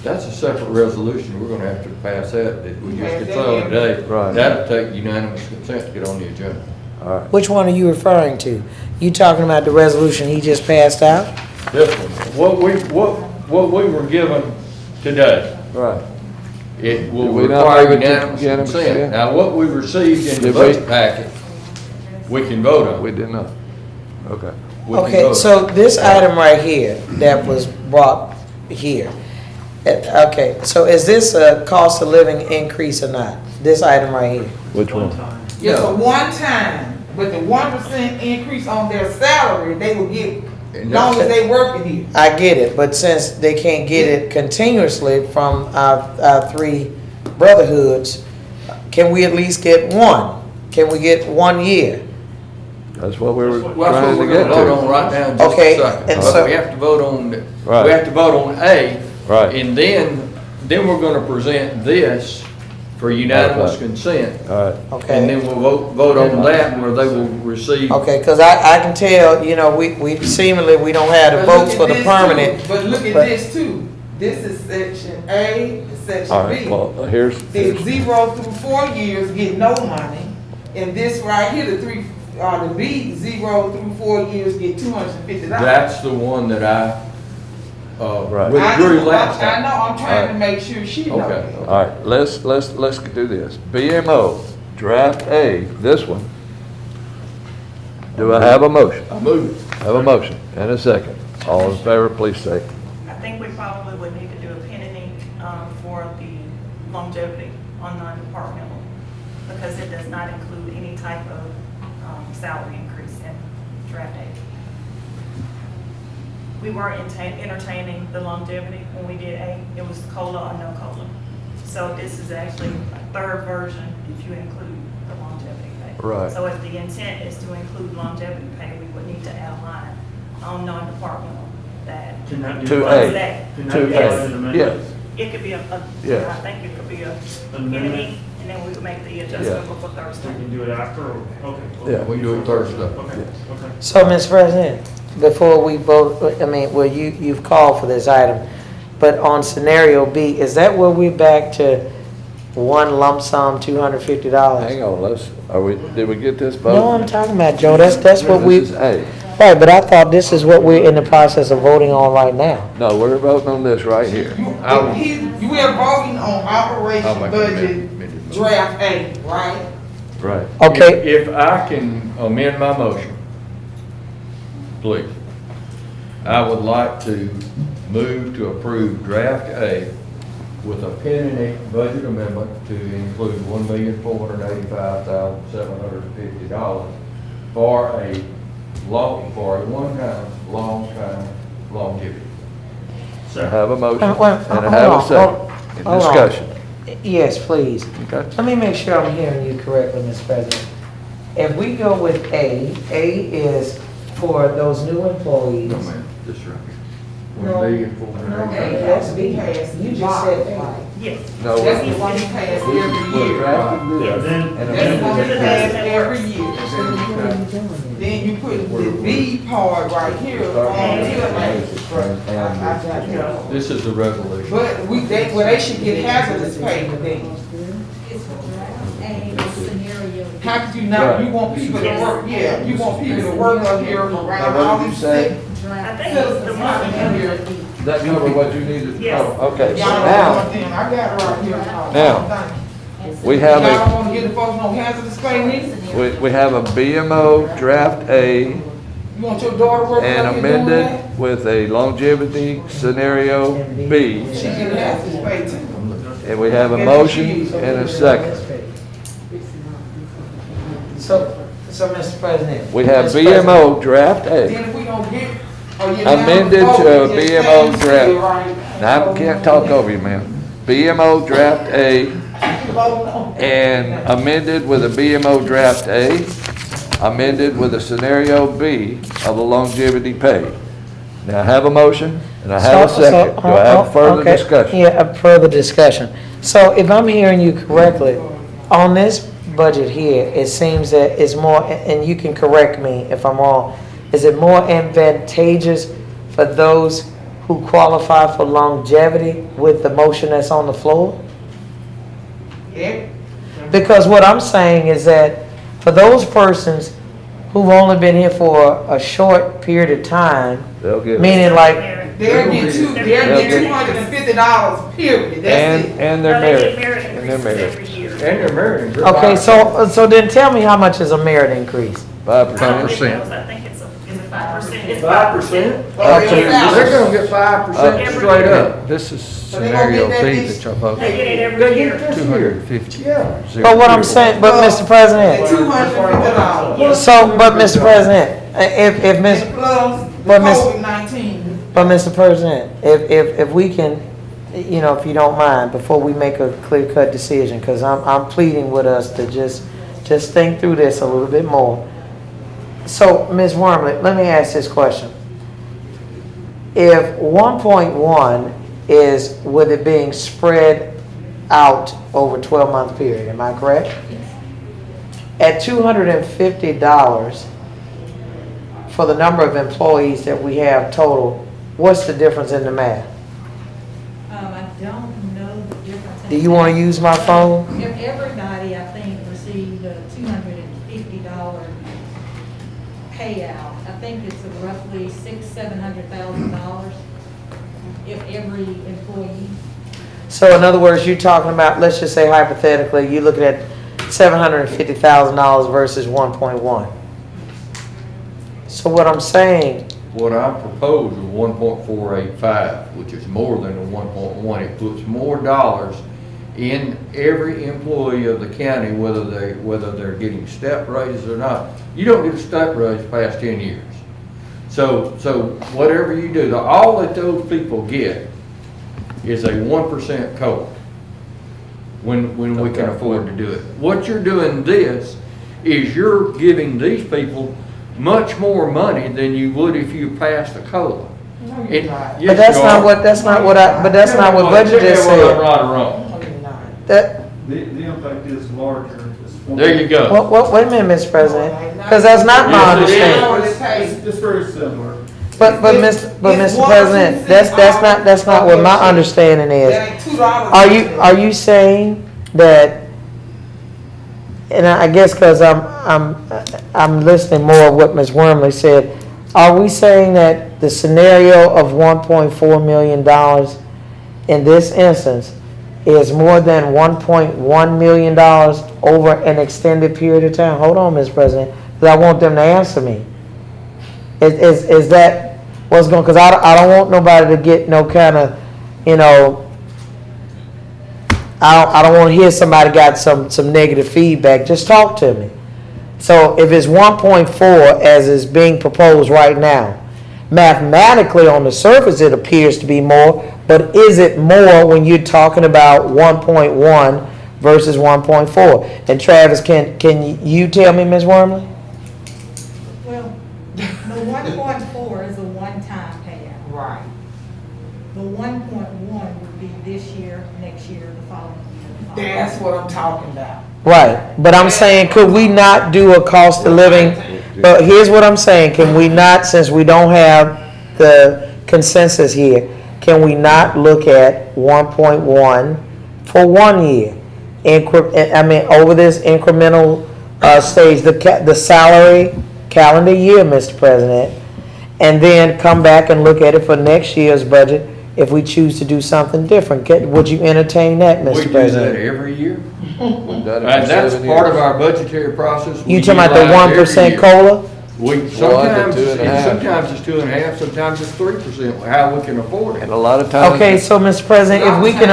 That's a separate resolution, we're gonna have to pass that we just get through today. Right. That'll take unanimous consent to get on the agenda. All right. Which one are you referring to? You talking about the resolution he just passed out? This one, what we were given today, Right. it will Did we not require move it to unanimous unanimous consent? consent. Now, what we received in the Did we? budget packet, we can vote on. We did not. Okay. We can Okay, vote. so this item right here that was brought here, okay, so is this a cost of living increase or not? This item right here? Which one? It's a one time, but the 1% increase on their salary, they will get as long as they working here. I get it, but since they can't get it continuously from our three brotherhoods, can we at least get one? Can we get 1 year? That's what we were Well, that's what trying to we're get gonna vote on to. right now in just Okay, a second. and But so- we have to vote on, Right. we have to vote on A. Right. And then we're gonna present this for unanimous Okay. consent. All right. Okay. And then we'll vote on that where they will receive. Okay, because I can tell, you know, we seemingly, we don't have the But look votes at for the this too. permanent. But look at but- this too. This is section A, and All section right, B. well, here's, The 0 through 4 years get no money, and this right here, the B, 0 through 4 years get $250. That's the one that I, Right. withdrew last I time. know, I'm trying to make sure she knows. Okay. all right, let's do this. BMO, draft A, this one. Do I have a motion? I move. Have a motion and a second. All in favor, please say. I think we probably would need to do a pen and ink for the longevity on non-departmental, because it does not include any type of salary increase in draft A. We were entertaining the longevity when we did A. It was COLA or no COLA. So this is actually a third version if you include the longevity pay. Right. So if the intent is to include longevity pay, we would need to add a line on non-departmental that. Can that be? To funds A. that. Can To that be A. an amendment? Yes. It could be Yeah. I think it could be a Amendment? enemy, and then we would make the adjustment before We Thursday. can do it after, or, okay. Yeah. We do it Thursday. Okay, okay. So, Mr. President, before we vote, I mean, well, you've called for this item, but on scenario B, is that where we're back to one lump sum, $250? Hang on, did we get this vote? No, I'm talking about, Joe, that's what we, This is A. right, but I thought this is what we're in the process of voting on right now. No, we're voting on this right here. You are voting on I'll operation make budget amendment. draft A, right? Right. Okay, If I can amend my motion, please. I would like to move to approve draft A with a pen and ink budget amendment to include $1,485,750 for a one-time, long-time longevity. I have a motion and Wait, I have a hold on, second. hold on. Discussion. yes, please. Okay. Let me make sure I'm hearing you correctly, Mr. President. If we go with A is for those new employees. No, ma'am, this right here. No. $1,485,000. That's B has. You just said A. Yes. No, That's the one he pays every year. Yeah, then, That's the one he pays every year. Then you put the B part right here on here. This is the resolution. But they should get hazardous pay then. How could you not, you want people to work, yeah, you want people to work up here around all these sick I think citizens the coming in here. Does that cover what you needed to Yes. cover? Okay, so Y'all now, don't want them, I got it right here. Now, we have Y'all don't a, wanna give the folks no hazardous pay neither? we have a BMO draft A You want your daughter working and up here doing amended that? with a longevity scenario B. She get hazardous pay too. And we have a motion and a second. So, Mr. President. We have Mr. President, BMO draft A Then if we don't get, amended to a BMO draft. Now, I can't talk over you, ma'am. BMO draft A and amended with a BMO draft A, amended with a scenario B of the longevity pay. Now, I have a motion and I have a second. Do I have further okay, discussion? Yeah, a further discussion. So if I'm hearing you correctly, on this budget here, it seems that it's more, and you can correct me if I'm wrong, is it more advantageous for those who qualify for longevity with the motion that's on the floor? Yeah. Because what I'm saying is that for those persons who've only been here for a short period of time, They'll get it. meaning like, They'll get $250, period, that's it. And they're married. And they're married. And they're married. okay, so then tell me how much is a merit increase? 5%. I think it's a 5%. It's 5%? They're gonna get 5% straight up. This is So they gonna scenario get that B this- that y'all folks. They get it every year. 250. Yeah. But what I'm saying, but Mr. President, $250. so, but Mr. President, if Miss, Plus the but Miss- COVID-19. but Mr. President, if we can, you know, if you don't mind, before we make a clear-cut decision, because I'm pleading with us to just think through this a little bit more. So, Ms. Wormley, let me ask this question. If 1.1 is with it being spread out over a 12-month period, am I correct? At $250 for the number of employees that we have total, what's the difference in the math? I don't know the difference. Do you want to use my phone? If everybody, I think, received a $250 payout, I think it's roughly $700,000 if every employee. So in other words, you're talking about, let's just say hypothetically, you're looking at $750,000 versus 1.1. So what I'm saying, What I propose is 1.485, which is more than the 1.1. It puts more dollars in every employee of the county, whether they're getting step raises or not. You don't get a step raise past 10 years. So whatever you do, all that those people get is a 1% COLA when we can afford to do it. What you're doing this is you're giving these people much more money than you would if you passed a COLA. but that's not what budget just Tell me whether I'm said. right or wrong. That, The impact is larger. There you go. wait a minute, Mr. President, because that's not my understanding. It's very similar. But Mr. President, that's not what my understanding is. That ain't $2. Are you saying that? And I guess because I'm listening more of what Ms. Wormley said. Are we saying that the scenario of $1.4 million in this instance is more than $1.1 million over an extended period of time? Hold on, Mr. President, because I want them to answer me. Is that what's going? Because I don't want nobody to get no kind of, you know. I don't want to hear somebody got some negative feedback. Just talk to me. So if it's 1.4 as is being proposed right now, mathematically on the surface it appears to be more, but is it more when you're talking about 1.1 versus 1.4? And Travis, can you tell me, Ms. Wormley? Well, the 1.4 is a one-time payout. Right. The 1.1 would be this year, next year, the following year. That's what I'm talking about. Right, but I'm saying, could we not do a cost of living? But here's what I'm saying, can we not, since we don't have the consensus here, can we not look at 1.1 for 1 year? Over this incremental stage, the salary calendar year, Mr. President, and then come back and look at it for next year's budget if we choose to do something different. Would you entertain that, Mr. We do President? that every year. We've done it for And that's 7 part years. of our budgetary process. You We talking about the utilize every 1% year. COLA? Sometimes 2.5. sometimes it's 2.5, sometimes it's 3%, how we can afford it. And a lot of times. Okay, so Mr. President, if we can,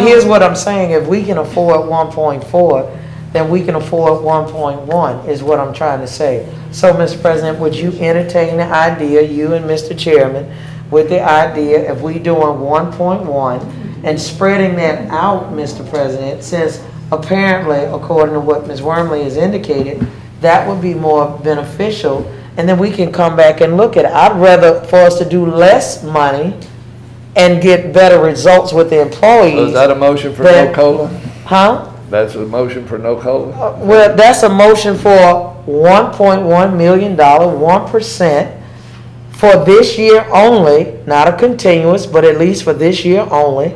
here's what I'm saying, if we can afford 1.4, then we can afford 1.1, is what I'm trying to say. So, Mr. President, would you entertain the idea, you and Mr. Chairman, with the idea of we doing 1.1 and spreading that out, Mr. President, since apparently, according to what Ms. Wormley has indicated, that would be more beneficial, and then we can come back and look at it. I'd rather for us to do less money and get better results with the employees. So is that a motion for than- no COLA? Huh? That's a motion for no COLA? Well, that's a motion for $1.1 million, 1% for this year only, not a continuous, but at least for this year only.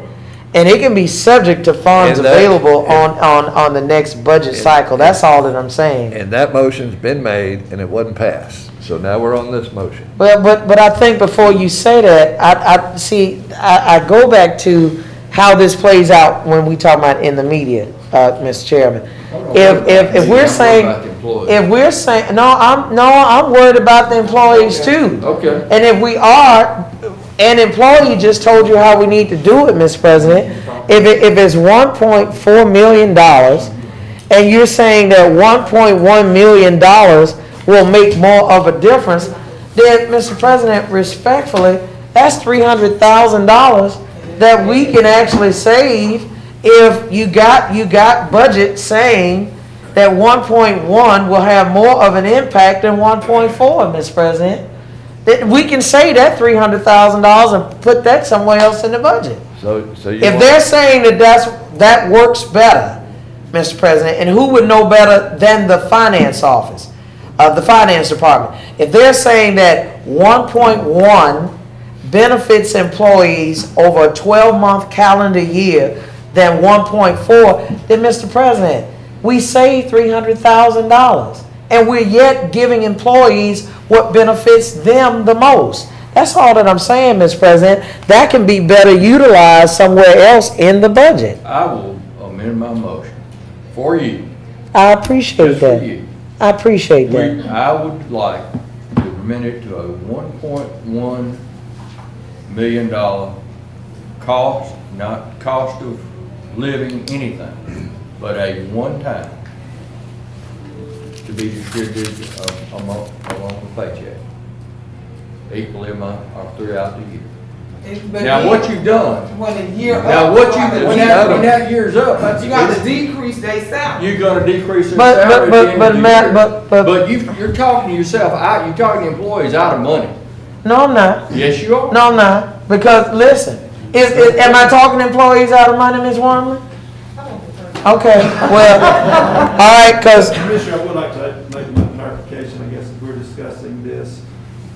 And it can be subject to funds And that- available on the next budget cycle. That's all that I'm saying. And that motion's been made and it wasn't passed. So now we're on this motion. But I think before you say that, I go back to how this plays out when we talk about in the media, Mr. Chairman. If we're saying, I'm worried about the employees too. Okay. And if we are, an employee just told you how we need to do it, Mr. President. If it's $1.4 million, and you're saying that $1.1 million will make more of a difference, then, Mr. President, respectfully, that's $300,000 that we can actually save if you got budget saying that 1.1 will have more of an impact than 1.4, Mr. President. That we can say that $300,000 and put that somewhere else in the budget. So you If they're saying that works better, Mr. President, and who would know better than the finance office, the finance department? If they're saying that 1.1 benefits employees over a 12-month calendar year than 1.4, then, Mr. President, we save $300,000, and we're yet giving employees what benefits them the most. That's all that I'm saying, Mr. President. That can be better utilized somewhere else in the budget. I will amend my motion for you. I appreciate Just for that. you. I appreciate that. I would like to amend it to a $1.1 million cost, not cost of living anything, but a one-time to be distributed along the paycheck, equally throughout the year. Now, what you've done, When the year now up, what you, when that year's up, that's you got to decrease their salary. you're gonna decrease their But- salary but- at the end but of the Matt, year. but- But you're talking to yourself out, you're talking to employees out of money. No, I'm not. Yes, you are. No, I'm not. Because, listen, am I talking employees out of money, Ms. Wormley? Okay, well, all right, because Commissioner, I would like to make a clarification, I guess, if we're discussing this.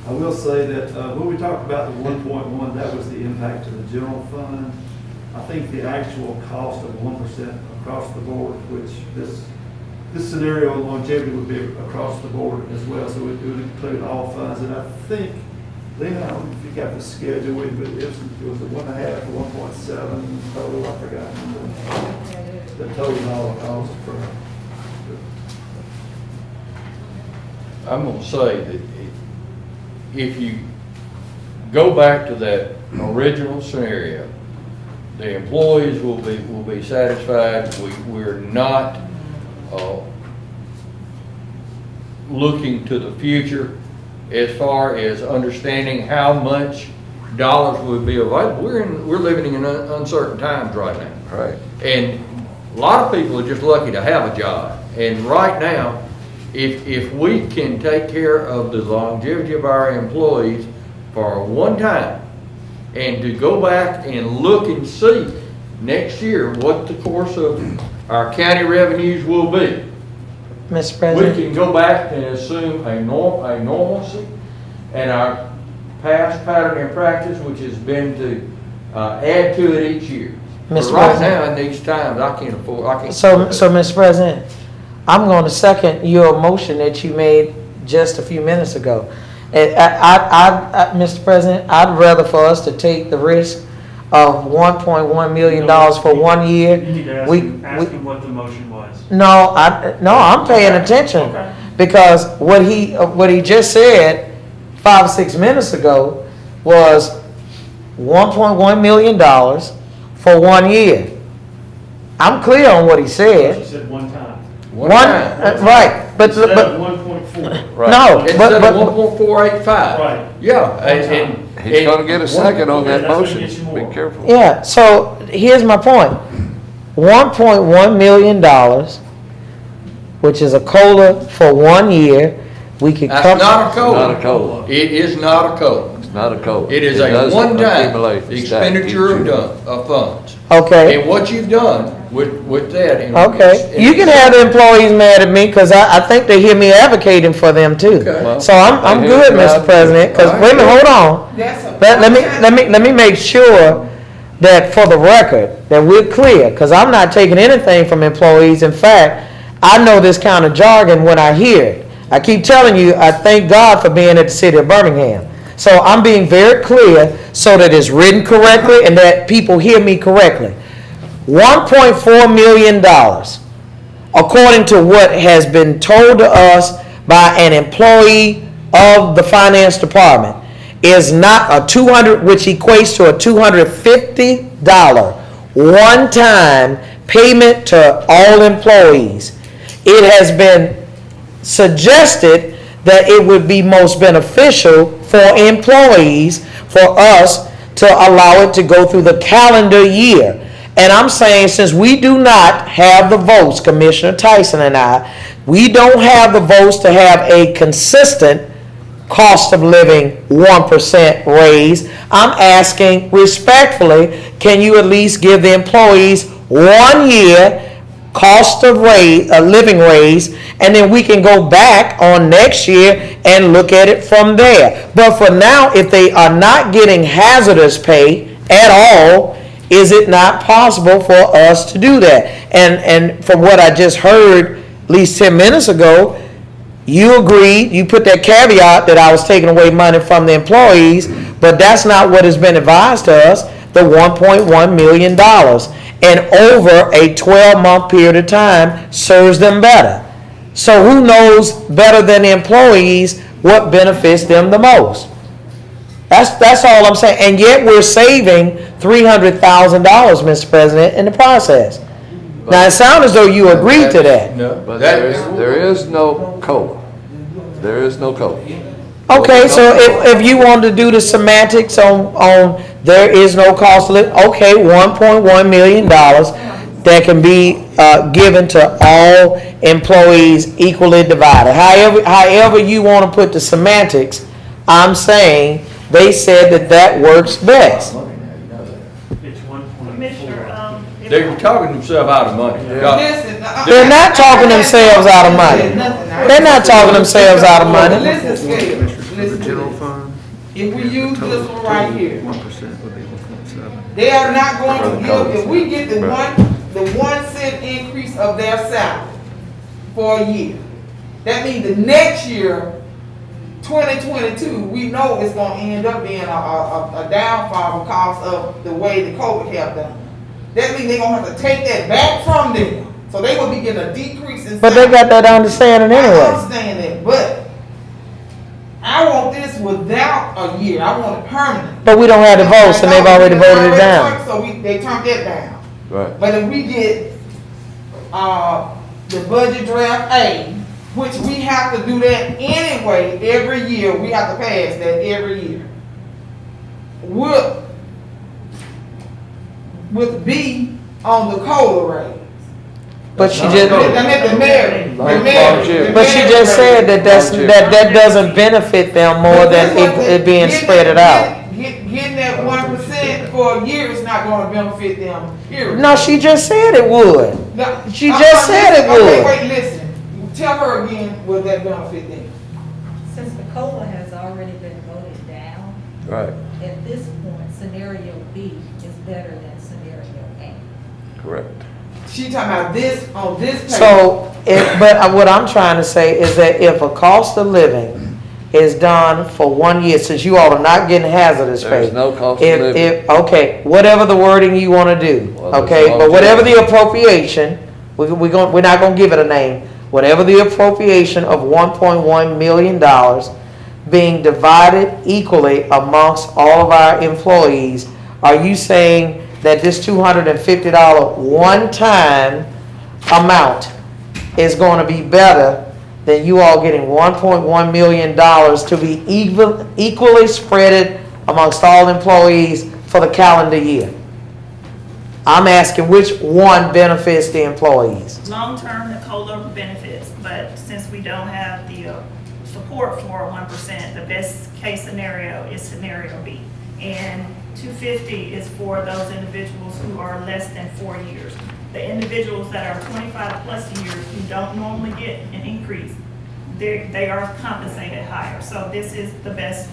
I will say that when we talked about the 1.1, that was the impact to the general fund. I think the actual cost of 1% across the board, which this scenario of longevity would be across the board as well, so it would include all funds. And I think, Lena, I don't know if you got the schedule with you, but it was a 1.5 or 1.7 total, I forgot. The total dollar cost for. I'm gonna say that if you go back to that original scenario, the employees will be satisfied. We're not, looking to the future as far as understanding how much dollars would be available. We're living in uncertain times right now. Right. And a lot of people are just lucky to have a job. And right now, if we can take care of the longevity of our employees for one time, and to go back and look and see next year what the course of our county revenues will be. Mr. We President, can go back and assume a normalcy and our past pattern and practice, which has been to add to it each year. But Mr. right President. now, in these times, I can't afford. so Mr. President, I'm going to second your motion that you made just a few minutes ago. And Mr. President, I'd rather for us to take the risk of $1.1 million for 1 year. You need to ask him what the motion was. No, I'm paying attention. Okay. Because what he just said 5 or 6 minutes ago was $1.1 million for 1 year. I'm clear on what he said. You said one time. Right, but Instead of 1.4. Right. no, Instead but of 1.485. Right. Yeah. He's gonna get a second on that that's gonna motion. get you more. Be careful. yeah. So here's my point: $1.1 million, which is a COLA for 1 year. We could That's come. not a COLA. Not a COLA. It is not a COLA. It's not a COLA. It is It a doesn't one-time accumulate the stack expenditure each year. of funds. Okay. And what you've done With that. Okay, you can have the employees mad at me, because I think they hear me advocating for them too. Okay. So I'm good, Mr. President, because, wait a minute, hold on. Let me make sure that for the record, that we're clear, because I'm not taking anything from employees. In fact, I know this kind of jargon when I hear it. I keep telling you, I thank God for being at the city of Birmingham. So I'm being very clear so that it's written correctly and that people hear me correctly. $1.4 million, according to what has been told to us by an employee of the finance department, is not a which equates to a $250 one-time payment to all employees. It has been suggested that it would be most beneficial for employees for us to allow it to go through the calendar year. And I'm saying, since we do not have the votes, Commissioner Tyson and I, we don't have the votes to have a consistent cost of living 1% raise. I'm asking respectfully, can you at least give the employees 1 year cost of living raise, and then we can go back on next year and look at it from there. But for now, if they are not getting hazardous pay at all, is it not possible for us to do that? And from what I just heard at least 10 minutes ago, you agreed, you put that caveat that I was taking away money from the employees, but that's not what has been advised to us, the $1.1 million. And over a 12-month period of time serves them better. So who knows better than the employees what benefits them the most? That's all I'm saying. And yet we're saving $300,000, Mr. President, in the process. Now, it sounds as though you agreed to that. No, But there is no COLA. There is no COLA. Okay, so if you want to do the semantics on there is no cost of living, okay, $1.1 million that can be given to all employees equally divided. However you want to put the semantics, I'm saying they said that works best. Commissioner, They're talking themselves out of money. They're not talking themselves out of money. They're not talking themselves out of money. Listen, Scale, listen. If we use this one right here, they are not going to give, if we get the 1 cent increase of their salary for a year, that means the next year, 2022, we know it's going to end up being a downfall because of the way the COVID have done. That means they're going to have to take that back from them. So they will be getting a decrease in salary. But they got that understanding anyway. I understand that, but I want this without a year. I want it permanent. But we don't have the votes, and they've already voted it down. So they turned that down. Right. But if we get the budget draft A, which we have to do that anyway every year, we have to pass that every year. With B on the COLA rate. But she just. The mayor. But she just said that doesn't benefit them more than it being spread it out. Getting that 1% for a year is not going to benefit them, period. No, she just said it would. She just said it Okay, would. wait, listen. Tell her again, will that benefit them? Since the COLA has already been voted down, Right. at this point, scenario B is better than scenario A. Correct. She talking about this on this page. So, but what I'm trying to say is that if a cost of living is done for 1 year, since you all are not getting hazardous pay. There's no cost of living. Okay, whatever the wording you want to do, okay, but whatever the appropriation, we're not going to give it a name. Whatever the appropriation of $1.1 million being divided equally amongst all of our employees, are you saying that this $250 one-time amount is going to be better than you all getting $1.1 million to be equally spread amongst all employees for the calendar year? I'm asking which one benefits the employees. long-term, the COLA benefits, but since we don't have the support for 1%, the best case scenario is scenario B. and 250 is for those individuals who are less than 4 years. The individuals that are 25 plus years who don't normally get an increase, they are compensated higher. So this is the best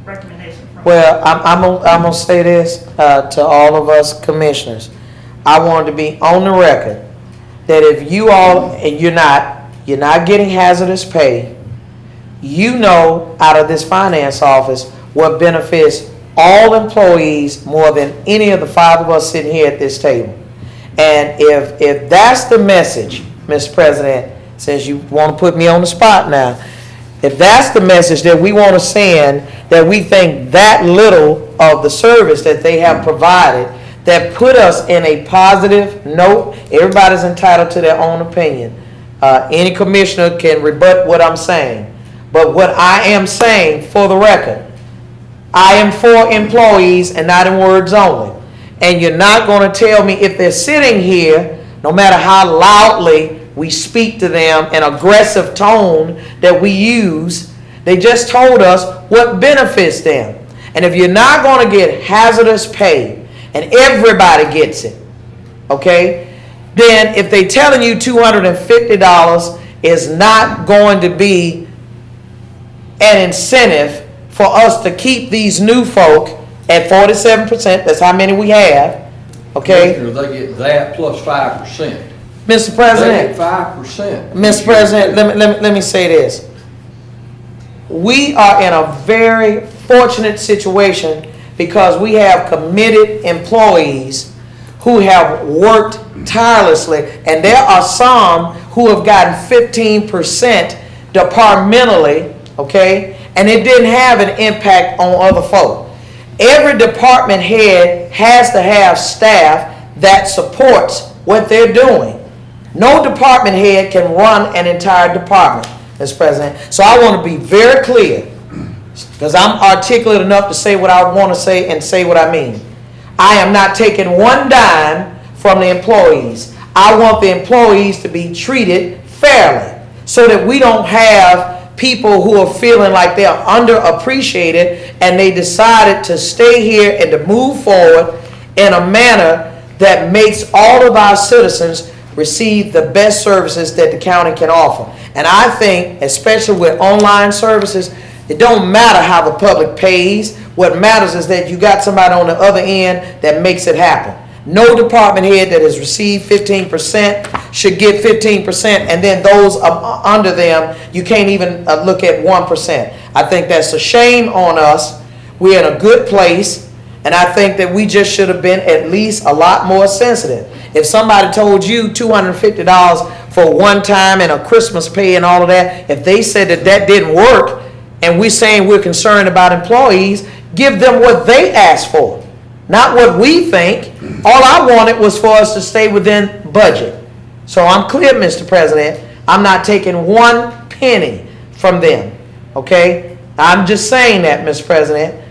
recommendation from. Well, I'm gonna say this to all of us commissioners. I wanted to be on the record that if you all, and you're not getting hazardous pay, you know out of this finance office what benefits all employees more than any of the 5 of us sitting here at this table. And if that's the message, Mr. President, since you want to put me on the spot now, if that's the message that we want to send, that we think that little of the service that they have provided, that put us in a positive note, everybody's entitled to their own opinion. Any commissioner can rebut what I'm saying. But what I am saying, for the record, I am for employees and not in words only. And you're not going to tell me if they're sitting here, no matter how loudly we speak to them, an aggressive tone that we use, they just told us what benefits them. And if you're not going to get hazardous pay, and everybody gets it, okay, then if they're telling you $250 is not going to be an incentive for us to keep these new folk at 47%, that's how many we have, okay? They get that plus 5%. Mr. President. They get 5%. Mr. President, let me say this. We are in a very fortunate situation because we have committed employees who have worked tirelessly, and there are some who have gotten 15% departmentally, okay, and it didn't have an impact on other folk. Every department head has to have staff that supports what they're doing. No department head can run an entire department, Mr. President. So I want to be very clear, because I'm articulate enough to say what I want to say and say what I mean. I am not taking one dime from the employees. I want the employees to be treated fairly so that we don't have people who are feeling like they're underappreciated and they decided to stay here and to move forward in a manner that makes all of our citizens receive the best services that the county can offer. And I think, especially with online services, it don't matter how the public pays. What matters is that you got somebody on the other end that makes it happen. No department head that has received 15% should get 15%, and then those under them, you can't even look at 1%. I think that's a shame on us. We're in a good place, and I think that we just should have been at least a lot more sensitive. If somebody told you $250 for one time and a Christmas pay and all of that, if they said that that didn't work, and we're saying we're concerned about employees, give them what they asked for, not what we think. All I wanted was for us to stay within budget. So I'm clear, Mr. President, I'm not taking one penny from them, okay? I'm just saying that, Mr. President,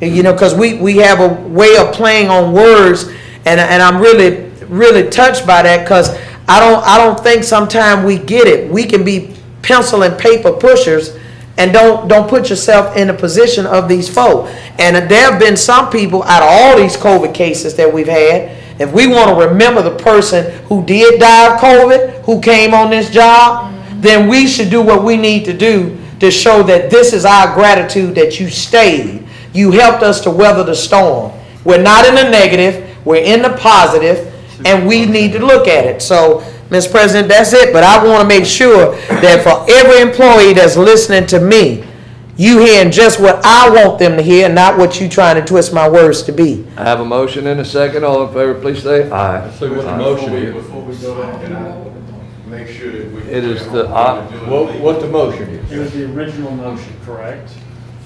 you know, because we have a way of playing on words, and I'm really touched by that, because I don't think sometimes we get it. We can be pencil and paper pushers, and don't put yourself in the position of these folk. And there have been some people out of all these COVID cases that we've had, if we want to remember the person who did die of COVID, who came on this job, then we should do what we need to do to show that this is our gratitude that you stayed. You helped us to weather the storm. We're not in the negative, we're in the positive, and we need to look at it. So, Mr. President, that's it. But I want to make sure that for every employee that's listening to me, you hearing just what I want them to hear, not what you trying to twist my words to be. I have a motion and a second. All in favor, please say aye. See what the motion is. Before we go there, can I make sure that we... It is the, what the motion is. It was the original motion, correct?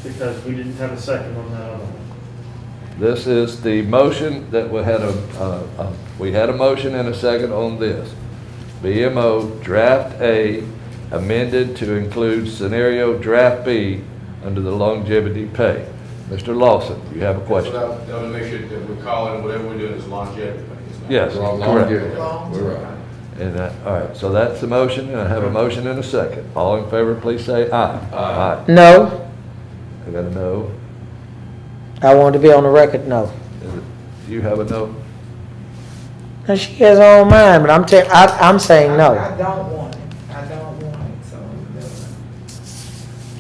Because we didn't have a second on that other one. This is the motion that we had a motion and a second on this. BMO Draft A amended to include scenario Draft B under the longevity pay. Mr. Lawson, you have a question? I want to make sure that we're calling whatever we're doing is longevity pay. Yes, correct. We're right. And all right, so that's the motion, and I have a motion and a second. All in favor, please say aye. Aye. No. I got a no. I want to be on the record, no. Do you have a no? And she has her own mind, but I'm saying no. I don't want it. I don't want it,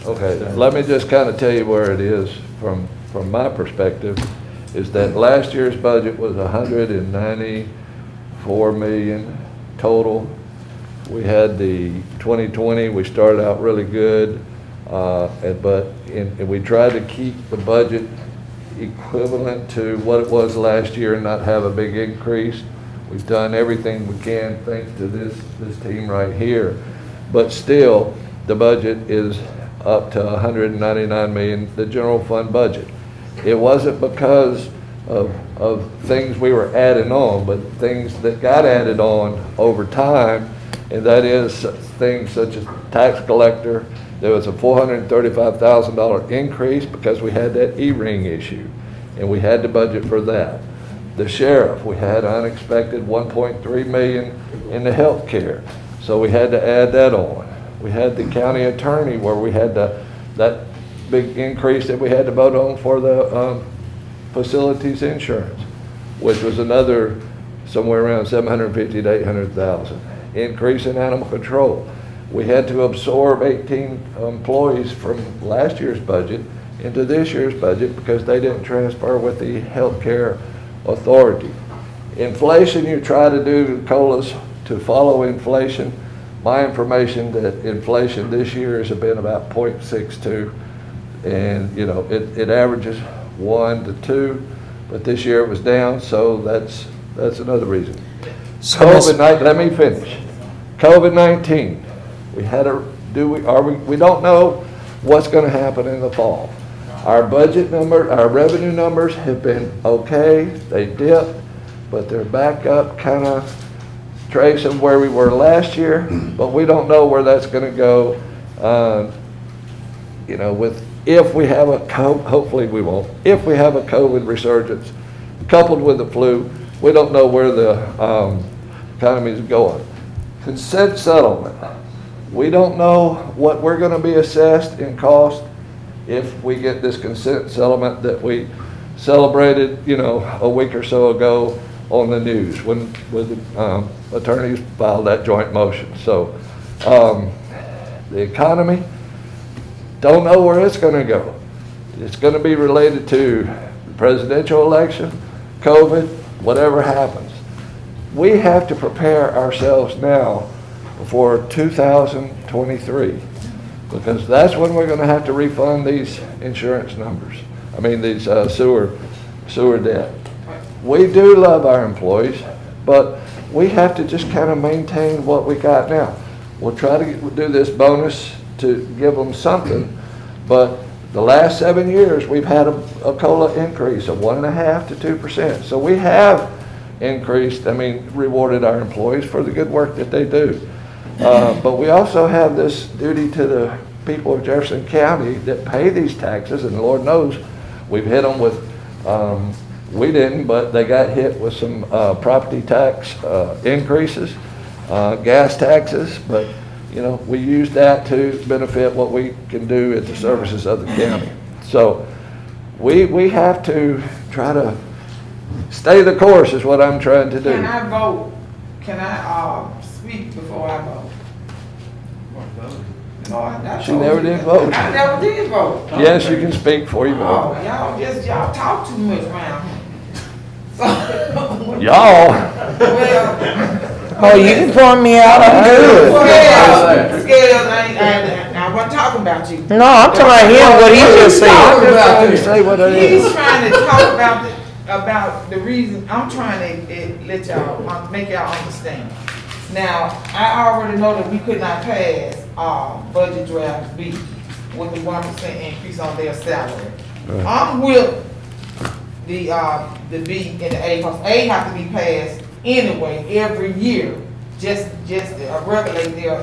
so. Okay, let me just kind of tell you where it is from my perspective, is that last year's budget was 194 million total. We had the 2020, we started out really good, but we tried to keep the budget equivalent to what it was last year and not have a big increase. We've done everything we can thanks to this team right here. But still, the budget is up to 199 million, the general fund budget. It wasn't because of things we were adding on, but things that got added on over time, and that is things such as tax collector. There was a $435,000 increase because we had that E-ring issue, and we had to budget for that. The sheriff, we had unexpected 1.3 million in the health care, so we had to add that on. We had the county attorney where we had that big increase that we had to vote on for the facilities insurance, which was another somewhere around 750 to 800,000. Increase in animal control. We had to absorb 18 employees from last year's budget into this year's budget because they didn't transfer with the healthcare authority. Inflation, you try to do COLAs to follow inflation. My information that inflation this year has been about 0.62, and you know it averages 1 to 2, but this year it was down, so that's another reason. So COVID-19, let me finish. COVID-19, we don't know what's going to happen in the fall. Our budget number, our revenue numbers have been okay. They dipped, but they're back up, kind of tracing where we were last year. But we don't know where that's going to go. You know, if we have hopefully we won't. If we have a COVID resurgence coupled with the flu, we don't know where the economy is going. Consent settlement. We don't know what we're going to be assessed in cost if we get this consent settlement that we celebrated, you know, a week or so ago on the news when the attorneys filed that joint motion. So the economy, don't know where it's going to go. It's going to be related to the presidential election, COVID, whatever happens. We have to prepare ourselves now for 2023 because that's when we're going to have to refund these insurance numbers. I mean these sewer debt. We do love our employees, but we have to just kind of maintain what we got now. We'll try to do this bonus to give them something, but the last 7 years we've had a COLA increase of 1.5% to 2%. So we have rewarded our employees for the good work that they do. But we also have this duty to the people of Jefferson County that pay these taxes, and Lord knows we've hit them with, we didn't, but they got hit with some property tax increases, gas taxes, but you know, we use that to benefit what we can do at the services of the county. So we have to try to stay the course is what I'm trying to do. Can I vote? Can I speak before I vote? No, She never did vote. I never did vote. Yes, you can speak before you Oh, vote. y'all talk too much around here. Y'all. Oh, you can point me out, I'm good. Scales, I wasn't talking about you. No, I'm talking about him, what he just said. He's trying to talk about the reason, I'm trying to let y'all, make y'all understand. Now, I already know that we could not pass budget draft B with the 1% increase on their salary. I'm with the B and the A, because A have to be passed anyway every year, just to regulate their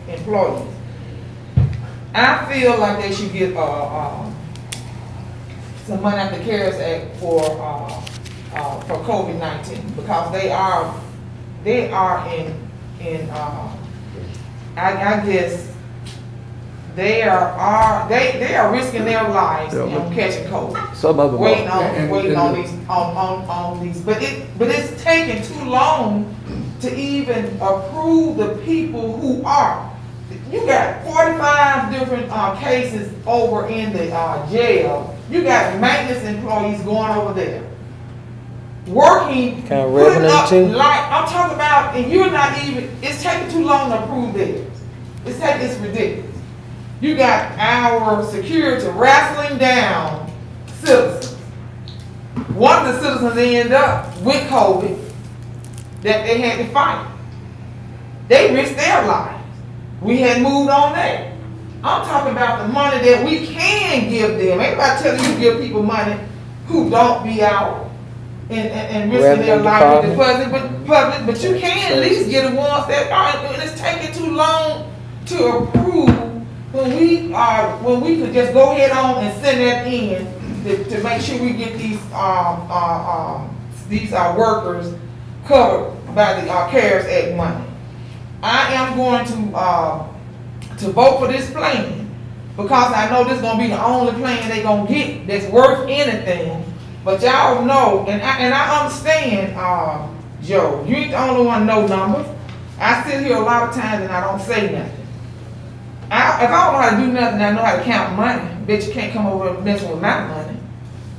employees. I feel like they should get some money out the KARRA Act for COVID-19 because they are in I guess they are risking their lives on catching COVID. Some of them Waiting are. on these, but it's taking too long to even approve the people who are. You got 45 different cases over in the jail. You got maintenance employees going over there, working, Kind of putting revenue up, too? like, I'm talking about, and you're not even, it's taking too long to approve theirs. It's ridiculous. You got our security wrestling down citizens. One of the citizens ended up with COVID that they had to fight. They risked their lives. We had moved on there. I'm talking about the money that we can give them. Everybody telling you to give people money who don't be out and risking their life in the public, but you can at least get the ones that are, and it's taking too long to approve when we could just go ahead on and send that in to make sure we get these workers covered by the CARES Act money. I am going to vote for this plan because I know this is gonna be the only plan they gonna get that's worth anything. But y'all know, and I understand, Joe, you ain't the only one know numbers. I sit here a lot of times and I don't say nothing. If I don't know how to do nothing, I know how to count money. Bet you can't come over and mess with my money.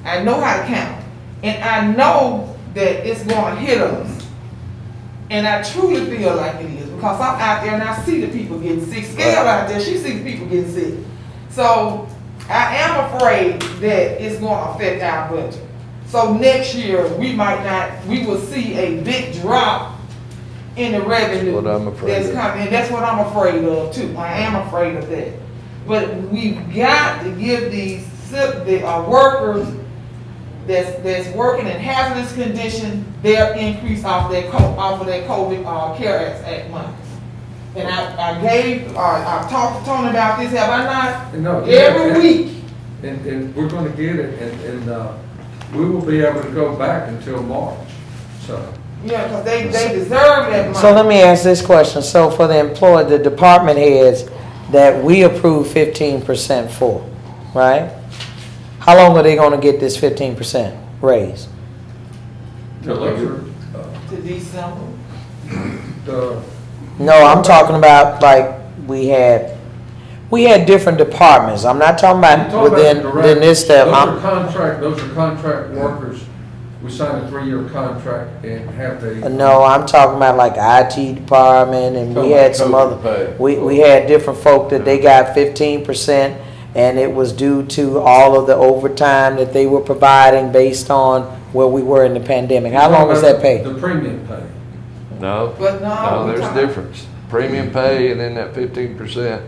I know how to count. And I know that it's going to hit us. And I truly feel like it is because I'm out there and I see the people getting sick. Scale out there, she sees the people getting sick. So I am afraid that it's going to affect our budget. So next year, we will see a big drop in the revenue that's coming in. That's what I'm afraid of too. I am afraid of that. But we've got to give the workers that's working in hazardous conditions their increase off of their COVID CARES Act money. And I've talked to Tony about this, have I not? No, every week. And we're gonna get it, and we will be able to go back until March, so. Yeah, because they deserve that money. So let me ask this question. So for the department heads that we approve 15% for, right? How long are they gonna get this 15% raise? To December. No, I'm talking about like we had different departments. I'm not talking about within this step. Those are contract workers. We signed a 3-year contract and have the. No, I'm talking about like IT department, and we had some other. We had different folk that they got 15%, and it was due to all of the overtime that they were providing based on where we were in the pandemic. How long was that paid? The premium pay. No, there's a difference. Premium pay and then that 15%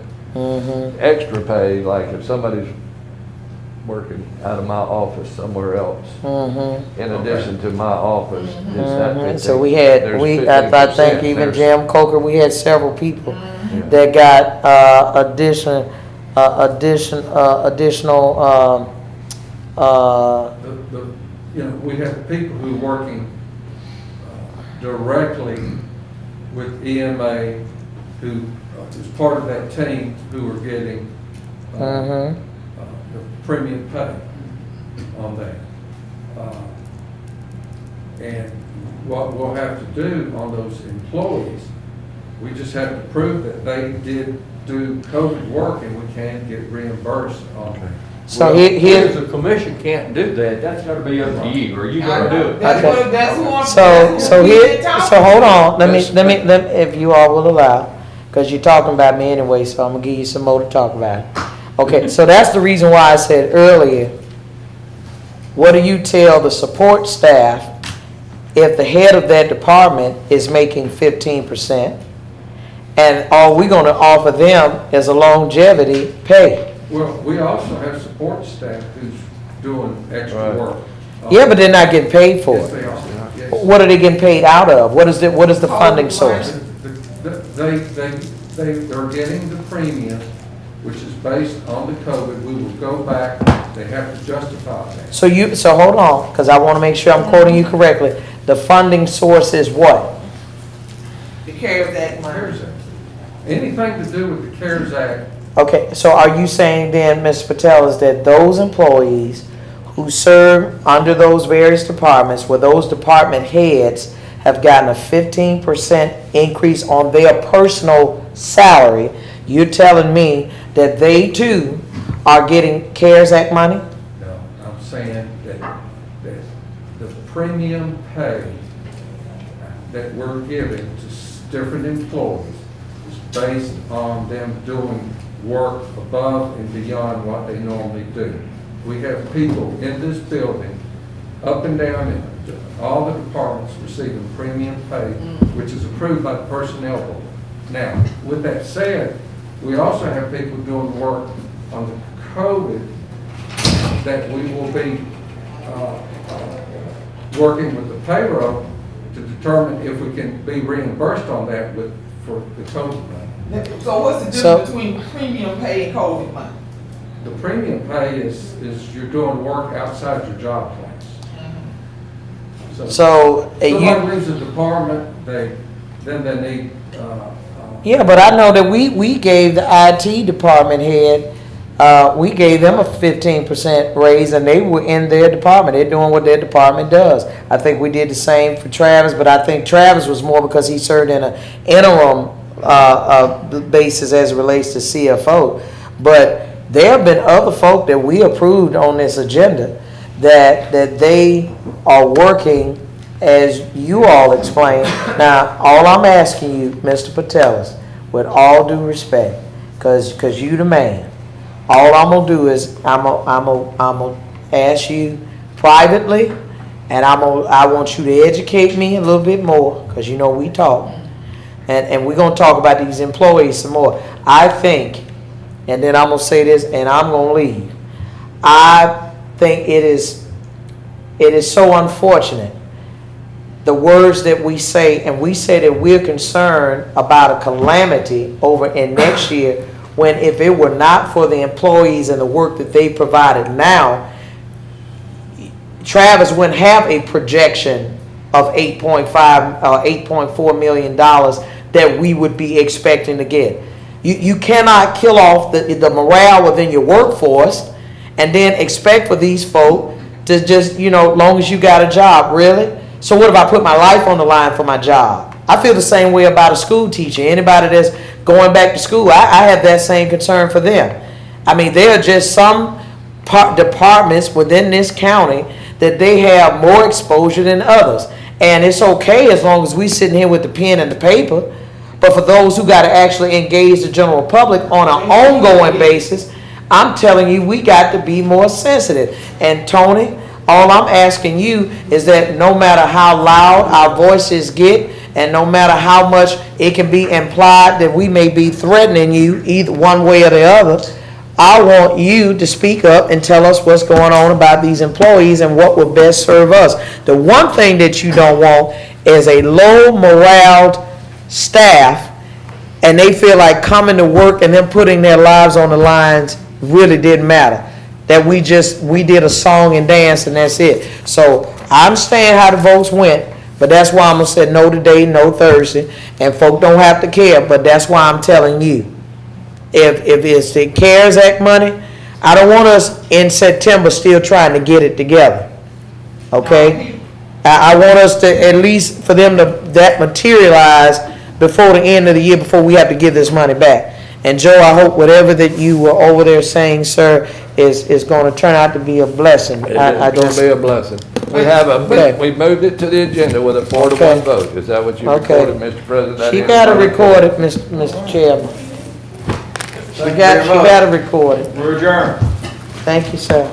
extra pay, like if somebody's working out of my office somewhere else, in addition to my office, is that 15%. So we had, I think even Jim Coker, we had several people that got additional we have people who are working directly with EMA, who is part of that team, who are getting the premium pay on that. And what we'll have to do on those employees, we just have to prove that they did do COVID work and we can get reimbursed on that. So here's the commission can't do that. That's got to be up to you, or you got to do it. So hold on. Let me, if you all will allow, because you're talking about me anyway, so I'm gonna give you some more to talk about. Okay, so that's the reason why I said earlier, what do you tell the support staff if the head of that department is making 15%, and all we're gonna offer them is a longevity pay? Well, we also have support staff who's doing extra work. Yeah, but they're not getting paid for Yes, it. they are. Yes. What are they getting paid out of? What is the funding source? They're getting the premium, which is based on the COVID. We will go back, they have to justify that. So hold on, because I want to make sure I'm quoting you correctly. The funding source is what? The CARES Act money. CARES Act. Anything to do with the CARES Act. Okay, so are you saying then, Mr. Patel, is that those employees who serve under those various departments, where those department heads have gotten a 15% increase on their personal salary, you're telling me that they too are getting CARES Act money? No, I'm saying that the premium pay that we're giving to different employees is based on them doing work above and beyond what they normally do. We have people in this building, up and down in all the departments, receiving premium pay, which is approved by the personnel board. Now, with that said, we also have people doing work on the COVID that we will be working with the payroll to determine if we can be reimbursed on that for the COVID money. So what's the difference between premium pay and COVID money? The premium pay is you're doing work outside your job class. So somebody leaves the department, then they need. Yeah, but I know that we gave the IT department head, we gave them a 15% raise, and they were in their department. They're doing what their department does. I think we did the same for Travis, but I think Travis was more because he served in an interim basis as it relates to CFO. But there have been other folk that we approved on this agenda that they are working as you all explained. Now, all I'm asking you, Mr. Patelis, with all due respect, because you the man, all I'm gonna do is I'm gonna ask you privately, and I want you to educate me a little bit more, because you know we talk, and we're gonna talk about these employees some more. I think, and then I'm gonna say this, and I'm gonna leave. I think it is so unfortunate, the words that we say, and we say that we're concerned about a calamity over in next year, when if it were not for the employees and the work that they provided now, Travis wouldn't have a projection of $8.4 million that we would be expecting to get. You cannot kill off the morale within your workforce and then expect for these folk to just, long as you got a job, really? So what if I put my life on the line for my job? I feel the same way about a school teacher. Anybody that's going back to school, I have that same concern for them. I mean, there are just some departments within this county that they have more exposure than others. And it's okay as long as we sitting here with the pen and the paper. But for those who got to actually engage the general public on an ongoing basis, I'm telling you, we got to be more sensitive. And Tony, all I'm asking you is that no matter how loud our voices get, and no matter how much it can be implied that we may be threatening you either one way or the other, I want you to speak up and tell us what's going on about these employees and what will best serve us. The one thing that you don't want is a low morale staff, and they feel like coming to work and them putting their lives on the lines really didn't matter. That we did a song and dance and that's it. So I understand how the votes went, but that's why I'm gonna say no today, no Thursday, and folk don't have to care. But that's why I'm telling you, if it's the CARES Act money, I don't want us in September still trying to get it together. Okay, I want us to at least for them to that materialize before the end of the year, before we have to give this money back. And Joe, I hope whatever that you were over there saying, sir, is going to turn out to be a blessing. It's going to be a blessing. We moved it to the agenda with a 4-to-1 vote. Is that what you recorded, Mr. President? She got to record it, Mr. Chairman. She got to record it. We're adjourned. Thank you, sir.